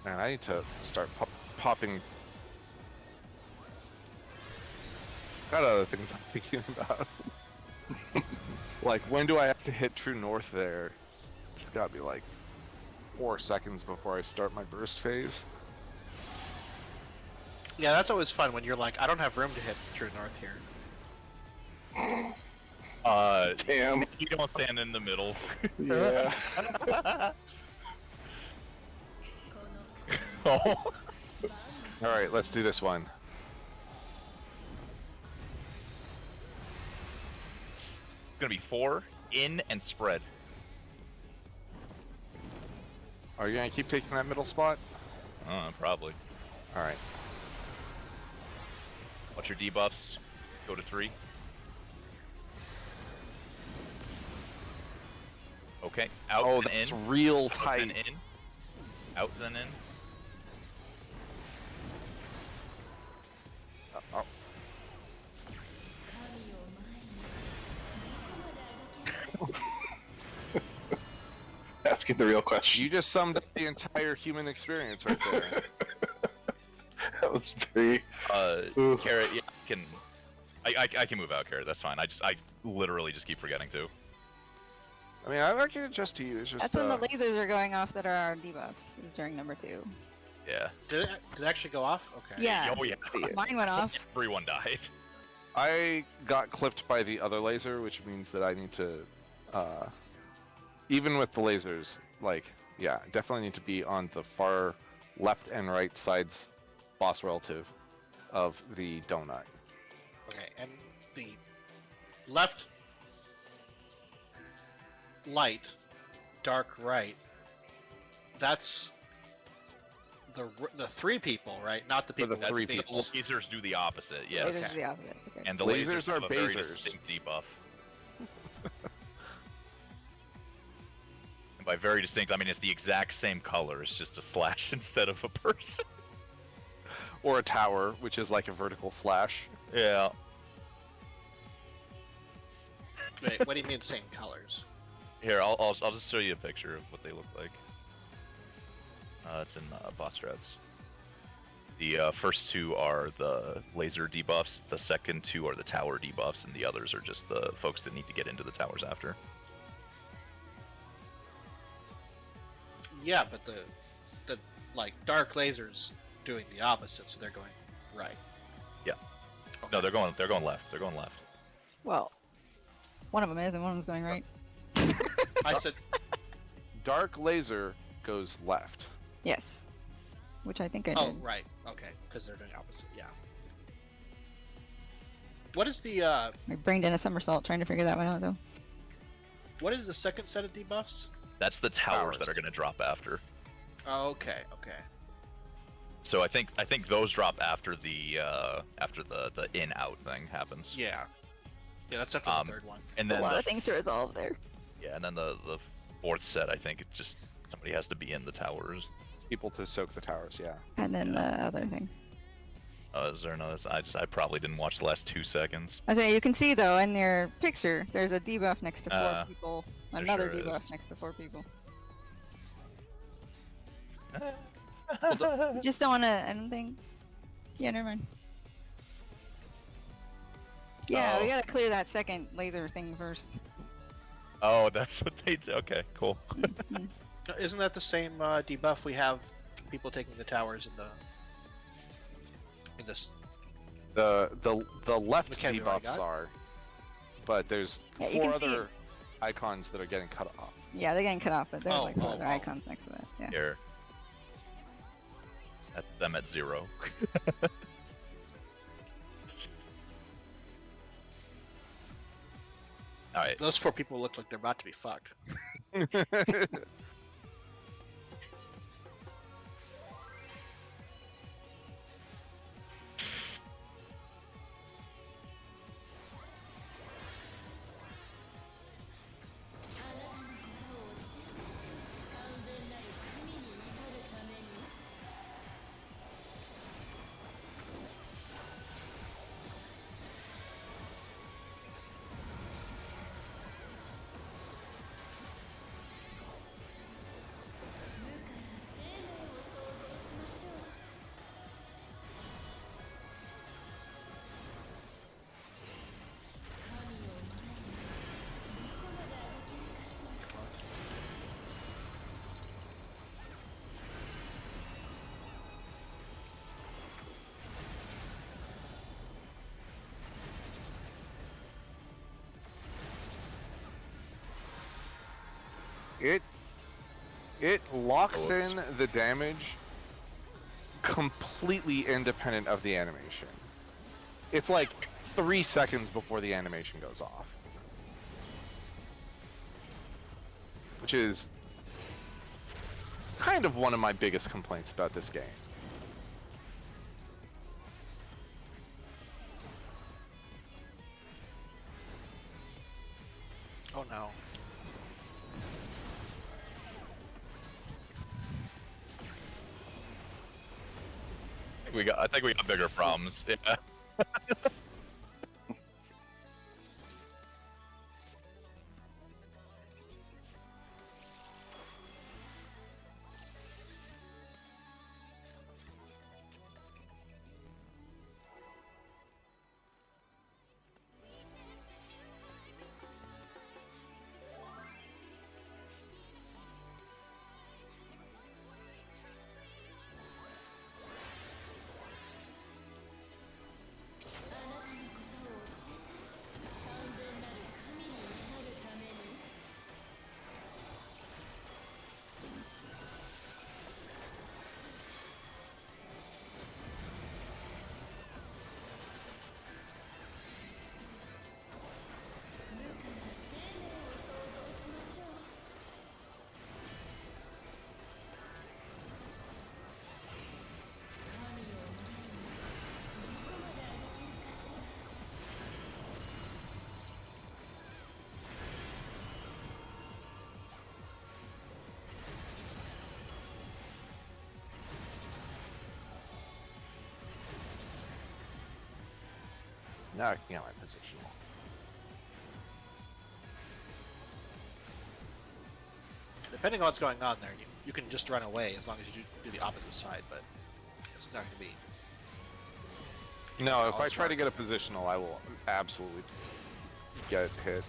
Man, I need to start popping. Got other things I'm thinking about. Like, when do I have to hit true north there? It's gotta be like 4 seconds before I start my burst phase. Yeah, that's always fun when you're like, I don't have room to hit true north here. Damn. You don't stand in the middle. Yeah. Oh. Alright, let's do this one. It's gonna be 4 in and spread. Are you gonna keep taking that middle spot? Probably. Alright. Watch your debuffs. Go to 3. Okay. Out Oh, and that's in. real Out tight. then in. Out then in. Oh, Asking the real question. you just summed up the entire human experience right there. That was very. Ooh. Carrot, yeah, I can move out, Carrot. That's fine. I literally just keep forgetting to. I mean, I can adjust to you. It's just That's when the lasers are going off that are our debuffs is during number 2. Yeah. Did it actually go off? Okay. Yeah. Oh yeah. Mine went off. Everyone died. I got clipped by the other laser, which means that I need to, even with the lasers, like, yeah, definitely need to be on the far left and right sides, boss relative, of the donut. Okay, and the left light, dark right. That's the 3 people, right? Not the people the with three speeds. people. Lasers do the opposite. Yes. Lasers are the opposite. Okay. And the Lasers lasers are have a very basers. distinct debuff. And by very distinct, I mean it's the exact same color. It's just a slash instead of a person. Or a tower, which is like a vertical slash. Yeah. Wait, what do you mean same colors? Here, I'll just show you a picture of what they look like. It's in boss strats. The first 2 are the laser debuffs. The second 2 are the tower debuffs, and the others are just the folks that need to get into the towers after. Yeah, but the like dark lasers doing the opposite, so they're going right. Yeah. Okay. No, they're going left. They're going left. Well, one of them is and one of them's going right. I said Dark laser goes left. Yes. Which I think I oh did. right, okay, because they're doing opposite. Yeah. What is the My brain did a somersault trying to figure that one out though. what is the second set of debuffs? That's the towers Towers. that are going to drop after. Oh, okay, okay. So I think those drop after the in out thing happens. Yeah. Yeah, that's after the third one. And A then lot the, of things to resolve there. yeah, and then the 4th set, I think it just somebody has to be in the towers. People to soak the towers, yeah. And then the other thing. Is there another? I probably didn't watch the last 2 seconds. I say you can see though in their picture there's a debuff next to 4 people. there Another sure is. debuff next to 4 people. Well, You just don't wanna I don't think. Yeah, never mind. Yeah, we Oh. gotta clear that second laser thing first. Oh, that's what they do. Okay, cool. Mhm. Isn't that the same debuff we have for people taking the towers in this? The left Okay, we already debuffs got it. are, but there's Yeah, you 4 can see other icons that are getting cut off. Yeah, they're getting cut off, but there's Oh, like 4 oh, other oh. icons next to that. Yeah. Here. At them at 0. All right. Those 4 people look like they're about to be fucked. It locks Whoops. in the damage completely independent of the animation. It's like 3 seconds before the animation goes off. Which is kind of one of my biggest complaints about this game. Oh no. I think we got bigger problems. Yeah. Now I can get my positional. Depending on what's going on there, you can just run away as long as you do the opposite side, but it's not going to be. No, if I'll I try to try. get a positional, I will absolutely get hit.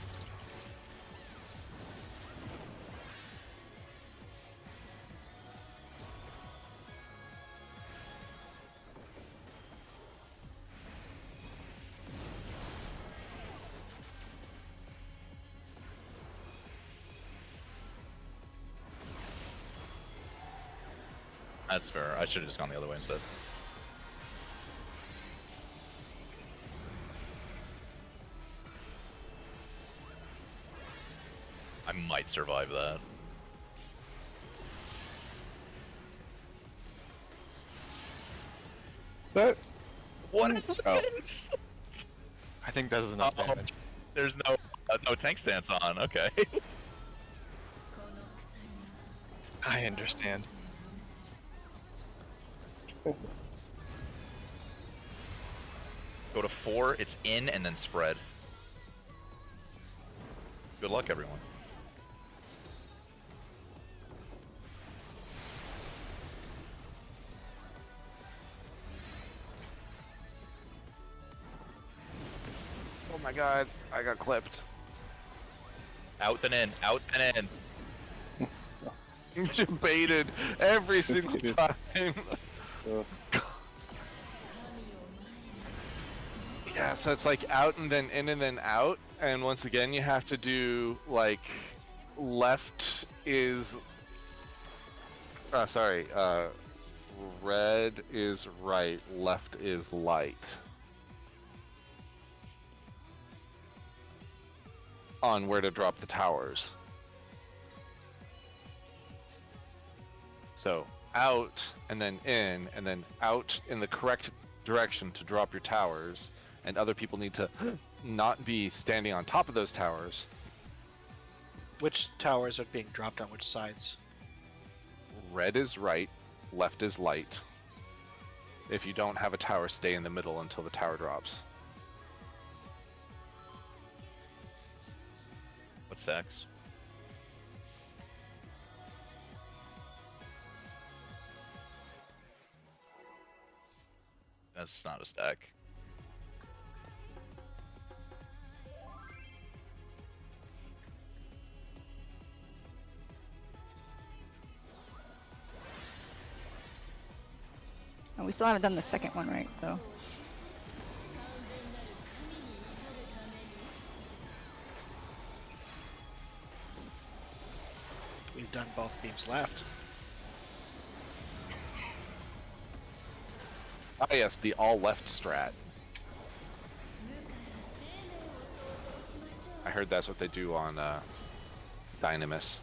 That's fair. I should have just gone the other way instead. I might survive that. But What? Oh. I think that is enough Oh. damage. There's no tank stance on. Okay. I understand. Go to 4. It's in and then spread. Good luck, everyone. Oh my god, I got clipped. Out and in. Out and in. Baited every single Baited. time. uh, Yeah, so it's like out and then in and then out, and once again you have to do like left is red is right, left is light. On where to drop the towers. So out and then out in the correct direction to drop your towers, and other people need to not be standing on top of those towers. Which towers are being dropped on which sides? Red is right, left is light. If you don't have a tower, stay in the middle until the tower drops. What's X? That's not a stack. And we still haven't done the second one, right? So We've done both beams left. Ah yes, the all left strat. I heard that's what they do on Dynamis.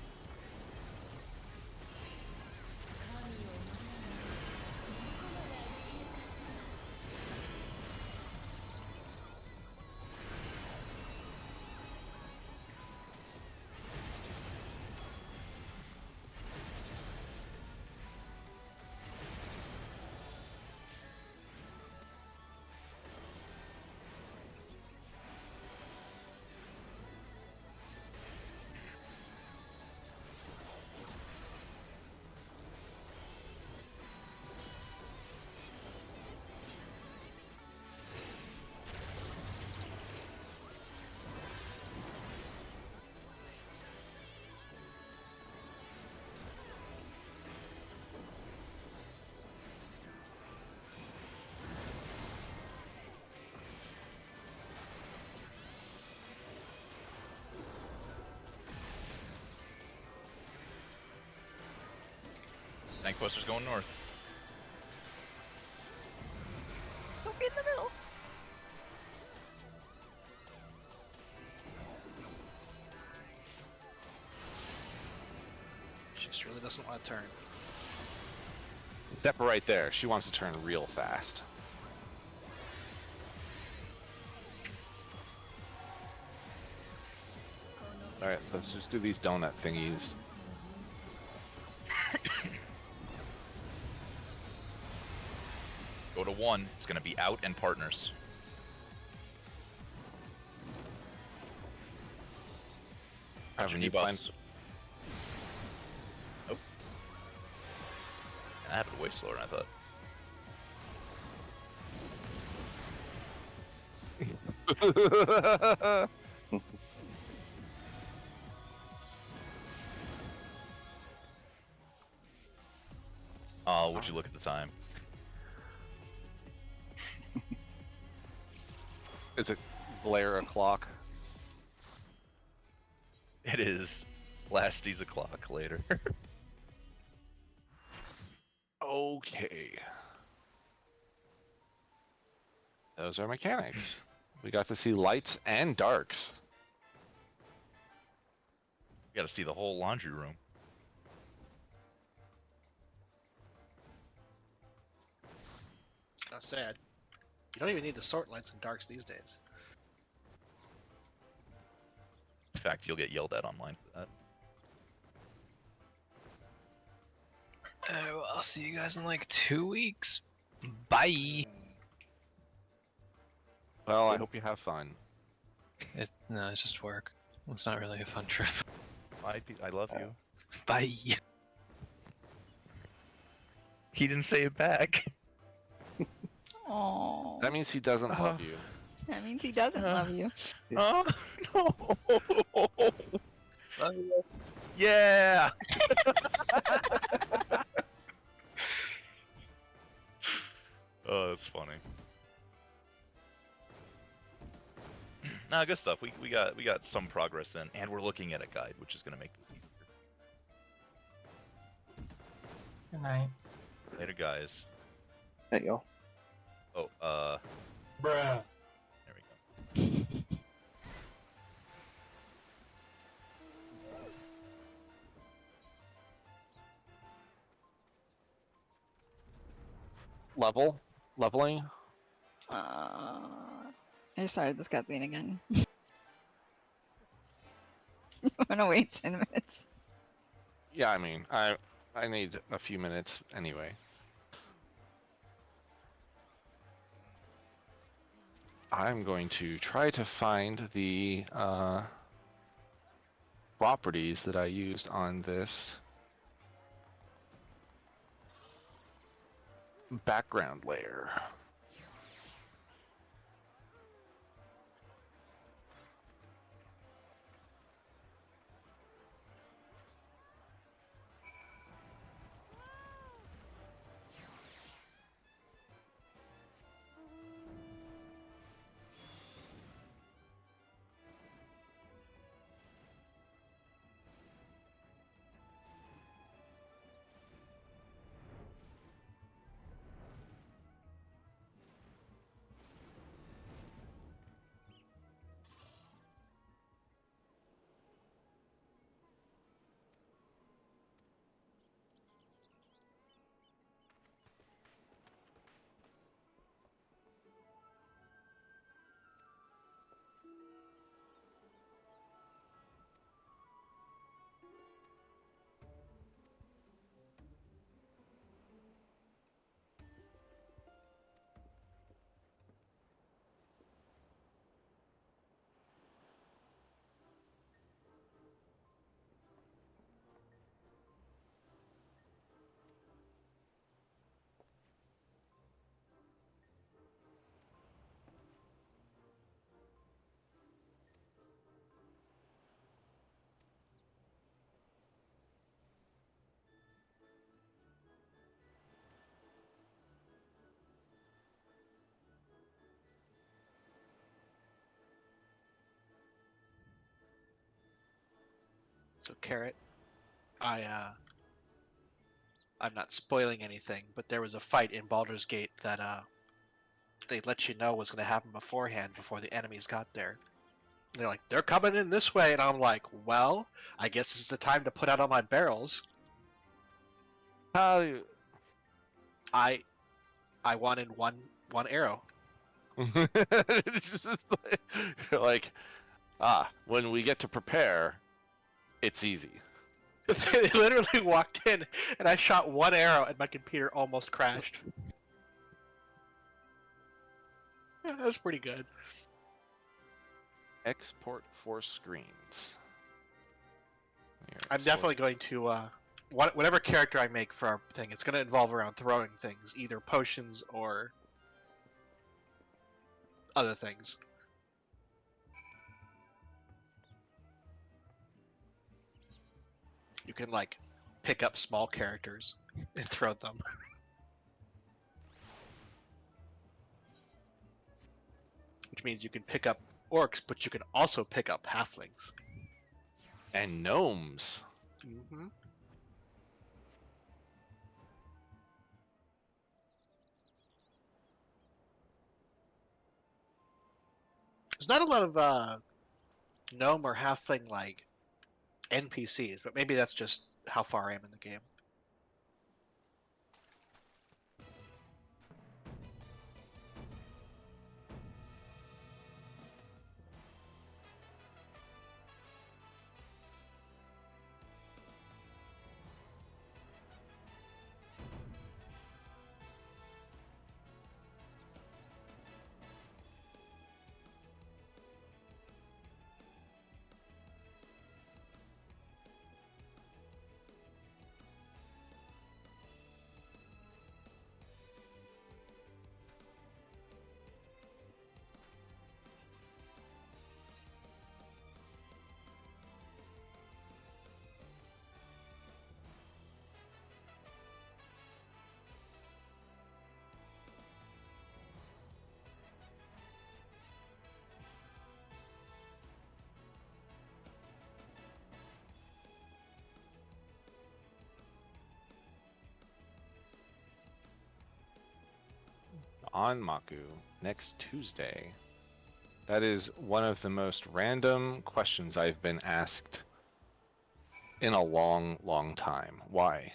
Tank Buster's going north. Don't be in the middle. She just really doesn't want to turn. Step right there. She wants to turn real fast. Alright, let's just do these donut thingies. Go to 1. It's gonna be out and partners. Have a Your new plan. debuffs. Nope. That happened way slower than I thought. Oh, would you look at the time? Is it glare o'clock? It is lasties o'clock later. Okay. Those are mechanics. We got to see lights and darks. You gotta see the whole laundry room. Kind of sad. You don't even need to sort lights and darks these days. In fact, you'll get yelled at online for that. Well, I'll see you guys in like 2 weeks. Bye. Well, I hope you have fun. No, it's just work. It's not really a fun trip. I love you. Bye. He didn't say it back. Oh, That means he doesn't love you. that means he doesn't love you. Oh no! Yeah. Oh, that's funny. Nah, good stuff. We got some progress in, and we're looking at a guide, which is gonna make this easier. Good night. Later, guys. Hey, y'all. Oh, Bruh. there we go. Leveling? I started this cutscene again. You wanna wait 10 minutes? Yeah, I mean, I need a few minutes anyway. I'm going to try to find the properties that I used on this background layer. So Carrot, I I'm not spoiling anything, but there was a fight in Baldur's Gate that they let you know was going to happen beforehand before the enemies got there. And they're like, they're coming in this way, and I'm like, well, I guess this is the time to put out all my barrels. How do you... I wanted one arrow. It's just like, when we get to prepare, it's easy. They literally walked in, and I shot one arrow, and my computer almost crashed. Yeah, that's pretty good. Export for screens. Here, I'm export. definitely going to whatever character I make for our thing. It's going to involve around throwing things, either potions or other things. You can like pick up small characters and throw them. Which means you can pick up orcs, but you can also pick up halflings. And gnomes. Mm-hmm. There's not a lot of gnome or halfling like NPCs, but maybe that's just how far I am in the game. On Maku next Tuesday. That is one of the most random questions I've been asked in a long, long time. Why?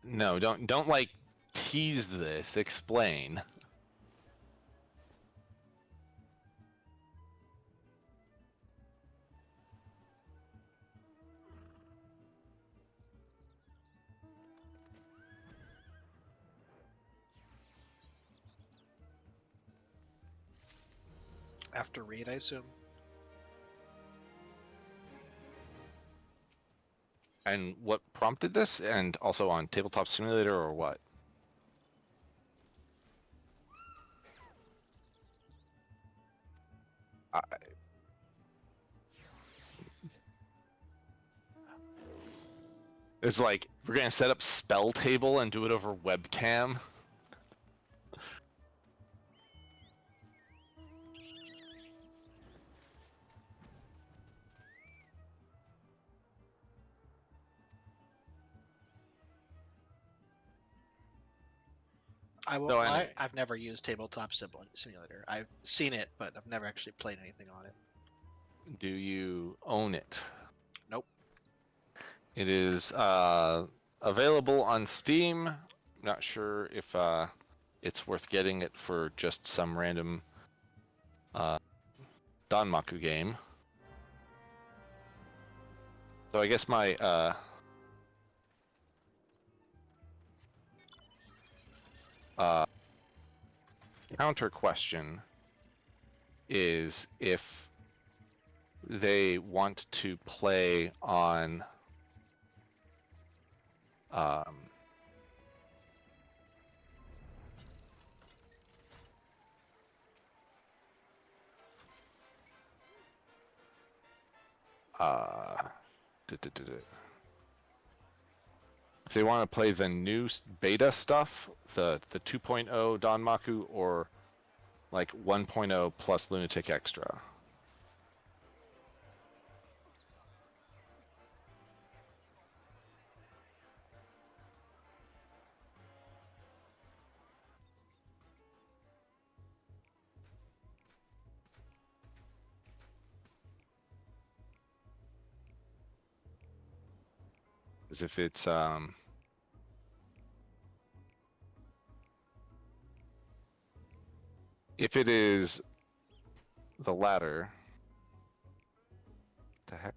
No, don't like tease this. Explain. After raid, I assume. And what prompted this? And also on Tabletop Simulator or what? I... It's like, we're gonna set up spell table and do it over webcam. So anyway. I've never used Tabletop Simulator. I've seen it, but I've never actually played anything on it. Do you own it? Nope. It is available on Steam. Not sure if it's worth getting it for just some random Danmaku game. So I guess my counter question is if they want to play on if they want to play the new beta stuff, the 2.0 Danmaku, or like 1.0 plus Lunatic Extra. As if it's if it is the latter, the heck?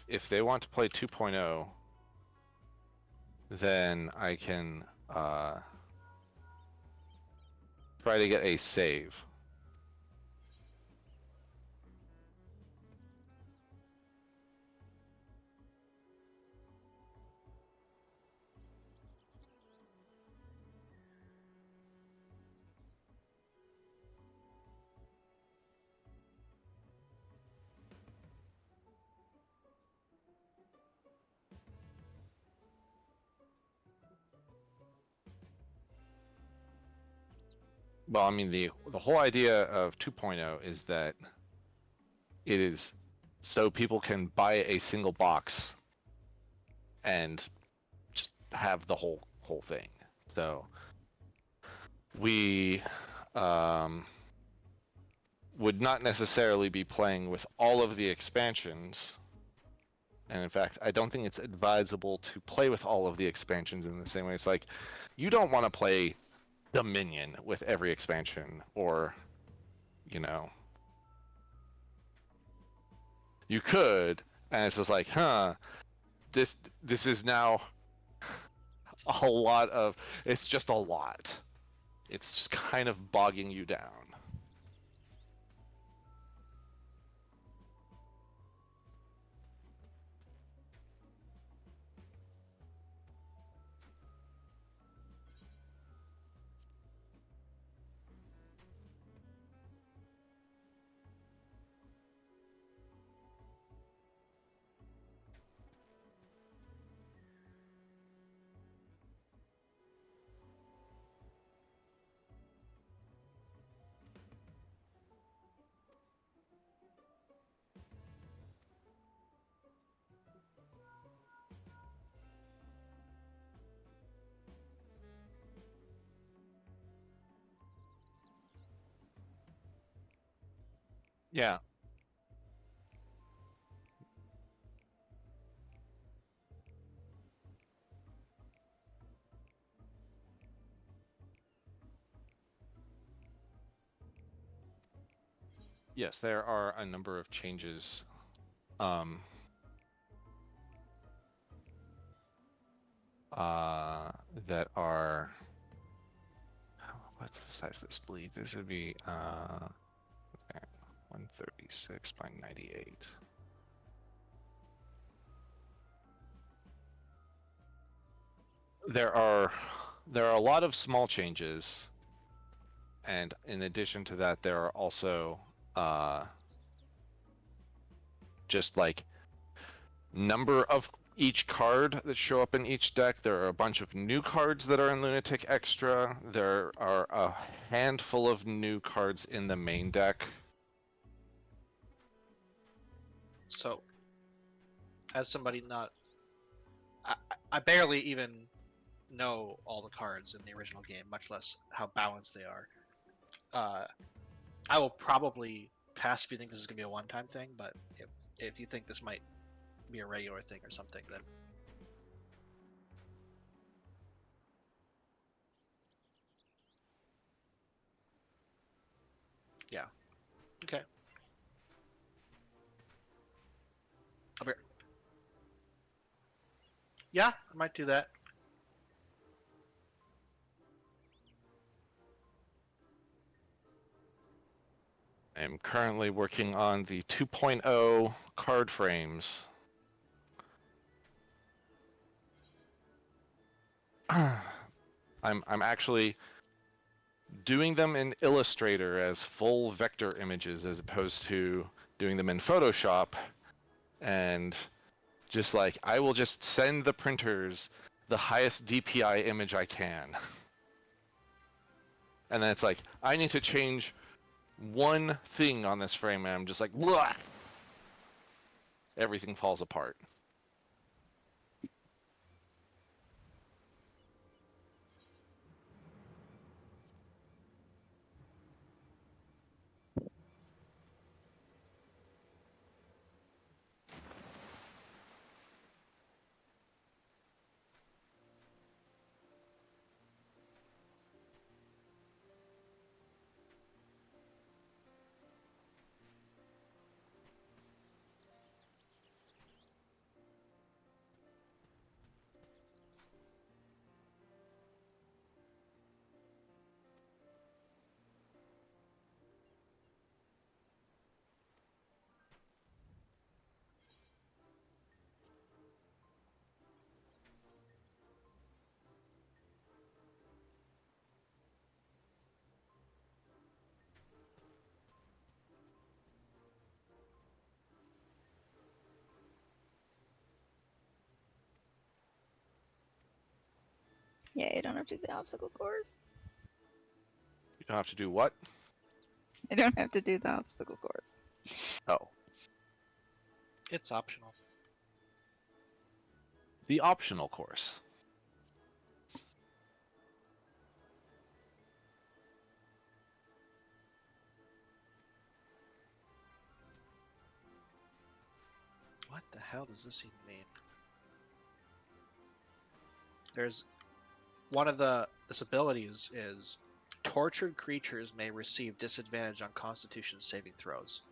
If they want to play 2.0, then I can try to get a save. Well, I mean, the whole idea of 2.0 is that it is so people can buy a single box and just have the whole thing. So we would not necessarily be playing with all of the expansions. And in fact, I don't think it's advisable to play with all of the expansions in the same way. It's like, you don't want to play Dominion with every expansion, or, you know, you could, and it's just like, this is now a lot of, it's just a lot. It's just kind of bogging you down. Yeah. Yes, there are a number of changes. That are, what's the size of this bleed? This would be 136 by 98. There are a lot of small changes, and in addition to that, there are also just like number of each card that show up in each deck. There are a bunch of new cards that are in Lunatic Extra. There are a handful of new cards in the main deck. So, as somebody not, I barely even know all the cards in the original game, much less how balanced they are. I will probably pass if you think this is gonna be a one-time thing, but if you think this might be a regular thing or something, then yeah, okay. I'll be... Yeah, I might do that. I'm currently working on the 2.0 card frames. I'm actually doing them in Illustrator as full vector images as opposed to doing them in Photoshop, and just like, I will just send the printers the highest DPI image I can. And then it's like, I need to change one thing on this frame, and I'm just like, blah! Everything falls apart. Yeah, you don't have to do the obstacle course. You don't have to do what? I don't have to do the obstacle course. Oh, It's optional. the optional course. What the hell does this even mean? There's one of the disabilities is tortured creatures may receive disadvantage on Constitution saving throws.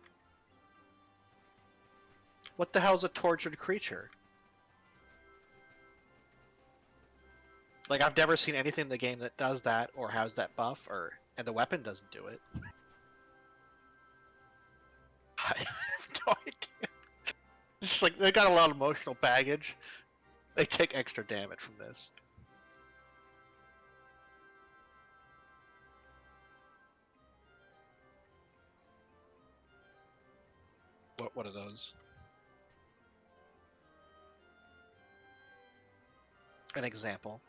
What the hell's a tortured creature? Like, I've never seen anything in the game that does that or has that buff, and the weapon doesn't do it. I have no idea. It's just like they got a lot of emotional baggage. They take extra damage from this. What are those? An example.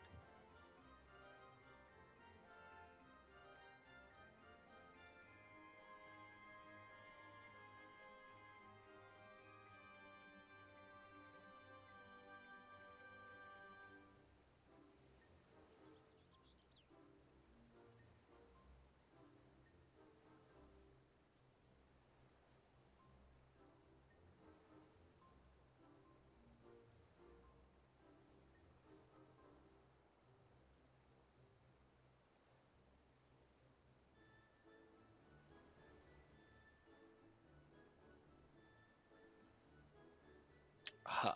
Huh.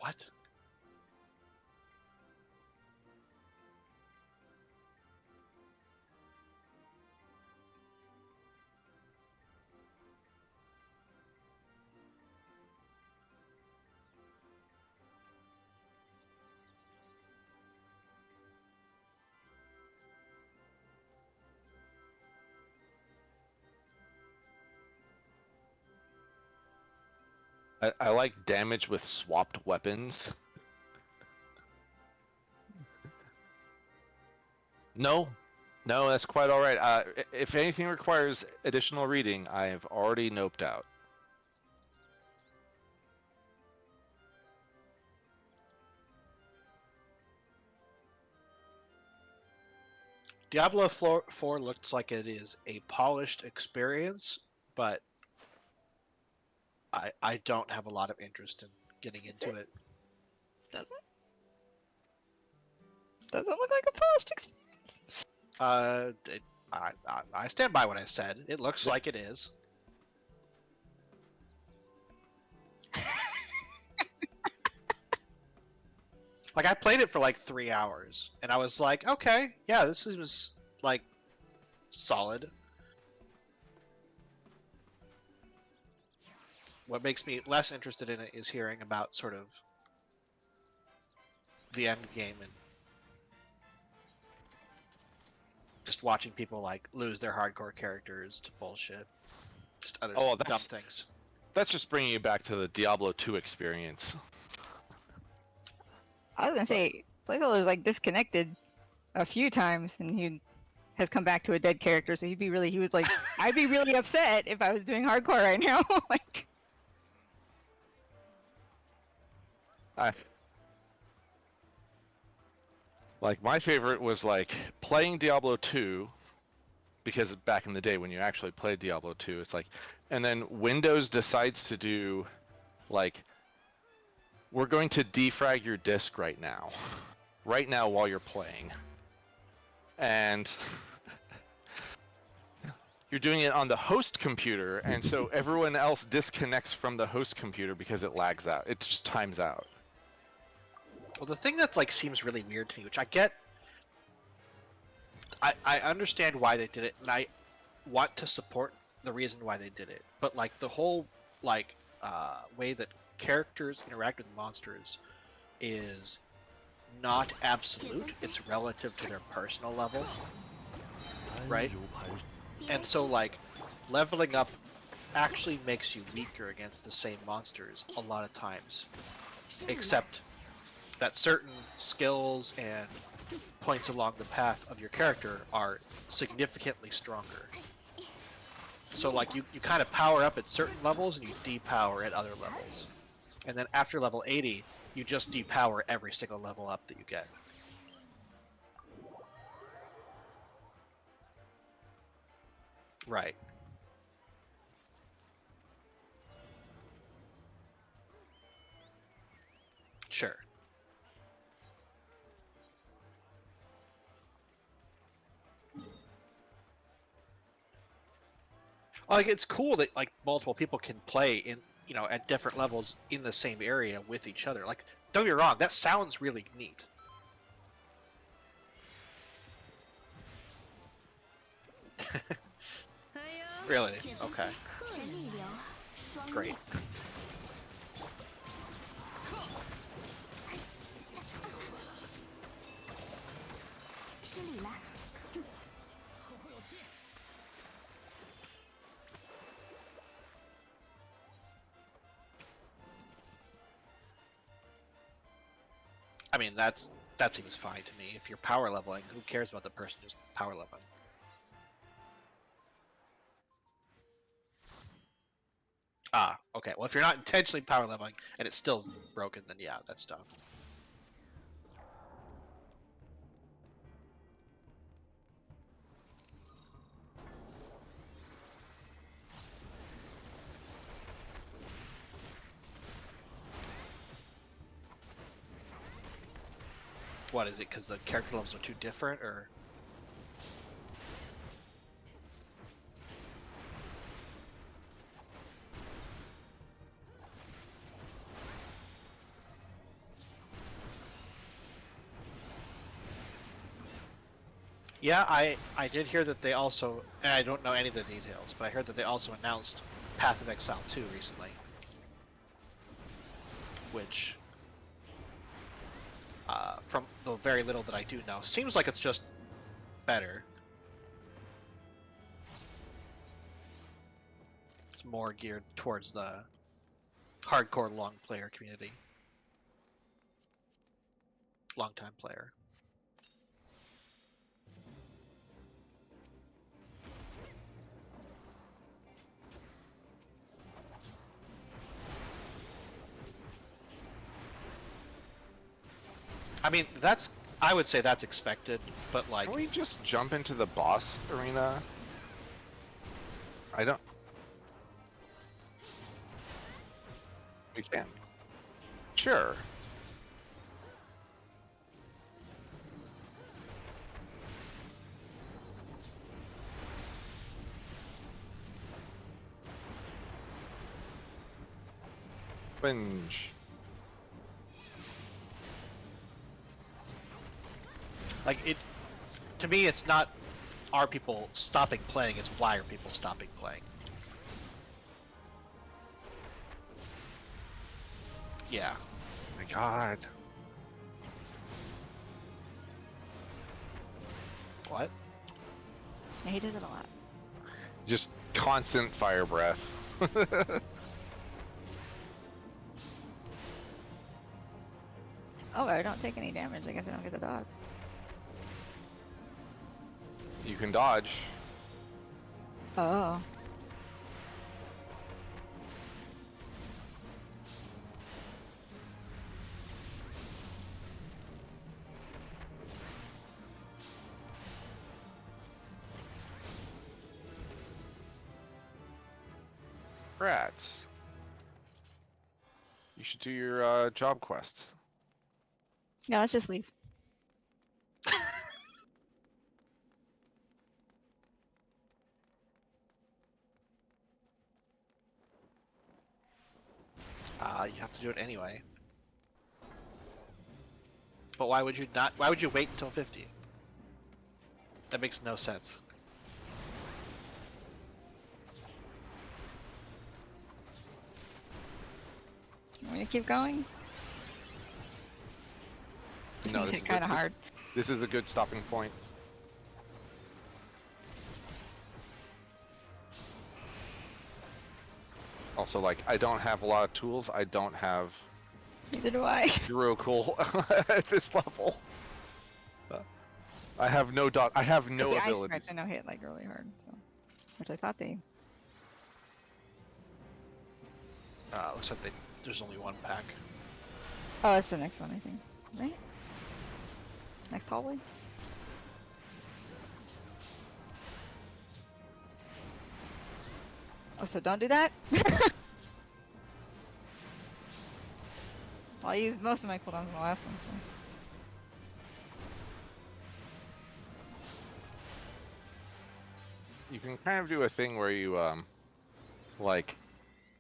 What? I like damage with swapped weapons. No, no, that's quite all right. If anything requires additional reading, I have already noped out. Diablo 4 looks like it is a polished experience, but I don't have a lot of interest in getting into it. Does it? Doesn't look like a polished experience. I stand by what I said. It looks like it is. Like, I played it for like 3 hours, and I was like, okay, yeah, this is like solid. What makes me less interested in it is hearing about sort of the end game and Just watching people like lose their hardcore characters to bullshit. Just other Oh, dumb things. That's just bringing you back to the Diablo 2 experience. I was gonna say placeholder's like disconnected a few times, and he has come back to a dead character. So he was like, I'd be really upset if I was doing hardcore right now. Like, Like, my favorite was like playing Diablo 2, because back in the day when you actually played Diablo 2, it's like, and then Windows decides to do like, we're going to defrag your disk right now while you're playing, and you're doing it on the host computer, and so everyone else disconnects from the host computer because it lags out. It just times out. Well, the thing that's like seems really weird to me, which I get, I understand why they did it, and I want to support the reason why they did it. But like the whole like way that characters interact with monsters is not absolute. It's relative to their personal level, right? And so like leveling up actually makes you weaker against the same monsters a lot of times, except that certain skills and points along the path of your character are significantly stronger. So like you kind of power up at certain levels and you depower at other levels. And then after level 80, you just depower every single level up that you get. Right. Sure. Like it's cool that like multiple people can play in, you know, at different levels in the same area with each other. Like, don't get me wrong, that sounds really neat. Really? Okay. Great. I mean, that seems fine to me. If you're power leveling, who cares about the person who's power leveling? Ah, okay. Well, if you're not intentionally power leveling and it's still broken, then yeah, that's dumb. What is it? Because the character levels are too different, or? Yeah, I did hear that they also, and I don't know any of the details, but I heard that they also announced Path of Exile 2 recently, which, from the very little that I do know, seems like it's just better. It's more geared towards the hardcore long player community. Long time player. I mean, I would say that's expected, but like... Can we just jump into the boss arena? I don't... We can. Sure. Binge. Like, to me, it's not are people stopping playing, it's why are people stopping playing. Yeah. My God. What? Yeah, he does it a lot. Just constant fire breath. Oh, I don't take any damage. I guess I don't get the dodge. You can dodge. Oh. Rats. You should do your job quest. Yeah, let's just leave. You have to do it anyway. But why would you not? Why would you wait until 50? That makes no sense. Want me to keep going? No, this It's is kind of hard. This is a good stopping point. Also, like, I don't have a lot of tools. I don't have Neither do I. Zero cool at this level. I have no dot. I have no the ice abilities. strikes I know hit like really hard, so which I thought they. Looks like there's only one pack. Oh, that's the next one, I think. Right? Next hallway. Oh, so don't do that. Well, I used most of my cooldowns in the last one. So. You can kind of do a thing where you like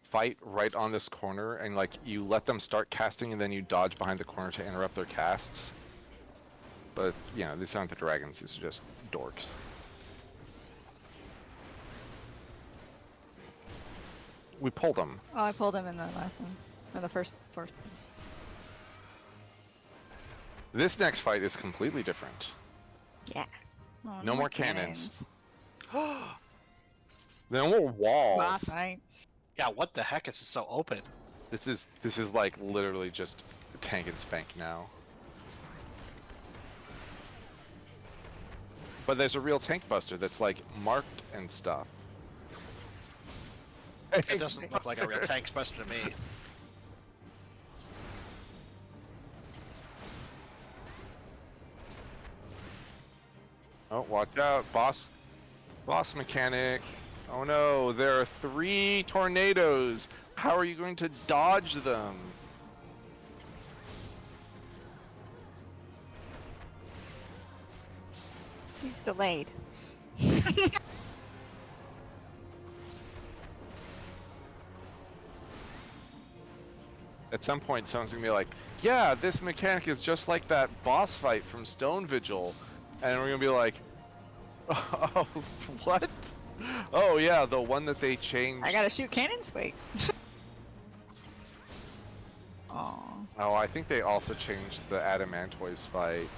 fight right on this corner and like you let them start casting and then you dodge behind the corner to interrupt their casts. But you know, these aren't the dragons, these are just dorks. We pulled them. Oh, I pulled him in the last one, or the first. This next fight is completely different. Yeah. Oh, No more cannons. Yeah, No more walls. Boss fight. what the heck? Is it so open? This is like literally just tank and spank now. But there's a real tank buster that's like marked and stuff. It doesn't look like a real tank buster to me. Oh, watch out, boss mechanic. Oh no, there are 3 tornadoes. How are you going to dodge them? He's delayed. At some point, someone's gonna be like, yeah, this mechanic is just like that boss fight from Stone Vigil. And we're gonna be like, oh, what? Oh yeah, the one that they changed. I gotta shoot cannons. Wait. Aww. Oh, I think they also changed the Adamantoise fight.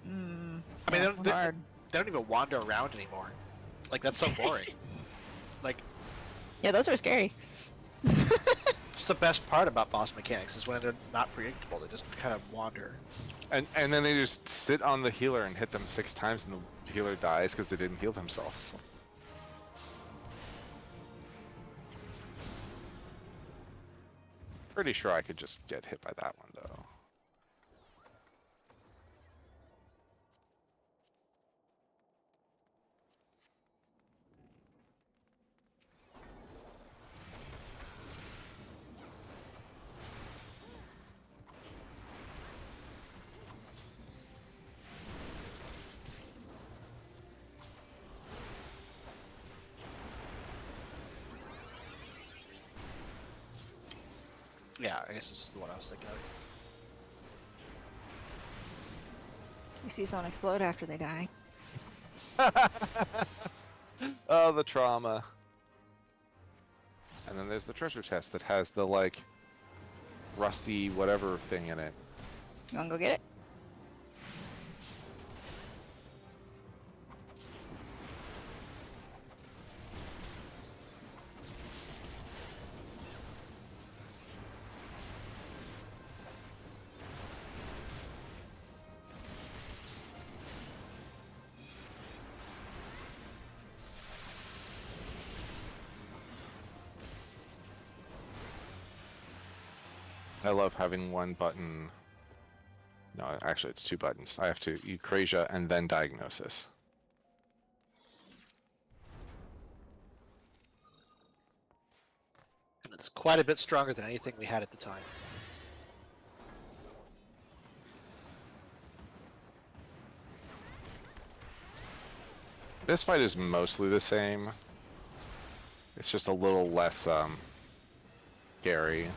I mean, That's hard. they don't even wander around anymore. Like, that's so boring. Like, Yeah, those are scary. it's the best part about boss mechanics is when they're not predictable. They just kind of wander. And then they just sit on the healer and hit them 6 times and the healer dies because they didn't heal themselves. Pretty sure I could just get hit by that one though. Yeah, I guess this is the one I was thinking of. You see someone explode after they die. Oh, the trauma. and then there's the treasure chest that has the like rusty whatever thing in it. You wanna go get it? I love having one button. No, actually, it's two buttons. I have to Eucrasia and then Diagnosis. And it's quite a bit stronger than anything we had at the time. This fight is mostly the same. It's just a little less scary.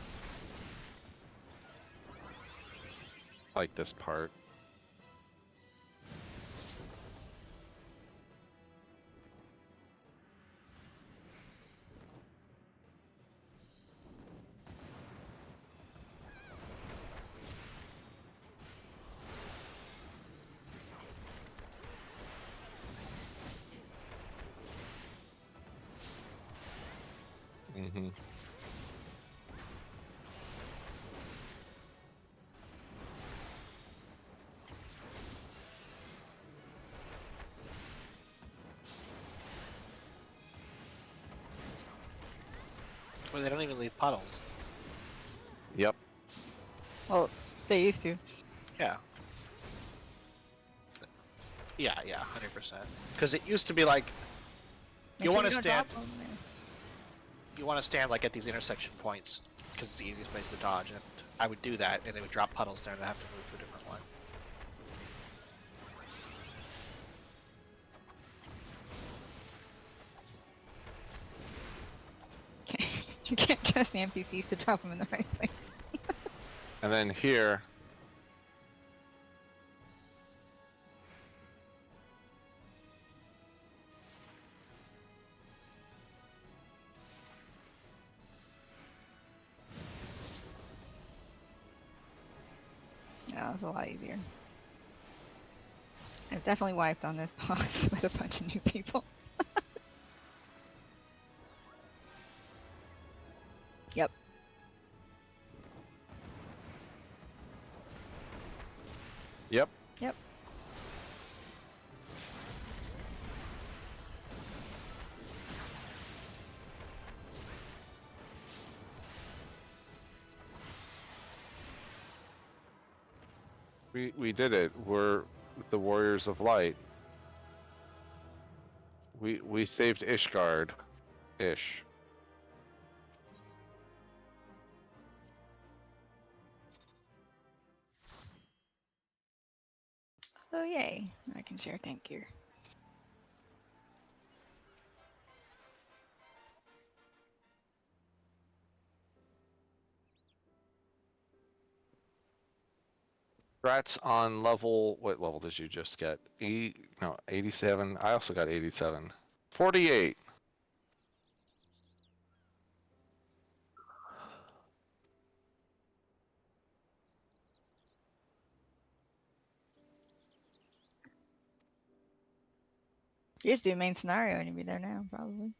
Like this part. Mm-hmm. Well, they don't even leave puddles. Yep. Well, they used to. Yeah. Yeah, 100%. Because it used to be like, Make you sure want to don't stand. drop 'em, man. You want to stand like at these intersection points because it's the easiest place to dodge, and I would do that, and they would drop puddles there, and I'd have to move to a different one. You can't trust the NPCs to drop them in the right place. And then here, Yeah, it was a lot easier. I've definitely wiped on this boss with a bunch of new people. Yep. yep. Yep. We did it. We're the Warriors of Light. We saved Ishgard. Ish. Oh yay! I can share tank gear. Congrats on level. What level did you just get? 87. I also got 87. 48. You just do main scenario and you'd be there now, probably.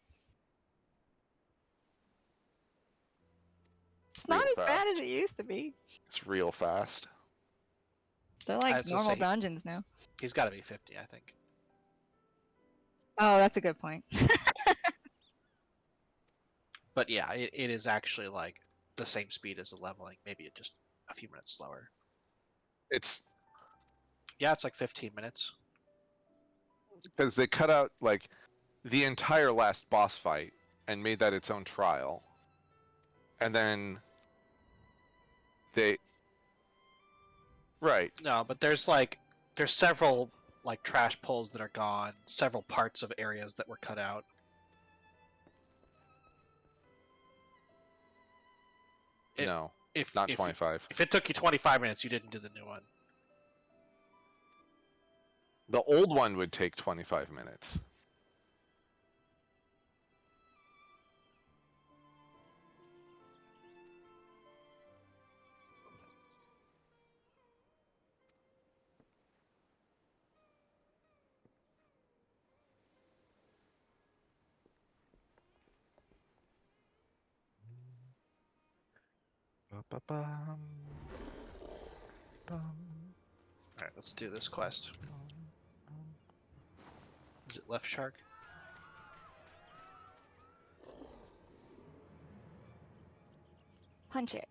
It's not Real as bad fast. as it used to be. It's real fast. They're I like was gonna normal say, dungeons now. He's got to be 50, I think. Oh, that's a good point. But yeah, it is actually like the same speed as the leveling, maybe it just a few minutes slower. It's Yeah, it's like 15 minutes. because they cut out like the entire last boss fight and made that its own trial. And then they right. No, but there's several like trash pulls that are gone, several parts of areas that were cut out. No, If not if 25. if it took you 25 minutes, you didn't do the new one. The old one would take 25 minutes. Ba-ba-bum. Bum, Alright, let's do this quest. Is it Left Shark? Punch it.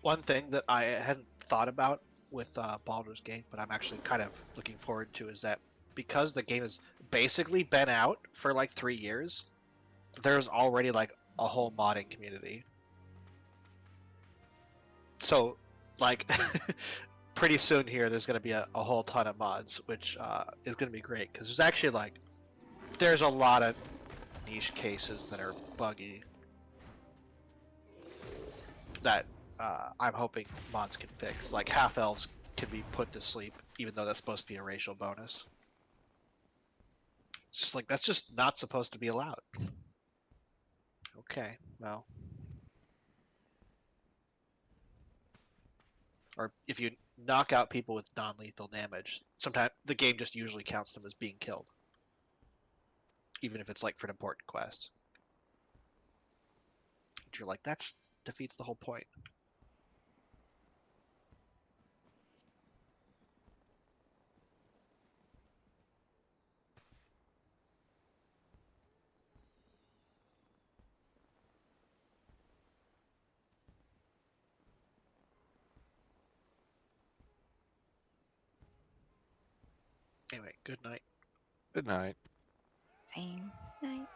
One thing that I hadn't thought about with Baldur's Gate, but I'm actually kind of looking forward to, is that because the game has basically been out for like 3 years, there's already like a whole modding community. So, like, pretty soon here, there's going to be a whole ton of mods, which is going to be great because there's actually like, there's a lot of niche cases that are buggy that I'm hoping mods can fix. Like half elves can be put to sleep, even though that's supposed to be a racial bonus. It's just like that's just not supposed to be allowed. Okay, well. Or if you knock out people with non-lethal damage, sometimes the game just usually counts them as being killed, even if it's like for an important quest. But you're like, that's defeats the whole point. Anyway, good night. Good night. Same night.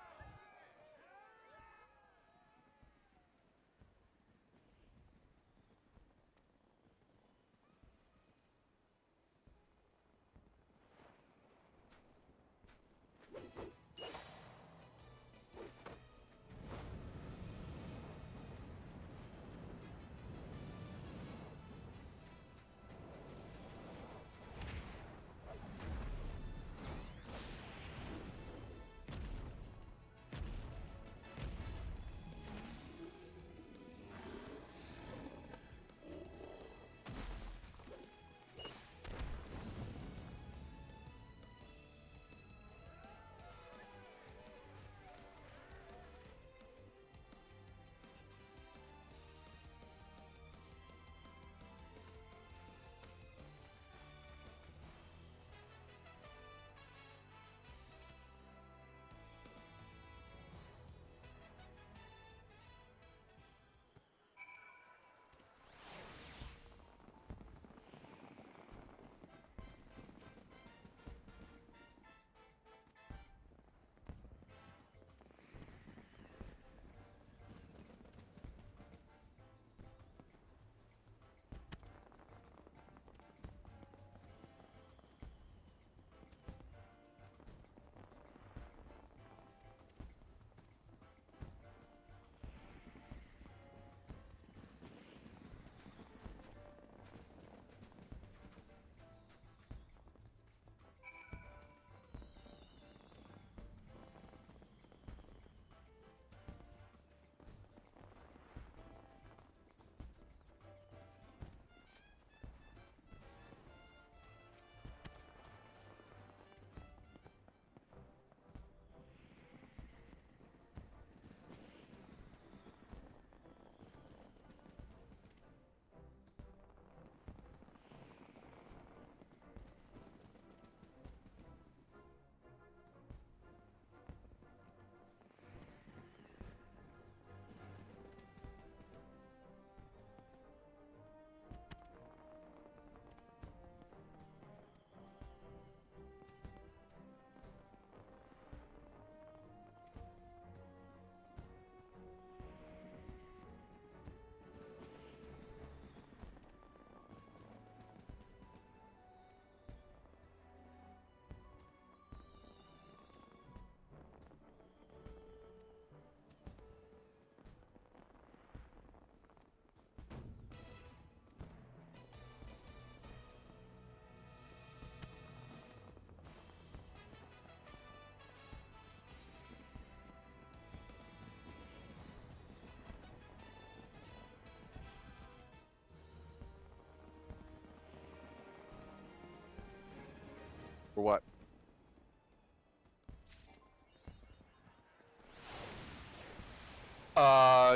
For what?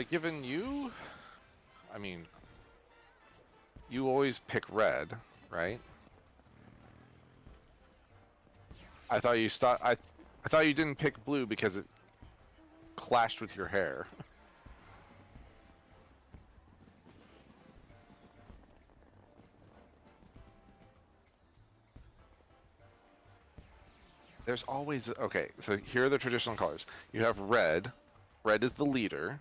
Given you, I mean, you always pick red, right? I thought you I thought you didn't pick blue because it clashed with your hair. There's always okay. So here are the traditional colors. You have red. Red is the leader.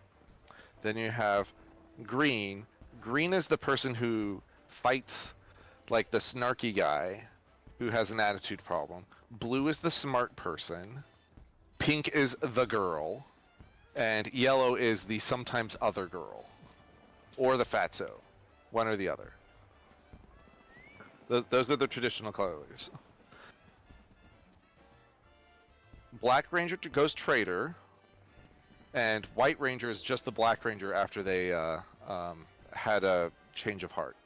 Then you have green. Green is the person who fights like the snarky guy who has an attitude problem. Blue is the smart person. Pink is the girl. And yellow is the sometimes other girl. Or the fatso. One or the other. Those are the traditional colors. Black Ranger goes Trader. And White Ranger is just the Black Ranger after they had a change of heart.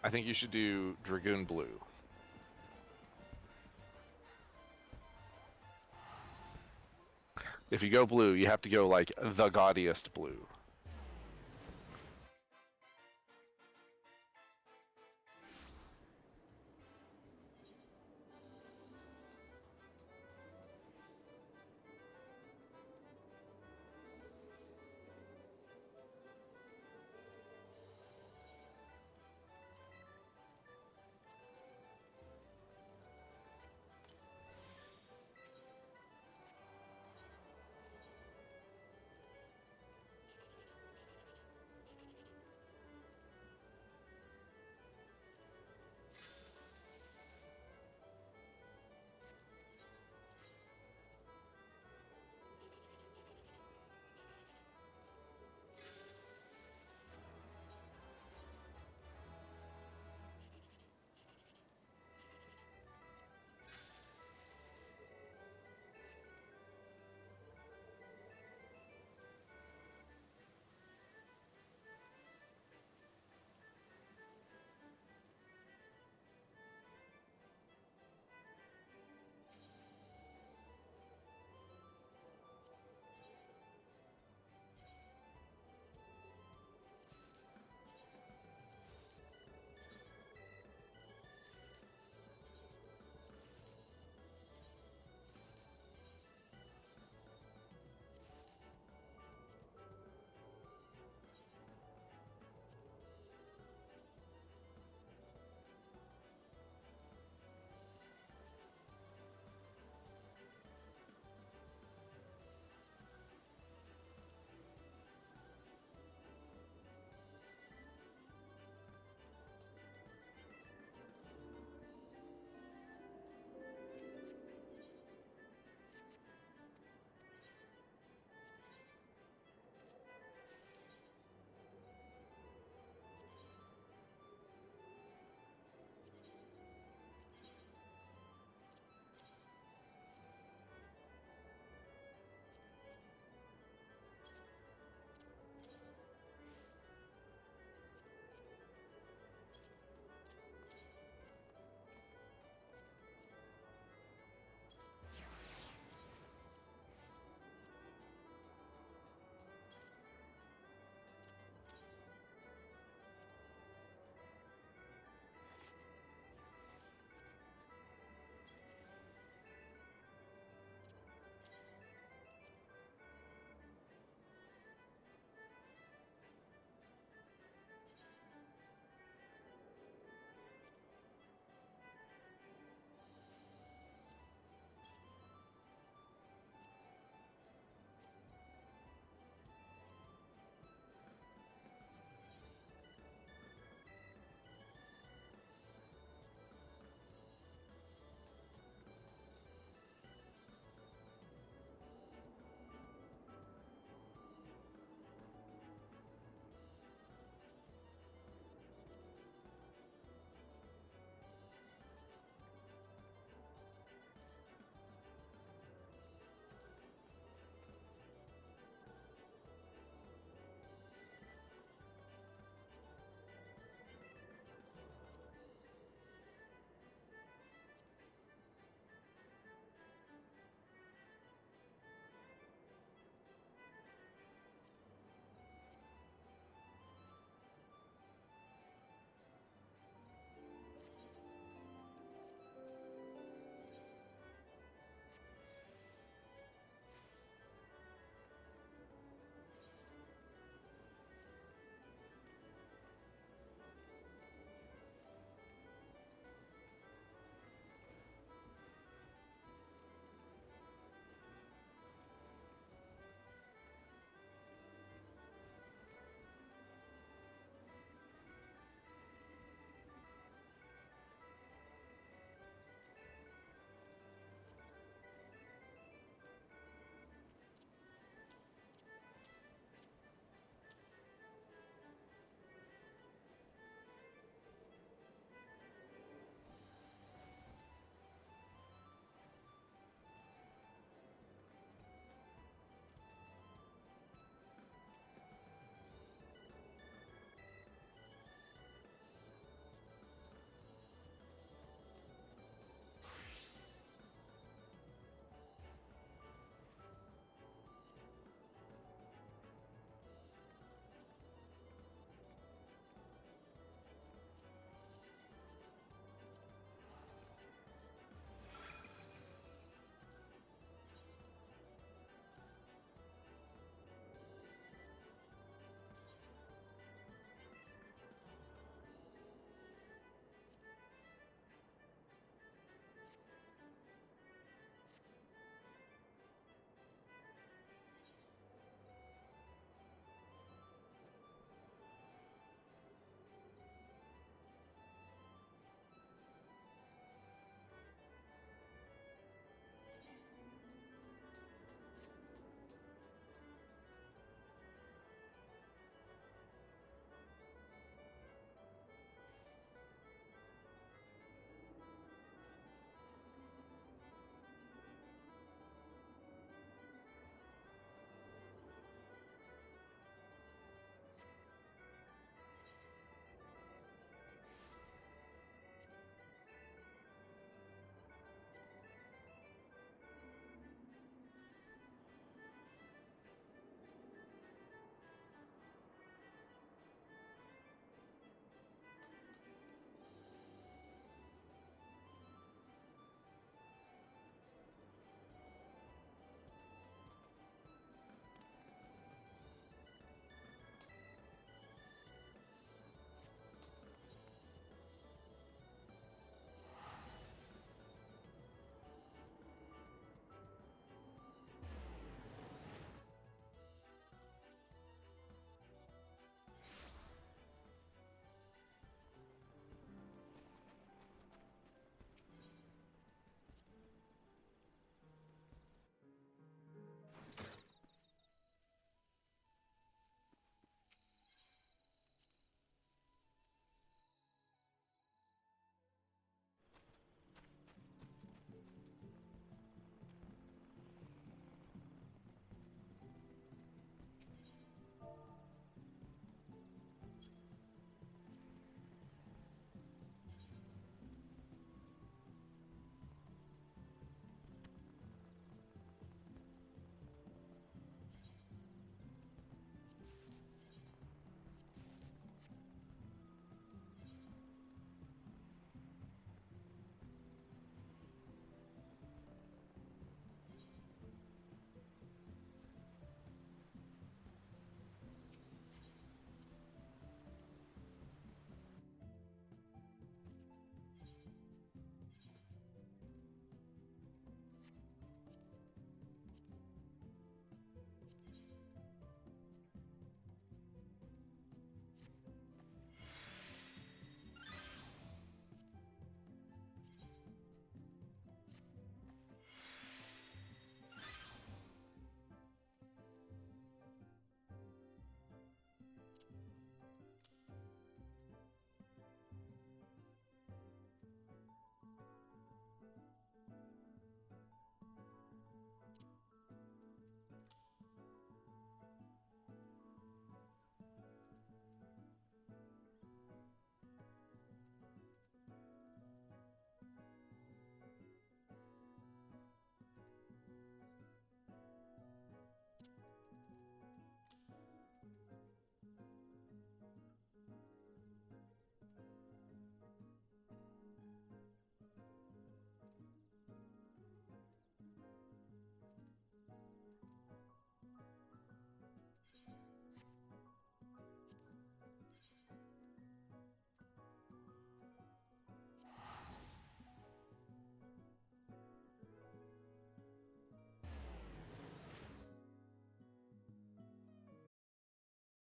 I think you should do Dragoon Blue. If you go blue, you have to go like the gaudiest blue.